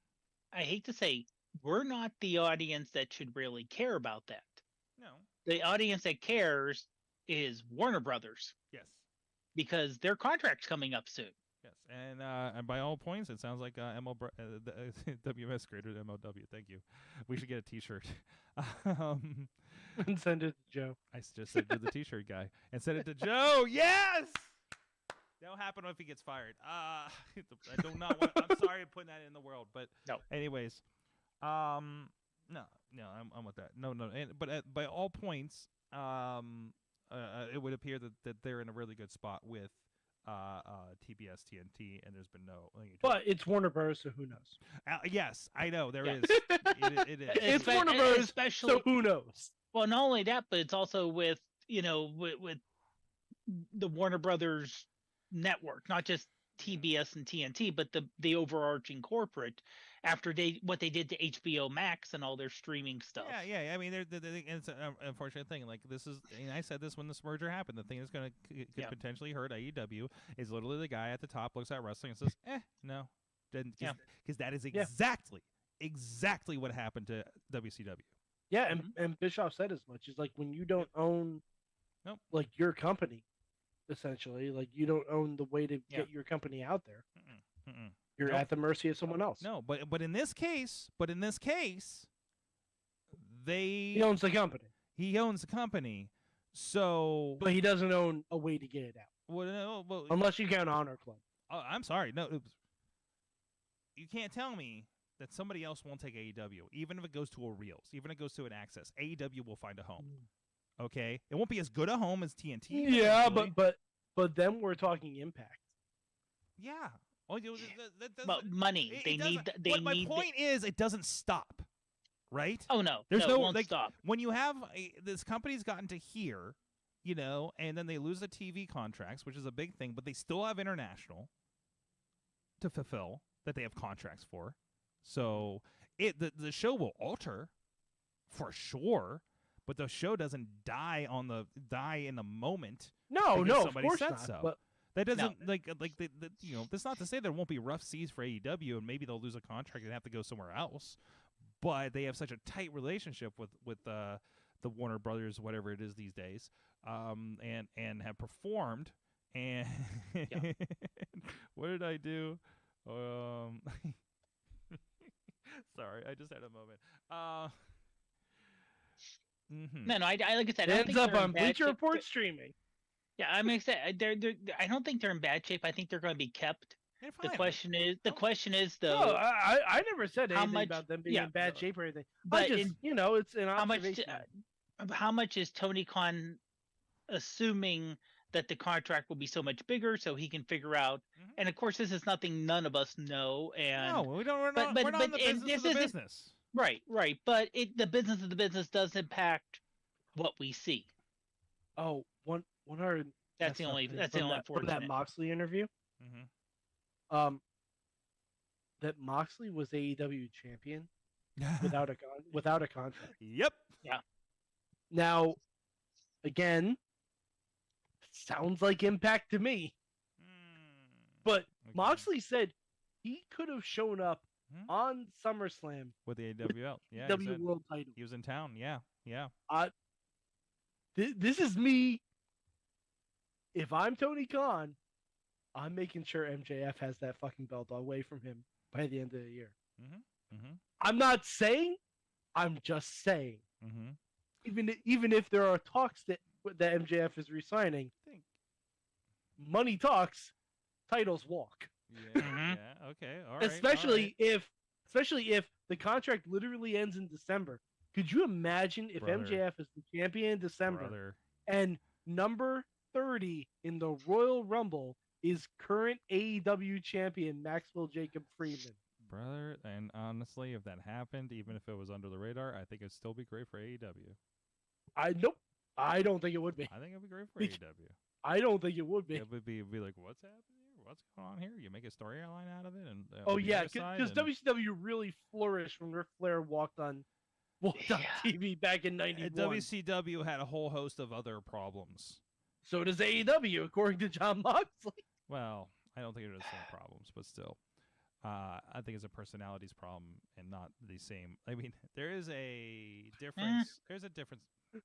I hate to say, we're not the audience that should really care about that. No. The audience that cares is Warner Brothers. Yes. Because their contract's coming up soon. Yes, and by all points, it sounds like WMS created MLW. Thank you. We should get a T-shirt. And send it to Joe. I just said to the T-shirt guy and send it to Joe. Yes. That'll happen if he gets fired. I do not want. I'm sorry putting that in the world, but no. Anyways, no, I'm with that. No, but by all points, it would appear that they're in a really good spot with TBS TNT, and there's been no. But it's Warner Bros., so who knows? Yes, I know there is. It is. It's Warner Bros., especially. So who knows? Well, not only that, but it's also with with the Warner Brothers network, not just TBS and TNT, but the overarching corporate. After what they did to HBO Max and all their streaming stuff. Yeah. I mean, it's an unfortunate thing. Like this is, and I said this when this merger happened. The thing that's going to potentially hurt AEW is literally the guy at the top looks at wrestling and says, no, didn't. Because that is exactly what happened to WCW. Yeah, and Bischoff said as much. It's like when you don't own, like your company, essentially, like you don't own the way to get your company out there. You're at the mercy of someone else. No, but in this case, he owns the company. He owns the company, so. But he doesn't own a way to get it out. Well, unless you count Honor Club. I'm sorry, no. You can't tell me that somebody else won't take AEW, even if it goes to a Reels, even if it goes to an Access. AEW will find a home. Okay, it won't be as good a home as TNT. Yeah, but then we're talking Impact. Yeah. But money. My point is, it doesn't stop, right? Oh no, there's no it won't stop. When you have this company's gotten to here, and then they lose the TV contracts, which is a big thing, but they still have international to fulfill. that they have contracts for. So the show will alter for sure, but the show doesn't die in the moment. No, because of somebody course said not. so. But That doesn't that's not to say there won't be rough seas for AEW and maybe they'll lose a contract and have to go somewhere else. But they have such a tight relationship with the Warner Brothers, whatever it is these days, and have performed. And what did I do? Sorry, I just had a moment. No, I like I said, I don't ends think up they're in on bad Bleacher shape. Report streaming. Yeah, I mean, they're I don't think they're in bad shape. I think they're going to be kept. The question is though. No, I never said how anything much- about them being yeah, in bad shape or anything. but I just, it's an observation. how much is Tony Khan assuming that the contract will be so much bigger so he can figure out? And of course, this is nothing none of us know. And No, we don't. We're not in the business of the business. Right. But the business of the business does impact what we see. Oh, one other. That's the only. That's the only from that unfortunate. Moxley interview. That Moxley was AEW champion without a contract. Yep. Yeah. Now, again, sounds like Impact to me. But Moxley said he could have shown up on SummerSlam with the AWL. Yeah, AEW World Title. He was in town. Yeah. This is me. If I'm Tony Khan, I'm making sure MJF has that fucking belt away from him by the end of the year. I'm not saying. I'm just saying. Even if there are talks that MJF is resigning, money talks, titles walk. Yeah. Okay. All right. Especially if the contract literally ends in December. Could you imagine if MJF is the champion in December and number 30 in the Royal Rumble is current AEW champion Maxwell Jacob Freeman? Brother, and honestly, if that happened, even if it was under the radar, I think it'd still be great for AEW. Nope. I don't think it would be. I think it'd be great for AEW. I don't think it would be. It would be like, what's happening here? What's going on here? You make a storyline out of it, and because WCW really flourished when Ric Flair walked on TV back in '91. WCW had a whole host of other problems. So does AEW, according to Jon Moxley. Well, I don't think it has the same problems, but still, I think it's a personalities problem and not the same. I mean, there is a difference. There's a difference. Okay.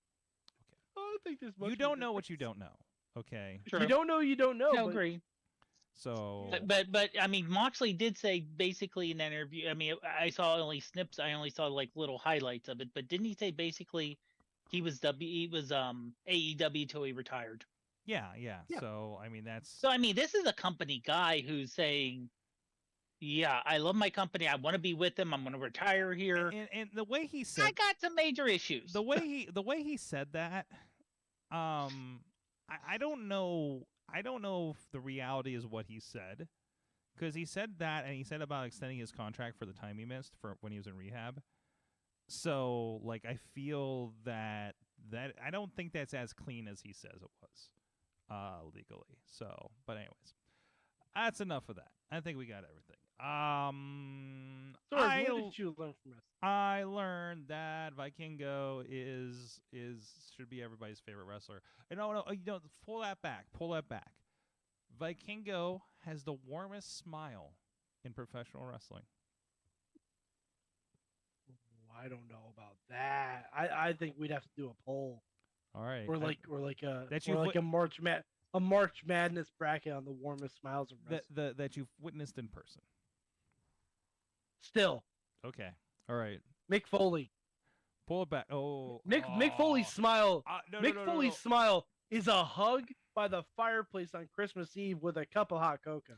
I think there's much. You don't know what you don't know. Okay. Sure. You don't know. You don't know. I agree. So, but I mean, Moxley did say basically in that interview. I mean, I saw only snips. I only saw like little highlights of it. But didn't he say basically he was AEW till he retired? Yeah. So I mean, this is a company guy who's saying, yeah, I love my company. I want to be with them. I'm going to retire here. And the way he said, I got some major issues. The way he said that, I don't know. I don't know if the reality is what he said, because he said that, and he said about extending his contract for the time he missed for when he was in rehab. So, like, I feel that I don't think that's as clean as he says it was, legally. So, but anyways, that's enough of that. I think we got everything. Sorry, what did you learn from us? I learned that Vikingo should be everybody's favorite wrestler. And no, pull that back. Vikingo has the warmest smile in professional wrestling. I don't know about that. I think we'd have to do a poll. All right. Or like a March Madness bracket on the warmest smiles of wrestling. That you've witnessed in person. Still. Okay. All right. Mick Foley. Pull it back. Oh. Mick Foley's smile. Mick Foley's smile is a hug by the fireplace on Christmas Eve with a cup of hot cocoa.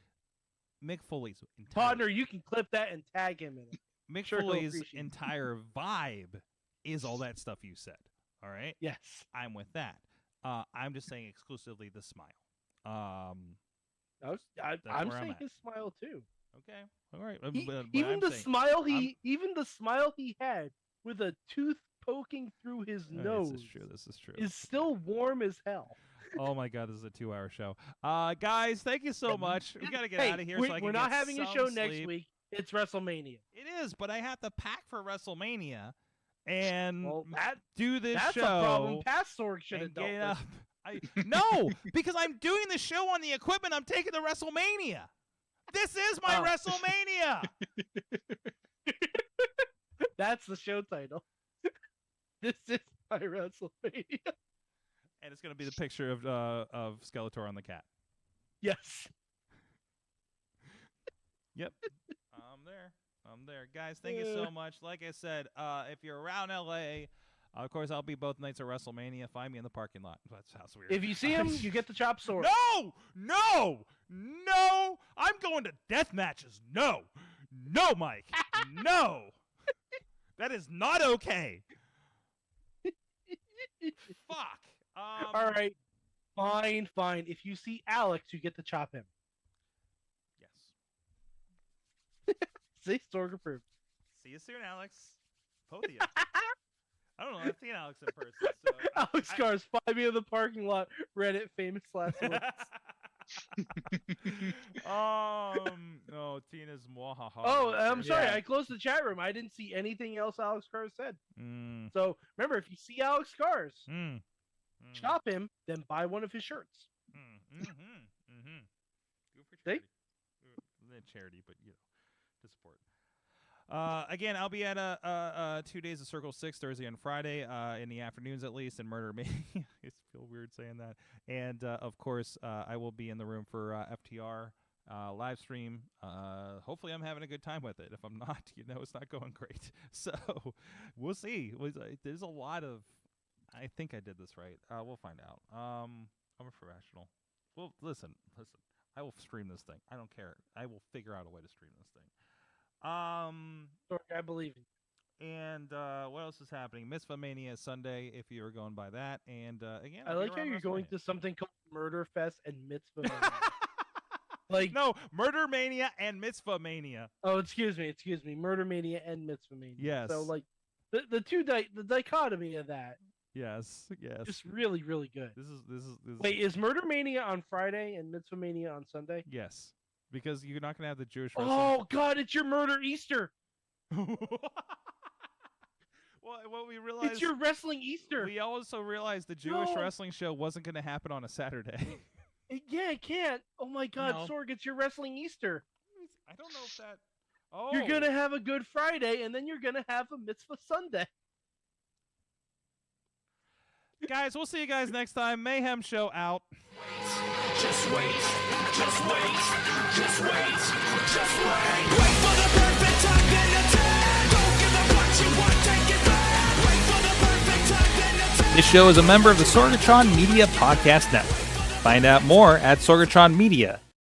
Mick Foley's partner, you can clip that and tag him in it. Mick Foley's entire vibe is all that stuff you said. All right. Yes, I'm with that. I'm just saying exclusively the smile. I'm saying his smile too. Okay. All right. Even the smile he had with a tooth poking through his nose. This is true. Is still warm as hell. Oh my God, this is a 2-hour show. Guys, thank you so much. We got to get out of here. So I can we're not get having a some show sleep. next week. It's WrestleMania. It is, but I have to pack for WrestleMania and that, do this that's show. That's a problem Past Sorg should have get dealt up. No, because I'm doing the show on the equipment I'm taking to WrestleMania. This is my WrestleMania. That's the show title. This is my WrestleMania. And it's going to be the picture of Skeletor on the cat. Yes. Yep. I'm there. Guys, thank you so much. Like I said, if you're around LA, of course, I'll be both nights at WrestleMania. Find me in the parking lot. That sounds weird. If you see him, you get the chop sword. No! I'm going to death matches. No, Mike. No. That is not okay. Fuck. All right. Fine. If you see Alex, you get to chop him. Yes. See, Sorg approved. See you soon, Alex. Both of you. I don't know. I've seen Alex in person. So Alex Scars, find me in the parking lot. Reddit famous last words. No, Tina's mwahaha. Oh, I'm sorry. I closed the chat room. I didn't see anything else Alex Scars said. So remember, if you see Alex Scars, chop him, then buy one of his shirts. Go for charity. Charity, but to support. Again, I'll be at 2 days of Circle 6, Thursday and Friday, in the afternoons at least, in Murder Mania. I feel weird saying that. And, of course, I will be in the room for FTR live stream. Hopefully I'm having a good time with it. If I'm not, it's not going great. So we'll see. There's a lot of... I think I did this right. We'll find out. I'm a professional. Well, listen. I will stream this thing. I don't care. I will figure out a way to stream this thing. Sorg, I believe in you. And what else is happening? Mitzvah Mania is Sunday, if you were going by that. And again, I like how you're going to something called Murder Fest and Mitzvah Mania. No, Murder Mania and Mitzvah Mania. Oh, excuse me, Murder Mania and Mitzvah Mania. Yes. So the dichotomy of that. Yes. Just really, really good. This is. Wait, is Murder Mania on Friday and Mitzvah Mania on Sunday? Yes. Because you're not going to have the Jewish wrestling. Oh, God, it's your Murder Easter. Well, what we realized... It's your Wrestling Easter. We also realized the Jewish wrestling show wasn't going to happen on a Saturday. Yeah, it can't. Oh, my God, No. Sorg, it's your Wrestling Easter. I don't know if that... Oh. You're going to have a Good Friday, and then you're going to have a Mitzvah Sunday. Guys, we'll see you guys next time. Mayhem show out. Just wait. Wait for the perfect time, then attack. Don't give up what you want, take it back. Wait for the perfect time, then attack. This show is a member of the Sorgatron Media Podcast Network. Find out more at sorgatronmedia.com.